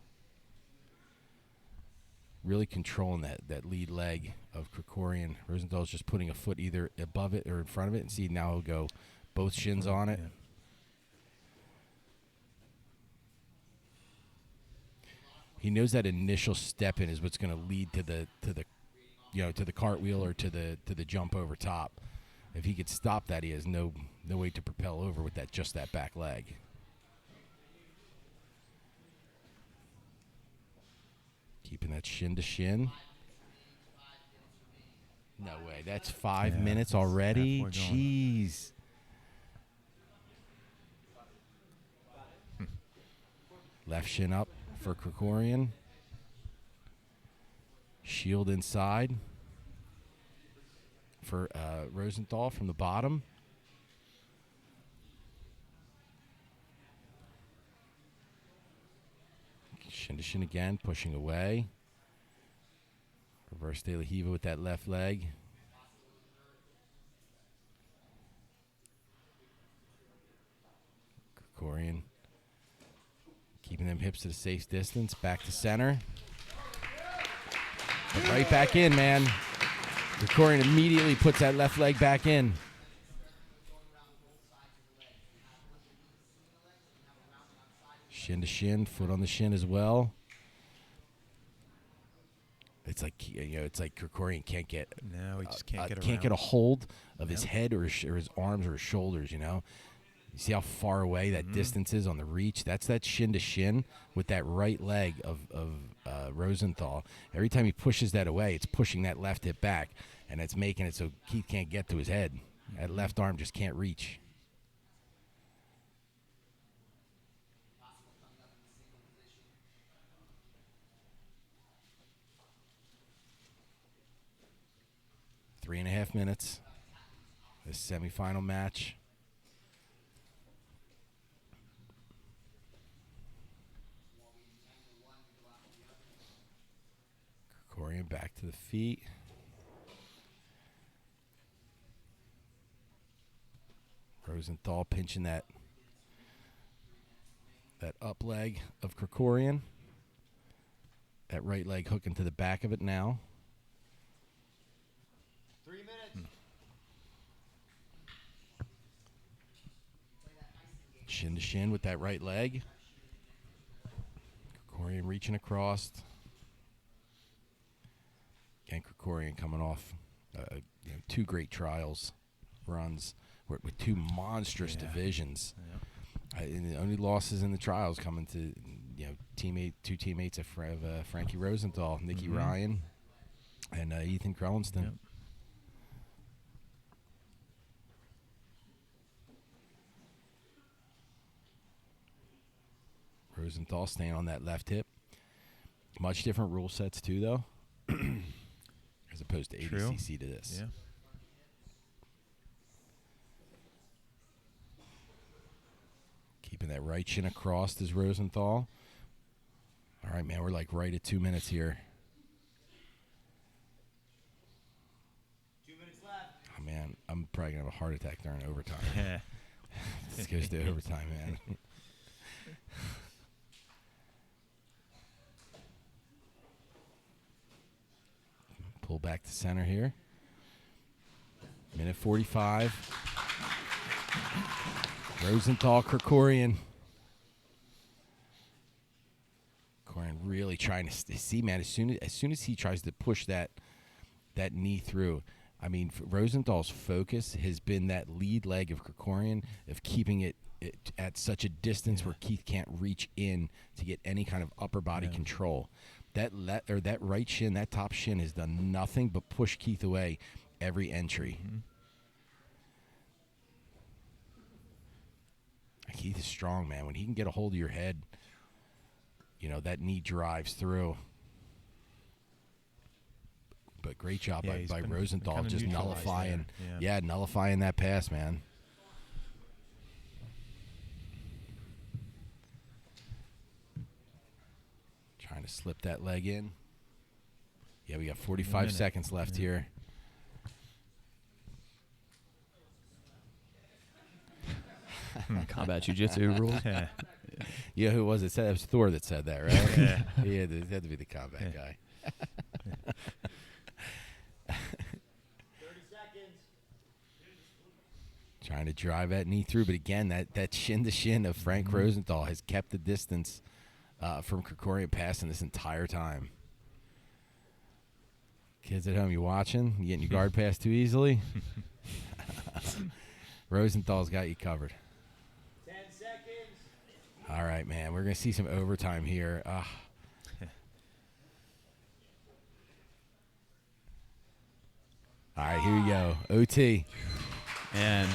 [SPEAKER 1] Really controlling that lead leg of Krikorian. Rosenthal's just putting a foot either above it or in front of it, and see now he'll go both shins on it.
[SPEAKER 2] Yeah.
[SPEAKER 1] He knows that initial step in is what's going to lead to the cartwheel or to the jump over top. If he could stop that, he has no way to propel over with that back leg. Keeping that shin to shin. No way. That's 5 minutes already. Jeez. Left shin up for Krikorian. Shield inside for Rosenthal from the bottom. Shin to shin again, pushing away. Reverse de la Hiva with that left leg. Krikorian keeping them hips at a safe distance. Back to center. But right back in, man. Krikorian immediately puts that left leg back in. Shin to shin, foot on the shin as well. It's like Krikorian can't get.
[SPEAKER 2] No, he just can't
[SPEAKER 1] get a hold of his head or his arms or his shoulders. You see how far away that distance is on the reach. That's that shin to shin with that right leg of Rosenthal. Every time he pushes that away, it's pushing that left hip back, and it's making it so Keith can't get to his head. That left arm just can't reach. Three and a half minutes. This semifinal match. Krikorian back to the feet. Rosenthal pinching that up leg of Krikorian. That right leg hooking to the back of it now.
[SPEAKER 4] 3 minutes.
[SPEAKER 1] Shin to shin with that right leg. Krikorian reaching across. And Krikorian coming off 2 great trials runs with 2 monstrous divisions. Yeah. And the only losses in the trials coming to 2 teammates of Frankie Rosenthal, Nicky Ryan, and Ethan Krelenston. Yep. Rosenthal staying on that left hip. Much different rule sets too, though, as opposed to ADCC to this.
[SPEAKER 2] Yeah.
[SPEAKER 1] Keeping that right shin across is Rosenthal. All right, man, we're like right at 2 minutes here.
[SPEAKER 4] 2 minutes left.
[SPEAKER 1] Oh, man, I'm probably going to have a heart attack during overtime. This goes to overtime, man. Pull back to center here. Minute 45. Rosenthal, Krikorian. Krikorian really trying to see, man. As soon as he tries to push that knee through, I mean, Rosenthal's focus has been that lead leg of Krikorian, of keeping it at such a distance where Keith can't reach in to get any kind of upper body control. That right shin, that top shin, has done nothing but push Keith away every entry.
[SPEAKER 2] Mm-hmm.
[SPEAKER 1] Keith is strong, man. When he can get a hold of your head, that knee drives through. But great job by Rosenthal, just nullifying. Nullifying that pass, man. Trying to slip that leg in. Yeah, we got 45 seconds left here.
[SPEAKER 3] Combat jiu-jitsu rules.
[SPEAKER 1] Yeah, who was it? It was Thor that said that, right?
[SPEAKER 2] Yeah.
[SPEAKER 1] He had to be the combat guy.
[SPEAKER 4] 30 seconds.
[SPEAKER 1] Trying to drive that knee through, but again, that shin to shin of Frank Rosenthal has kept the distance from Krikorian passing this entire time. Kids at home, you watching? You getting your guard pass too easily? Rosenthal's got you covered.
[SPEAKER 4] 10 seconds.
[SPEAKER 1] All right, man. We're going to see some overtime here. All right, here we go. OT.
[SPEAKER 3] And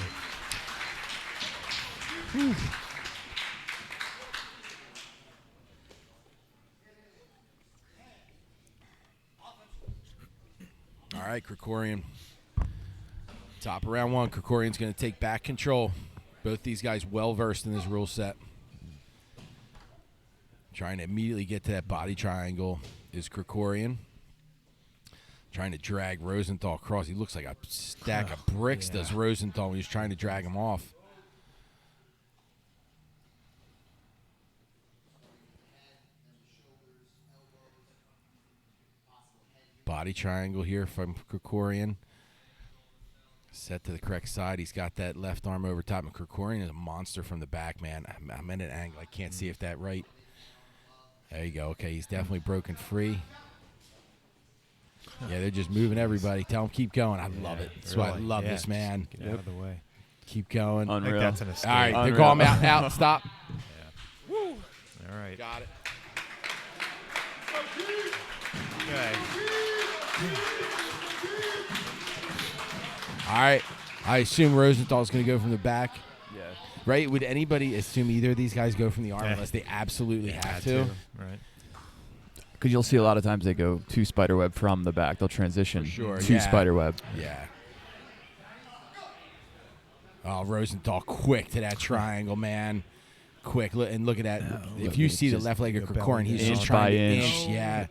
[SPEAKER 1] all right, Krikorian. Top of round one. Krikorian's going to take back control. Both these guys well-versed in this rule set. Trying to immediately get to that body triangle is Krikorian. Trying to drag Rosenthal across. He looks like a stack of bricks, does Rosenthal, when he's trying to drag him off. Body triangle here from Krikorian. Set to the correct side. He's got that left arm over top. And Krikorian is a monster from the back, man. I'm at an angle. I can't see if that right. There you go. Okay, he's definitely broken free. Yeah, they're just moving everybody. Tell him keep going. I love it. That's why I love this, man.
[SPEAKER 2] Get out of the way.
[SPEAKER 1] Keep going.
[SPEAKER 3] Unreal.
[SPEAKER 2] I think that's an escape.
[SPEAKER 1] All right, they're calling him out. Stop.
[SPEAKER 2] Woo. All right.
[SPEAKER 1] Got it.
[SPEAKER 2] Okay.
[SPEAKER 1] All right. I assume Rosenthal's going to go from the back.
[SPEAKER 3] yeah,
[SPEAKER 1] Right? Would anybody assume either of these guys go from the arm unless they absolutely have to?
[SPEAKER 2] Right.
[SPEAKER 3] because you'll see a lot of times they go to spiderweb from the back. They'll transition to spiderweb.
[SPEAKER 1] Yeah. Oh, Rosenthal quick to that triangle, man. Quick. And look at that. If you see the left leg of Krikorian, he's just trying to inch. Yeah.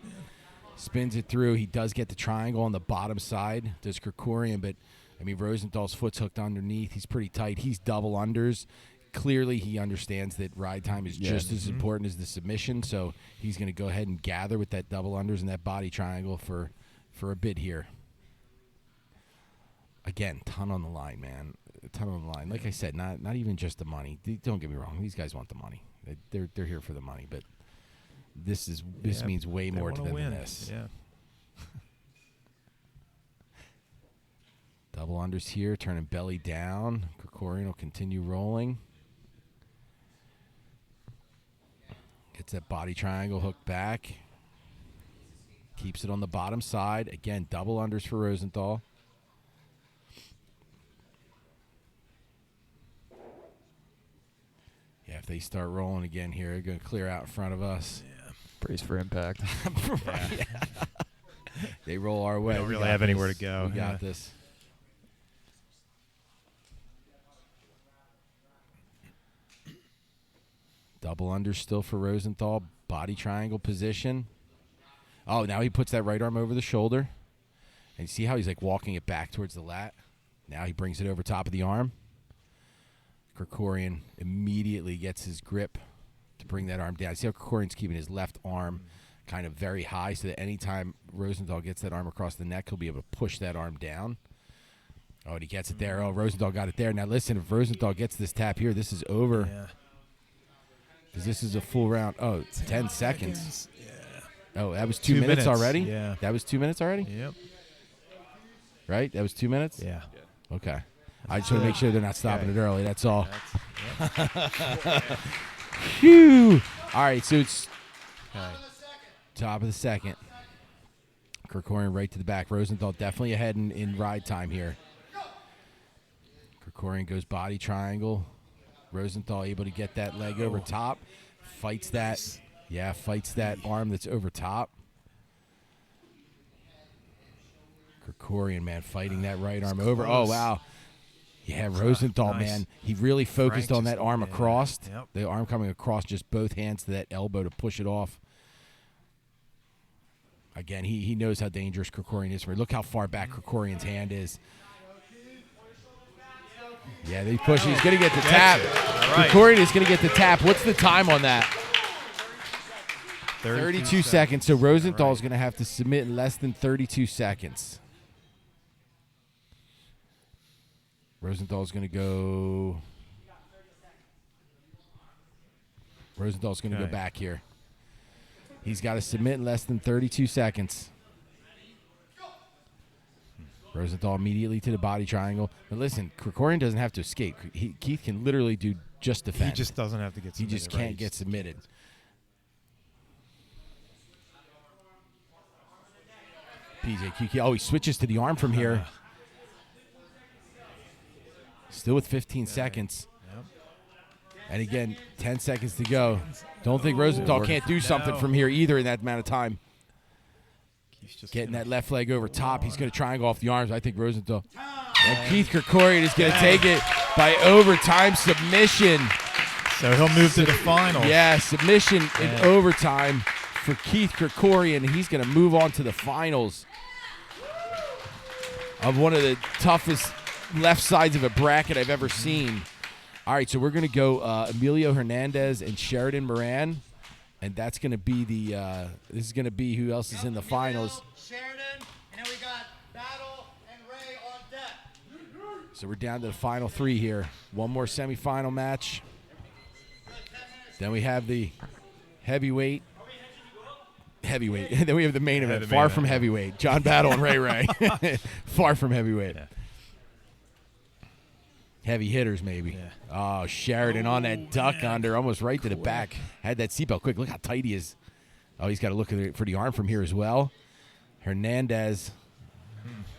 [SPEAKER 1] Spins it through. He does get the triangle on the bottom side. Does Krikorian, but, I mean, Rosenthal's foot's hooked underneath. He's pretty tight. He's double unders. Clearly, he understands that ride time is just as important as the submission, so he's going to go ahead and gather with that double unders and that body triangle for a bit here. Again, ton on the line, man. A ton on the line. Like I said, not even just the money. Don't get me wrong. These guys want the money. They're here for the money, but this means way more to them than this.
[SPEAKER 2] Yeah.
[SPEAKER 1] Double unders here, turning belly down. Krikorian will continue rolling. Gets that body triangle hooked back. Keeps it on the bottom side. Again, double unders for Rosenthal. Yeah, if they start rolling again here, they're going to clear out in front of us.
[SPEAKER 3] Yeah. Brace for impact.
[SPEAKER 1] Yeah. They roll our way.
[SPEAKER 2] We don't really have anywhere to go.
[SPEAKER 1] We got this. Double under still for Rosenthal. Body triangle position. Oh, now he puts that right arm over the shoulder. And you see how he's like walking it back towards the lat? Now he brings it over top of the arm. Krikorian immediately gets his grip to bring that arm down. See how Krikorian's keeping his left arm kind of very high so that anytime Rosenthal gets that arm across the neck, he'll be able to push that arm down. Oh, and he gets it there. Oh, Rosenthal got it there. Now, listen, if Rosenthal gets this tap here, this is over.
[SPEAKER 5] Yeah.
[SPEAKER 1] Because this is a full round. Oh, 10 seconds.
[SPEAKER 5] Yeah.
[SPEAKER 1] Oh, that was 2 minutes already?
[SPEAKER 5] Yeah.
[SPEAKER 1] That was 2 minutes already?
[SPEAKER 5] Yep.
[SPEAKER 1] Right? That was 2 minutes?
[SPEAKER 5] Yeah.
[SPEAKER 1] Okay. I just want to make sure they're not stopping it early. That's all. Phew. All right, so it's top of the second. Krikorian right to the back. Rosenthal definitely ahead in ride time here. Krikorian goes body triangle. Rosenthal able to get that leg over top. Fights that. Yeah, fights that arm that's over top. Krikorian, man, fighting that right arm over. Oh, wow. Yeah, Rosenthal, man, he really focused on that arm across.
[SPEAKER 5] Yep.
[SPEAKER 1] The arm coming across, just both hands to that elbow to push it off. Again, he knows how dangerous Krikorian is for him. Look how far back Krikorian's hand is. Yeah, they push. He's going to get the tap.
[SPEAKER 5] Right.
[SPEAKER 1] Krikorian is going to get the tap. What's the time on that? 32 seconds. So Rosenthal is going to have to submit in less than 32 seconds. Rosenthal's going to go. Rosenthal's going to go back here. He's got to submit in less than 32 seconds. Rosenthal immediately to the body triangle. But listen, Krikorian doesn't have to escape. Keith can literally do just defend.
[SPEAKER 2] He just doesn't have to get submitted.
[SPEAKER 1] He just can't get submitted. PJ, oh, he switches to the arm from here. Still with 15 seconds.
[SPEAKER 5] Yep.
[SPEAKER 1] And again, 10 seconds to go. Don't think Rosenthal can't do something from here either in that amount of time. Just getting that left leg over top. He's going to triangle off the arms. I think Rosenthal. And Keith Krikorian is going to take it by overtime submission.
[SPEAKER 5] So he'll move to the final.
[SPEAKER 1] Yeah, submission in overtime for Keith Krikorian. He's going to move on to the finals of one of the toughest left sides of a bracket I've ever seen. All right, so we're going to go Emilio Hernandez and Sheridan Moran. And that's going to be this is going to be who else is in the finals.
[SPEAKER 4] Sheridan, and then we got Battle and Ray on deck.
[SPEAKER 1] So we're down to the final three here. One more semifinal match. Then we have the heavyweight. And then we have the main event. Far from heavyweight. John Battle and Ray. Far from heavyweight. Yeah. Heavy hitters, maybe. Yeah. Oh, Sheridan on that duck under, almost right to the back. Had that seatbelt quick. Look how tight he is. Oh, he's got to look for the arm from here as well. Hernandez,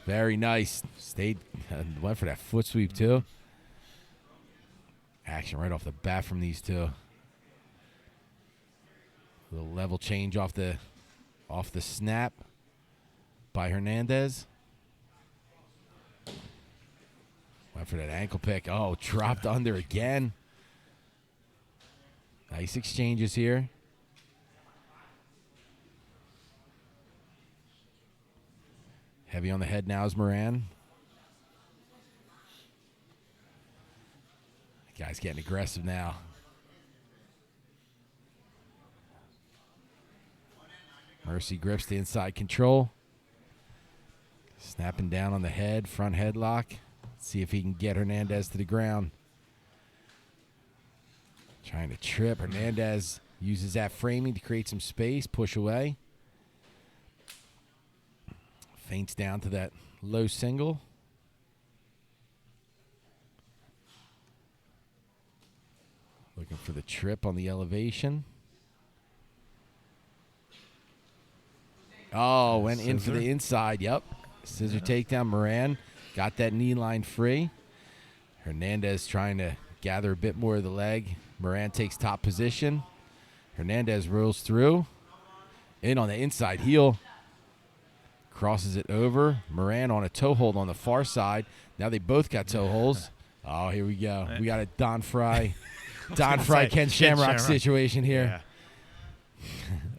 [SPEAKER 1] very nice. Stayed, went for that foot sweep too. Action right off the bat from these two. A little level change off the snap by Hernandez. Went for that ankle pick. Oh, dropped under again. Nice exchanges here. Heavy on the head now is Moran. The guy's getting aggressive now. Mercy grips the inside control. Snapping down on the head, front headlock. See if he can get Hernandez to the ground. Trying to trip. Hernandez uses that framing to create some space, push away. Feints down to that low single. Looking for the trip on the elevation. Oh, went in for the inside. Yep. Scissor takedown. Moran got that knee line free. Hernandez trying to gather a bit more of the leg. Moran takes top position. Hernandez rolls through. In on the inside heel. Crosses it over. Moran on a toe hold on the far side. Now they both got toe holds. Oh, here we go. We got a Don Fry, Ken Shamrock situation here.
[SPEAKER 2] Yeah.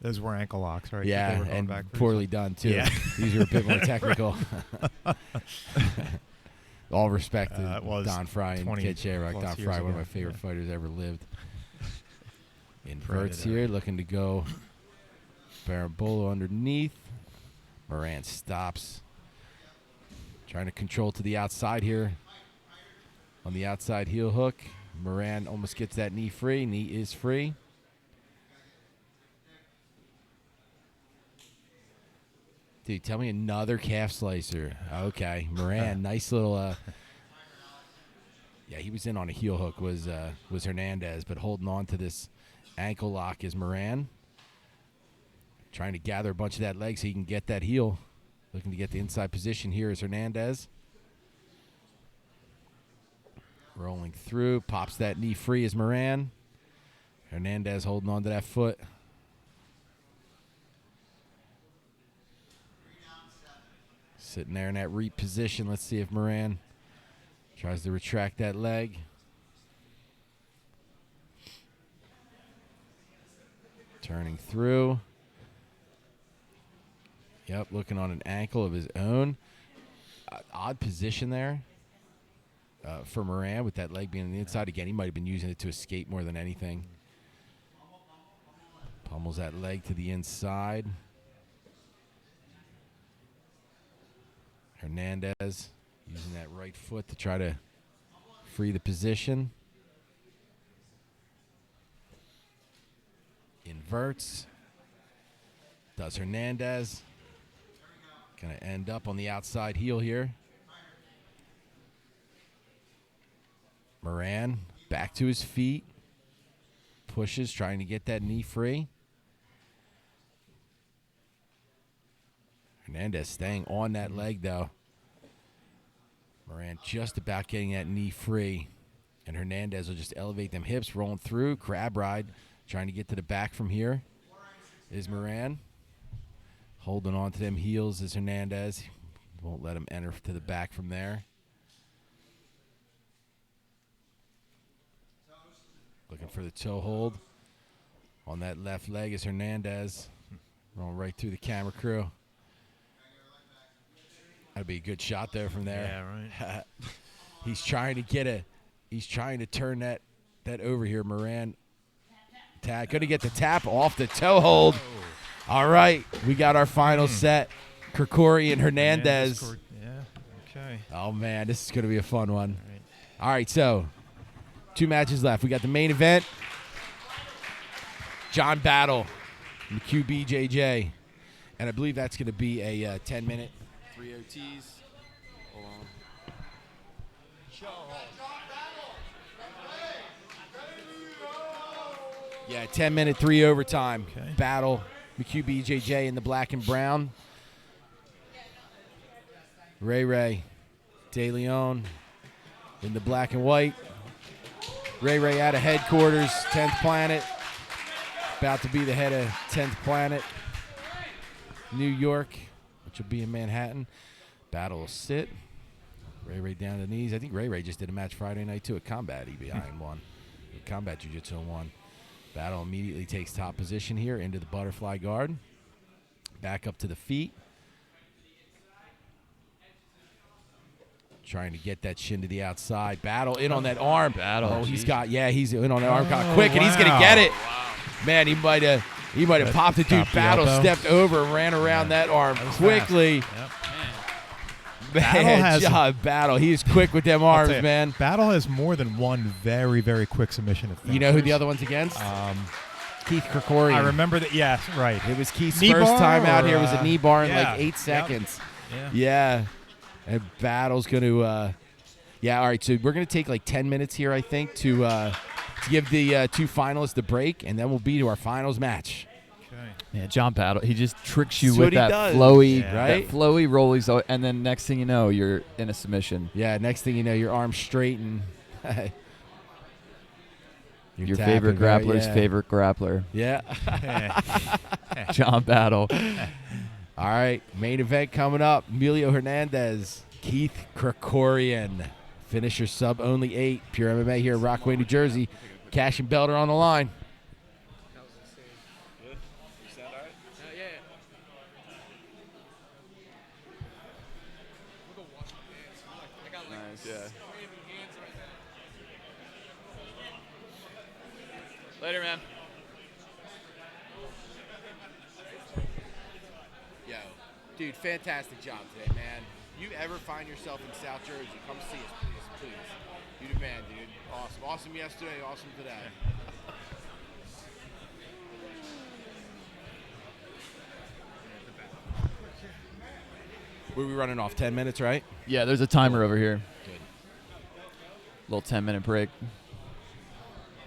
[SPEAKER 2] Those were ankle locks, right?
[SPEAKER 1] Yeah, and poorly done, too. Yeah. These are a bit more technical. All respect to
[SPEAKER 2] was
[SPEAKER 1] Don Fry and Kid Shamrock. Don Fry, one of my favorite fighters ever lived. Inverts here, looking to go Barambolo underneath. Moran stops. Trying to control to the outside here. On the outside heel hook. Moran almost gets that knee free. Knee is free. Dude, tell me another calf slicer. Okay, Moran, nice little. Yeah, he was in on a heel hook. Was Hernandez, but holding on to this ankle lock is Moran. Trying to gather a bunch of that leg so he can get that heel. Looking to get the inside position here is Hernandez. Rolling through, pops that knee free is Moran. Hernandez holding on to that foot. Sitting there in that reap position. Let's see if Moran tries to retract that leg. Turning through. Yep, looking on an ankle of his own. Odd position there for Moran with that leg being on the inside. Again, he might have been using it to escape more than anything. Pummels that leg to the inside. Hernandez using that right foot to try to free the position. Inverts. Does Hernandez. Going to end up on the outside heel here. Moran back to his feet. Pushes, trying to get that knee free. Hernandez staying on that leg, though. Moran just about getting that knee free. And Hernandez will just elevate them hips, rolling through. Crab ride, trying to get to the back from here is Moran. Holding on to them heels is Hernandez. Won't let him enter to the back from there. Looking for the toe hold. On that left leg is Hernandez. Rolling right through the camera crew. That'd be a good shot there from there.
[SPEAKER 2] Yeah, right.
[SPEAKER 1] He's trying to turn that over here. Moran gonna get the tap off the toe hold. All right, we got our final set. Krikorian Hernandez.
[SPEAKER 2] Yeah, okay.
[SPEAKER 1] Oh man, this is gonna be a fun one. All right, so 2 matches left. We got the main event. John Battle and QBJJ. And I believe that's gonna be a 10-minute. 3 OTs. Hold on. Yeah, 10-minute 3 overtime battle. McHugh in the black and brown. Ray De Leon in the black and white. Ray out of headquarters, 10th Planet. About to be the head of 10th Planet. New York, which will be in Manhattan. Battle will sit. Ray down to the knees. I think Ray just did a match Friday night too at Combat EBI and won. Combat Jiu-Jitsu and won. Battle immediately takes top position here into the butterfly guard. Back up to the feet. Trying to get that shin to the outside. Battle in on that arm.
[SPEAKER 3] Battle.
[SPEAKER 1] Oh, he's in on that arm. Got quick, and he's going to get it. Wow. Man, he might have popped it. Dude, Battle stepped over and ran around that arm quickly. Yep. Man, Battle. He is quick with them arms, man.
[SPEAKER 2] Battle has more than one very, very quick submission.
[SPEAKER 1] You know who the other one's against? Keith Krikorian.
[SPEAKER 2] I remember that. Yeah, right.
[SPEAKER 1] It was Keith's first time out here. It was a knee bar in like 8 seconds.
[SPEAKER 2] Yep.
[SPEAKER 1] Yeah. And Battle's going to, all right. So we're going to take like 10 minutes here, I think, to give the 2 finalists the break, and then we'll be to our finals match.
[SPEAKER 3] Yeah, John Battle, he just tricks you with that flowy,
[SPEAKER 1] right?
[SPEAKER 3] That flowy rollies, and then next thing you know, you're in a submission.
[SPEAKER 1] Yeah, next thing you know, your arm's straight and
[SPEAKER 3] your favorite grappler's favorite grappler.
[SPEAKER 1] Yeah.
[SPEAKER 3] John Battle.
[SPEAKER 1] All right, main event coming up. Emilio Hernandez, Keith Krikorian. Finisher sub only 8. Pure MMA here in Rockaway, New Jersey. Cash and Belter on the line. Yeah.
[SPEAKER 3] Later, man.
[SPEAKER 1] Yo, dude, fantastic job today, man. You ever find yourself in South Jersey, come see us, please. You the man, dude. Awesome. Awesome yesterday, awesome today. Were we running off 10 minutes, right?
[SPEAKER 3] Yeah, there's a timer over here.
[SPEAKER 1] Good.
[SPEAKER 3] Little 10-minute break.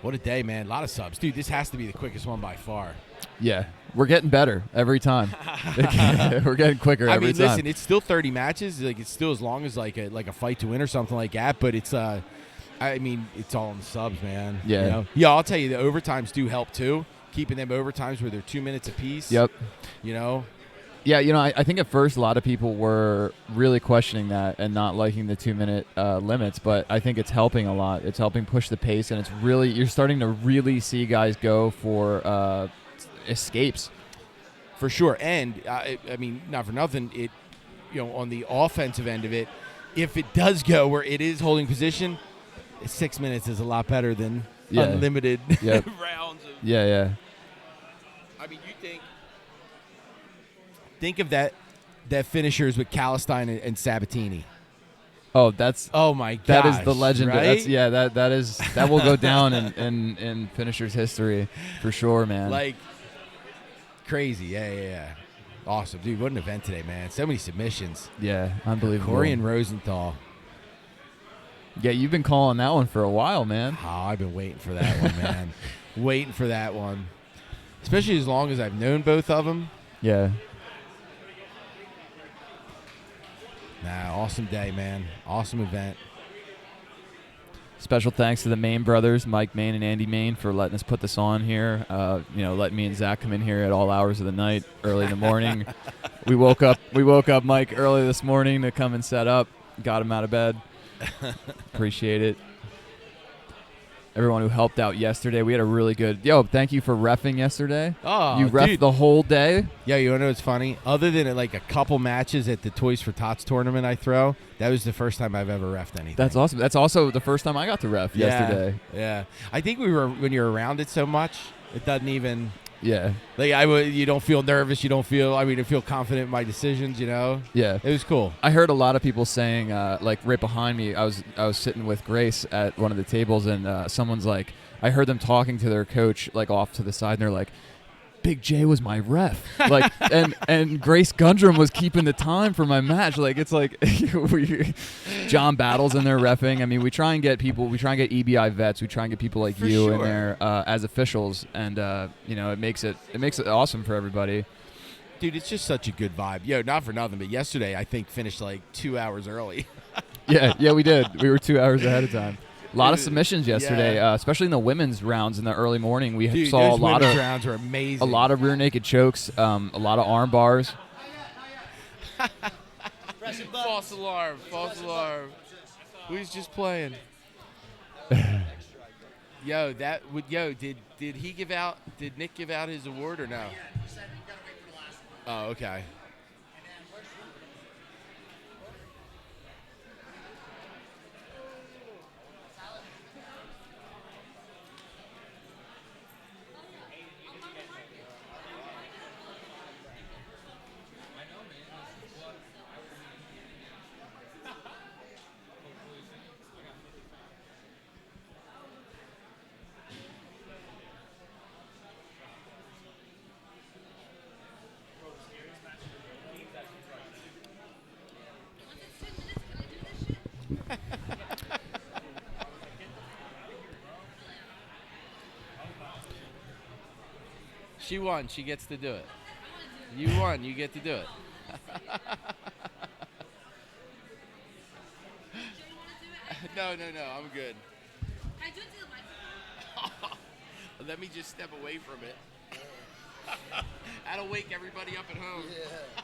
[SPEAKER 1] What a day, man. A lot of subs. Dude, this has to be the quickest one by far.
[SPEAKER 3] Yeah, we're getting better every time. We're getting quicker every time.
[SPEAKER 1] Listen, it's still 30 matches. Like, it's still as long as like a fight to win or something like that. But it's it's all in the subs, man.
[SPEAKER 3] Yeah.
[SPEAKER 1] You know? Yeah, I'll tell you, the overtimes do help too. Keeping them overtimes where they're 2 minutes apiece.
[SPEAKER 3] Yep.
[SPEAKER 1] You know.
[SPEAKER 3] Yeah, I think at first a lot of people were really questioning that and not liking the 2-minute limits, but I think it's helping a lot. It's helping push the pace, and you're starting to really see guys go for escapes.
[SPEAKER 1] For sure, and not for nothing, on the offensive end of it, if it does go where it is holding position, 6 minutes is a lot better than unlimited rounds.
[SPEAKER 3] Yeah.
[SPEAKER 1] I mean, you think of that finishers with Calistine and Sabatini.
[SPEAKER 3] Oh
[SPEAKER 1] my gosh,
[SPEAKER 3] that is the legend.
[SPEAKER 1] Right?
[SPEAKER 3] That will go down in finishers history for sure, man.
[SPEAKER 1] Like crazy, yeah. Awesome, dude. What an event today, man. So many submissions.
[SPEAKER 3] Yeah, unbelievable.
[SPEAKER 1] Corey and Rosenthal.
[SPEAKER 3] Yeah, you've been calling that one for a while, man.
[SPEAKER 1] Oh, I've been waiting for that one, man. Waiting for that one. Especially as long as I've known both of them.
[SPEAKER 3] Yeah.
[SPEAKER 1] Nah, awesome day, man. Awesome event.
[SPEAKER 3] Special thanks to the Main brothers, Mike Main and Andy Main, for letting us put this on here. Letting me and Zach come in here at all hours of the night, early in the morning. We woke up Mike early this morning to come and set up. Got him out of bed. Appreciate it. Everyone who helped out yesterday. We had a really good... thank you for reffing yesterday.
[SPEAKER 1] Oh,
[SPEAKER 3] you reffed the whole day.
[SPEAKER 1] Yeah, you want to know what's funny? Other than like a couple matches at the Toys for Tots tournament I throw, that was the first time I've ever reffed anything.
[SPEAKER 3] That's awesome. That's also the first time I got to ref yesterday.
[SPEAKER 1] Yeah. I think when you're around it so much, it doesn't even...
[SPEAKER 3] Yeah.
[SPEAKER 1] Like you don't feel nervous. You don't feel. I feel confident in my decisions. You know.
[SPEAKER 3] Yeah.
[SPEAKER 1] It was cool.
[SPEAKER 3] I heard a lot of people saying, like right behind me, I was sitting with Grace at one of the tables, and someone's like, I heard them talking to their coach like off to the side, and they're like, Big J was my ref, like, and Grace Gundrum was keeping the time for my match. Like, it's like John Battle's in there reffing. I mean, we try and get EBI vets. We try and get people like
[SPEAKER 1] for
[SPEAKER 3] you
[SPEAKER 1] sure.
[SPEAKER 3] in there as officials, and it makes it awesome for everybody.
[SPEAKER 1] Dude, it's just such a good vibe. Not for nothing, but yesterday I think finished like 2 hours early.
[SPEAKER 3] yeah, we did. We were 2 hours ahead of time. A lot of submissions yesterday, especially in the women's rounds in the early morning. We saw a lot of
[SPEAKER 1] rounds were amazing.
[SPEAKER 3] A lot of rear naked chokes, a lot of arm bars.
[SPEAKER 1] False alarm. Who's just playing? Did he give out? Did Nick give out his award or no? Oh, okay. She won. She gets to do it. You won. You get to do it. No. I'm good. Let me just step away from it. That'll wake everybody up at home. Yeah.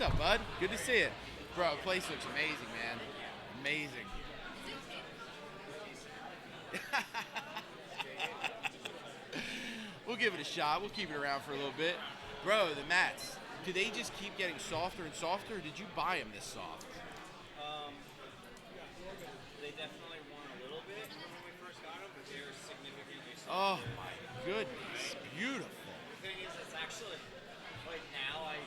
[SPEAKER 1] up, bud? Good to see you. Bro, the place looks amazing, man. Amazing. We'll give it a shot. We'll keep it around for a little bit. Bro, the mats, do they just keep getting softer and softer, or did you buy them this soft?
[SPEAKER 4] They definitely won a little bit when we first got them, but they were significantly
[SPEAKER 1] Oh,
[SPEAKER 4] softer.
[SPEAKER 1] my goodness. Beautiful.
[SPEAKER 4] The thing is, it's actually, like now, I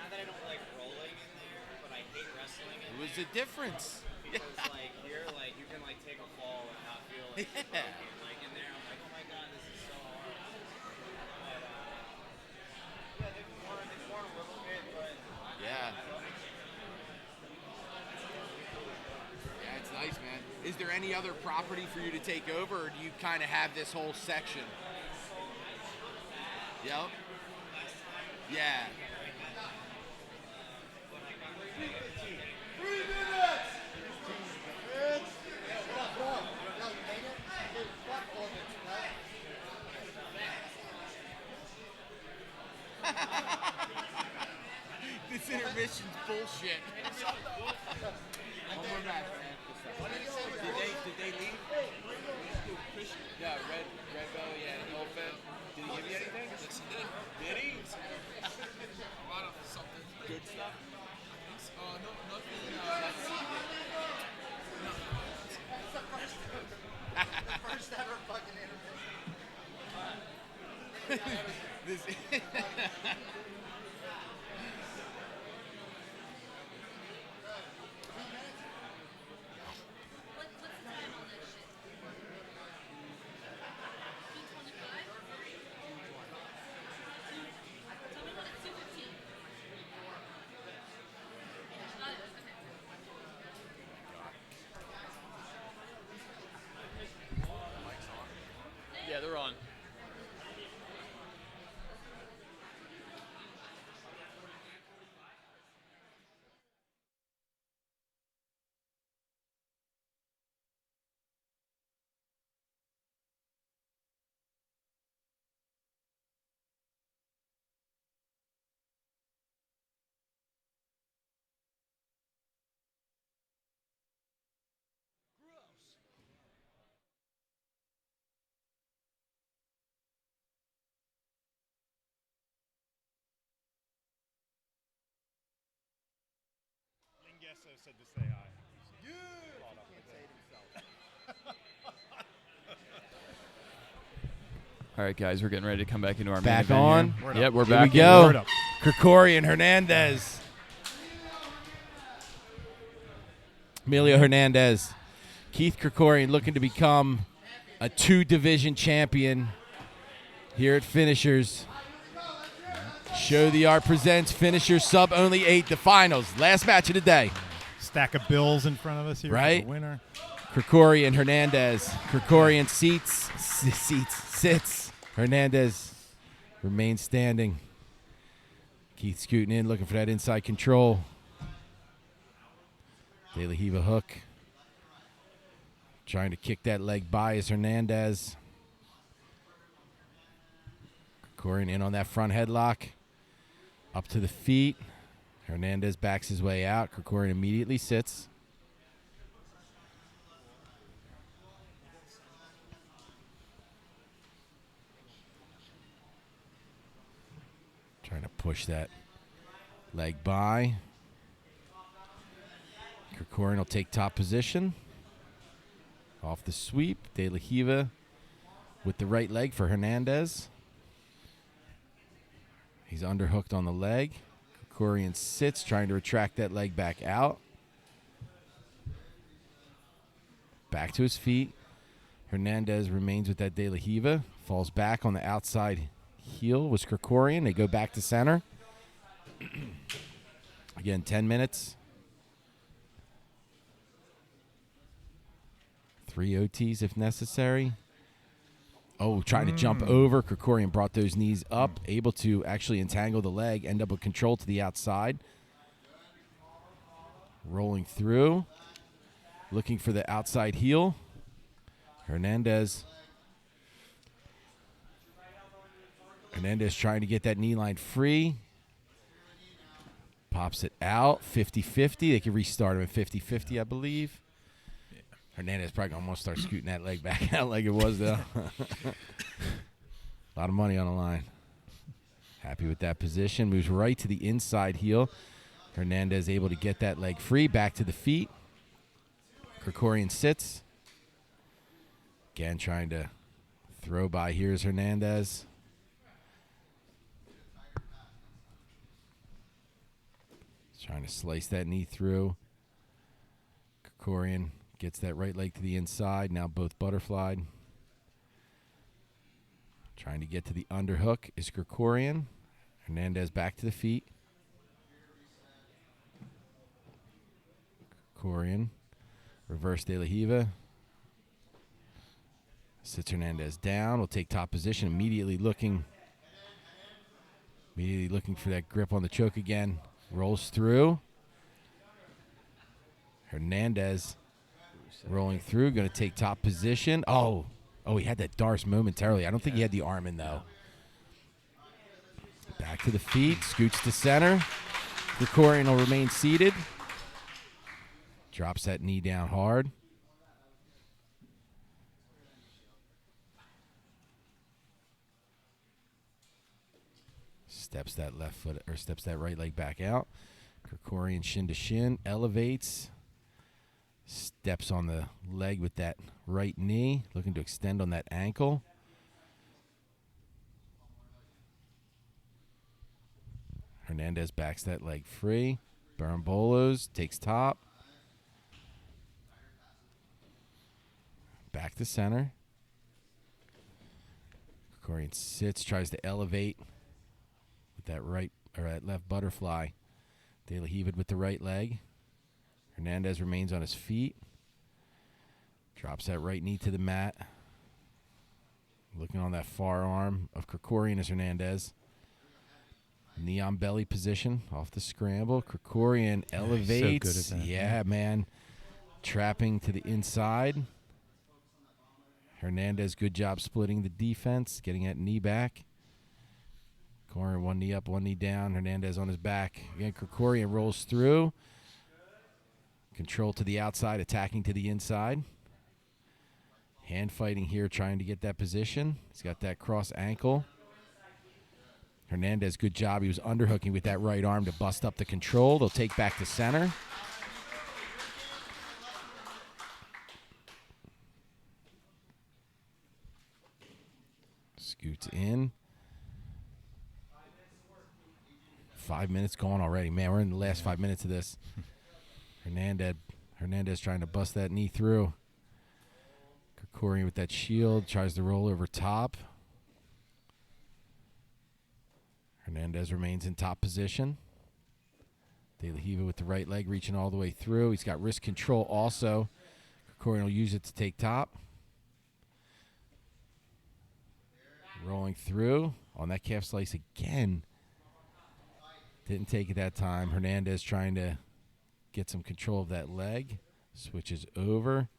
[SPEAKER 4] not that I don't like rolling in there, but I hate wrestling in
[SPEAKER 1] It was
[SPEAKER 4] there.
[SPEAKER 1] a difference.
[SPEAKER 4] Because like here, like you can like take a fall and not feel like you're broken. Like in there, I'm like, oh my god, this is so hard. But yeah, they've worn a little bit, but
[SPEAKER 1] Yeah. Yeah, it's nice, man. Is there any other property for you to take over, or do you kind of have this whole section? Yep. Yeah.
[SPEAKER 4] 3 minutes.
[SPEAKER 1] This intermission's bullshit. One more match, man. Did they leave? Yeah, Red Belly and Dolphin. Did he give you anything? Yes, he did. Did he?
[SPEAKER 6] A lot of something.
[SPEAKER 1] Good stuff?
[SPEAKER 6] No, nothing.
[SPEAKER 4] First ever fucking intermission.
[SPEAKER 1] This
[SPEAKER 7] What's the time on that shit? 2:25? Tell me when it's 2:15. Got it, okay.
[SPEAKER 3] Yeah, they're on.
[SPEAKER 2] Lingesso said to say hi.
[SPEAKER 3] All right, guys, we're getting ready to come back into our
[SPEAKER 1] Back
[SPEAKER 3] main event
[SPEAKER 1] on?
[SPEAKER 3] here. Yep, we're
[SPEAKER 1] Here
[SPEAKER 3] back.
[SPEAKER 1] we go. Krikorian, Hernandez. Emilio Hernandez. Keith Krikorian looking to become a 2-division champion here at Finishers. Show the Art presents Finishers Sub Only 8, the finals. Last match of the day.
[SPEAKER 2] Stack of bills in front of us here.
[SPEAKER 1] Right.
[SPEAKER 2] The winner.
[SPEAKER 1] Krikorian, Hernandez. Krikorian sits. Hernandez remains standing. Keith scooting in, looking for that inside control. De La Riva hook. Trying to kick that leg by is Hernandez. Krikorian in on that front headlock. Up to the feet. Hernandez backs his way out. Krikorian immediately sits. Trying to push that leg by. Krikorian will take top position. Off the sweep. De La Riva with the right leg for Hernandez. He's underhooked on the leg. Krikorian sits, trying to retract that leg back out. Back to his feet. Hernandez remains with that De La Riva. Falls back on the outside heel was Krikorian. They go back to center. Again, 10 minutes. 3 OTs if necessary. Oh, trying to jump over. Krikorian brought those knees up, able to actually entangle the leg, end up with control to the outside. Rolling through. Looking for the outside heel. Hernandez trying to get that knee line free. Pops it out. 50-50. They can restart him at 50-50, I believe. Yeah. Hernandez probably going to almost start scooting that leg back out like it was, though. A lot of money on the line. Happy with that position. Moves right to the inside heel. Hernandez able to get that leg free. Back to the feet. Krikorian sits. Again, trying to throw by. Here's Hernandez. Trying to slice that knee through. Krikorian gets that right leg to the inside. Now both butterflied. Trying to get to the underhook is Krikorian. Hernandez back to the feet. Krikorian. Reverse De La Riva. Sits Hernandez down. Will take top position. Immediately looking for that grip on the choke again. Rolls through. Hernandez rolling through. Going to take top position. Oh, he had that Darce momentarily. I don't think he had the arm in, though. Back to the feet. Scoots to center. Krikorian will remain seated. Drops that knee down hard. Steps that right leg back out. Krikorian shin to shin, elevates, steps on the leg with that right knee, looking to extend on that ankle. Hernandez backs that leg free. Barambolos takes top. Back to center. Krikorian sits, tries to elevate with that right or that left butterfly. De La Riva with the right leg. Hernandez remains on his feet. Drops that right knee to the mat. Looking on that far arm of Krikorian is Hernandez. Knee on belly position off the scramble. Krikorian elevates.
[SPEAKER 2] So good at that.
[SPEAKER 1] Yeah, man. Trapping to the inside. Hernandez, good job splitting the defense, getting that knee back. Krikorian, one knee up, one knee down. Hernandez on his back. Again, Krikorian rolls through. Control to the outside, attacking to the inside. Hand fighting here, trying to get that position. He's got that cross ankle. Hernandez, good job. He was underhooking with that right arm to bust up the control. They'll take back to center. Scoots in. 5 minutes gone already. Man, we're in the last 5 minutes of this. Hernandez trying to bust that knee through. Krikorian with that shield. Tries to roll over top. Hernandez remains in top position. De La Riva with the right leg reaching all the way through. He's got wrist control also. Krikorian will use it to take top. Rolling through on that calf slice again. Didn't take it that time. Hernandez trying to get some control of that leg. Switches over.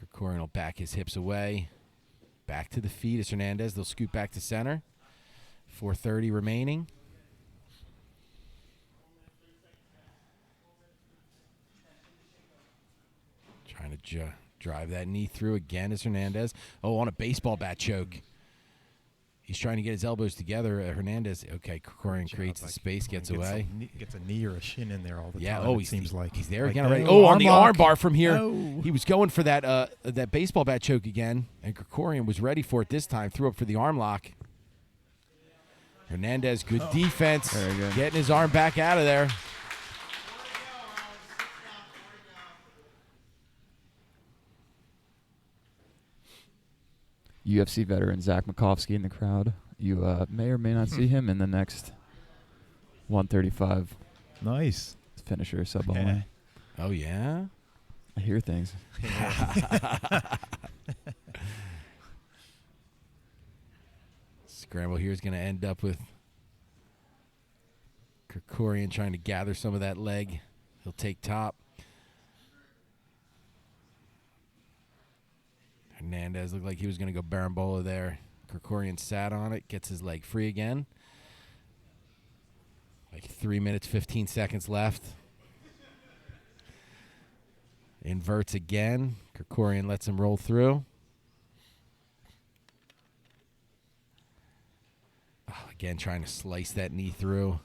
[SPEAKER 1] Krikorian will back his hips away. Back to the feet is Hernandez. They'll scoot back to center. 4:30 remaining. Trying to drive that knee through again is Hernandez. Oh, on a baseball bat choke. He's trying to get his elbows together. Hernandez, okay, Krikorian creates the space, gets away.
[SPEAKER 2] Gets a knee or a shin in there all the time.
[SPEAKER 1] Yeah,
[SPEAKER 2] It seems like
[SPEAKER 1] he's there
[SPEAKER 2] like
[SPEAKER 1] again
[SPEAKER 2] that.
[SPEAKER 1] already. Oh, on the
[SPEAKER 2] lock.
[SPEAKER 1] arm bar from here.
[SPEAKER 2] Oh.
[SPEAKER 1] He was going for that baseball bat choke again, and Krikorian was ready for it this time. Threw up for the arm lock. Hernandez, good defense.
[SPEAKER 3] Very good.
[SPEAKER 1] Getting his arm back out of there.
[SPEAKER 3] UFC veteran Zach Makovsky in the crowd. You may or may not see him in the next 135
[SPEAKER 2] Nice.
[SPEAKER 3] finisher sub
[SPEAKER 2] Yeah.
[SPEAKER 3] only.
[SPEAKER 1] Oh, yeah?
[SPEAKER 3] I hear things.
[SPEAKER 1] Scramble here is going to end up with Krikorian trying to gather some of that leg. He'll take top. Hernandez looked like he was going to go Barambola there. Krikorian sat on it, gets his leg free again. Like 3 minutes, 15 seconds left. Inverts again. Krikorian lets him roll through. Again, trying to slice that knee through.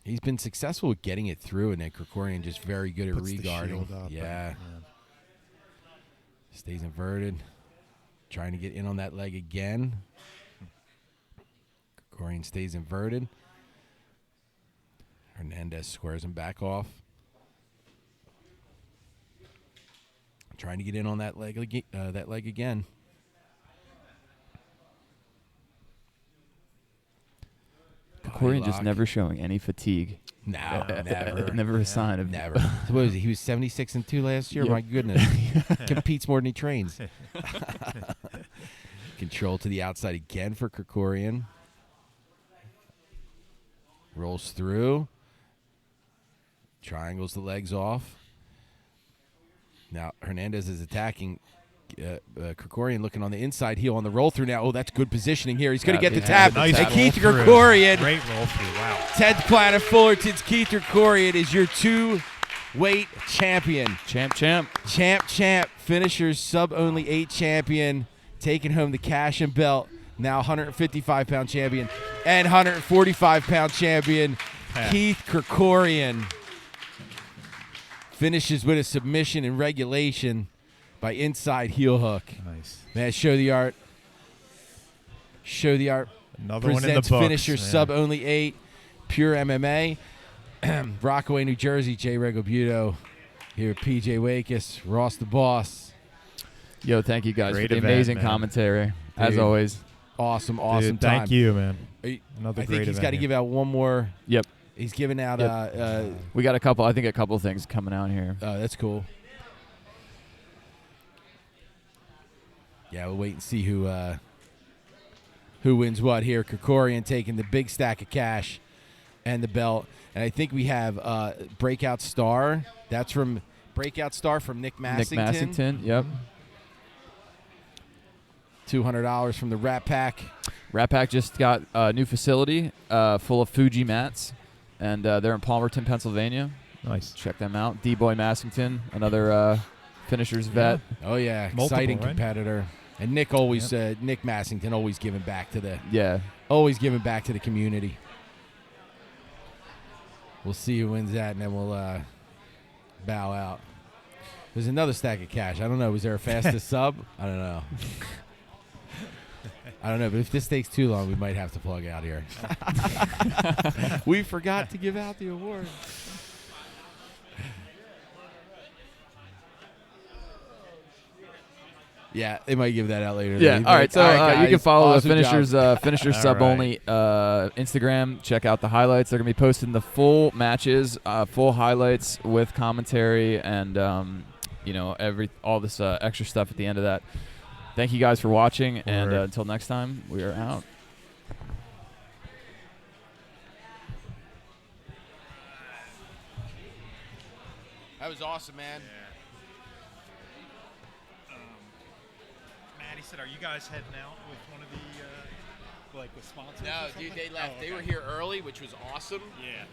[SPEAKER 1] He's been successful with getting it through, and then Krikorian just very good at
[SPEAKER 2] Puts the
[SPEAKER 1] regarding.
[SPEAKER 2] shield up,
[SPEAKER 1] Yeah. Stays inverted. Trying to get in on that leg again. Krikorian stays inverted. Hernandez squares him back off. Trying to get in on that leg again.
[SPEAKER 3] Krikorian just never showing any fatigue.
[SPEAKER 1] No, never.
[SPEAKER 3] Never a sign of
[SPEAKER 1] Never. What was he? He was 76-2 last year?
[SPEAKER 3] Yep.
[SPEAKER 1] My goodness. Competes more than he trains. Control to the outside again for Krikorian. Rolls through. Triangles the legs off. Now Hernandez is attacking. Krikorian looking on the inside heel on the roll through now. Oh, that's good positioning here. He's going to get the tap.
[SPEAKER 2] Nice
[SPEAKER 1] And
[SPEAKER 2] roll
[SPEAKER 1] Keith
[SPEAKER 2] through.
[SPEAKER 1] Krikorian.
[SPEAKER 2] Great roll through. Wow.
[SPEAKER 1] 10th Planet Fullerton's Keith Krikorian is your 2-weight champion. Champ. Finishers sub-only 8 champion. Taking home the cash and belt. Now 155-pound champion and 145-pound champion. Keith Krikorian finishes with a submission in regulation by inside heel hook.
[SPEAKER 2] Nice.
[SPEAKER 1] Man, show the art.
[SPEAKER 2] Another one in the
[SPEAKER 1] Presents
[SPEAKER 2] books.
[SPEAKER 1] finisher
[SPEAKER 2] man.
[SPEAKER 1] sub only 8. Pure MMA. Rockaway, New Jersey. Jay Regobuto here at PJ Wakis. Ross the Boss.
[SPEAKER 3] Yo, thank you guys
[SPEAKER 2] Great
[SPEAKER 3] for the
[SPEAKER 2] event,
[SPEAKER 3] amazing
[SPEAKER 2] man.
[SPEAKER 3] commentary, as
[SPEAKER 1] Dude.
[SPEAKER 3] always.
[SPEAKER 1] Awesome
[SPEAKER 2] Dude,
[SPEAKER 1] time.
[SPEAKER 2] thank you, man.
[SPEAKER 1] I
[SPEAKER 2] Another
[SPEAKER 1] think
[SPEAKER 2] great
[SPEAKER 1] he's
[SPEAKER 2] event
[SPEAKER 1] got to
[SPEAKER 2] here.
[SPEAKER 1] give out one more.
[SPEAKER 3] Yep.
[SPEAKER 1] He's giving out.
[SPEAKER 3] We got a couple things coming out here.
[SPEAKER 1] That's cool. Yeah, we'll wait and see who wins what here. Krikorian taking the big stack of cash and the belt. And I think we have Breakout Star. That's from Breakout Star from Nick Massington.
[SPEAKER 3] Nick Massington, yep.
[SPEAKER 1] $200 from the Rat Pack.
[SPEAKER 3] Rat Pack just got a new facility full of Fuji mats, and they're in Palmerton, Pennsylvania.
[SPEAKER 2] Nice.
[SPEAKER 3] Check them out. D-Boy Massington, another finishers vet.
[SPEAKER 1] Oh yeah,
[SPEAKER 2] Multiple,
[SPEAKER 1] exciting
[SPEAKER 2] right?
[SPEAKER 1] competitor. And Nick always, Nick Massington always giving back to the, community. We'll see who wins that, and then we'll bow out. There's another stack of cash. I don't know. Was there a fastest sub? I don't know. But if this takes too long, we might have to plug out here. We forgot to give out the award. Yeah, they might give that out later.
[SPEAKER 3] Yeah. All right. So you can follow
[SPEAKER 1] awesome
[SPEAKER 3] the finishers
[SPEAKER 1] job.
[SPEAKER 3] sub only Instagram. Check out the highlights. They're gonna be posting the full matches, full highlights with commentary, and all this extra stuff at the end of that. Thank you guys for watching, and until next time, we are out.
[SPEAKER 1] That was awesome, man.
[SPEAKER 2] Matt, he said, "Are you guys heading out with one of the with sponsors?"
[SPEAKER 1] No, dude, they left. They were here early, which was awesome.
[SPEAKER 2] Yeah.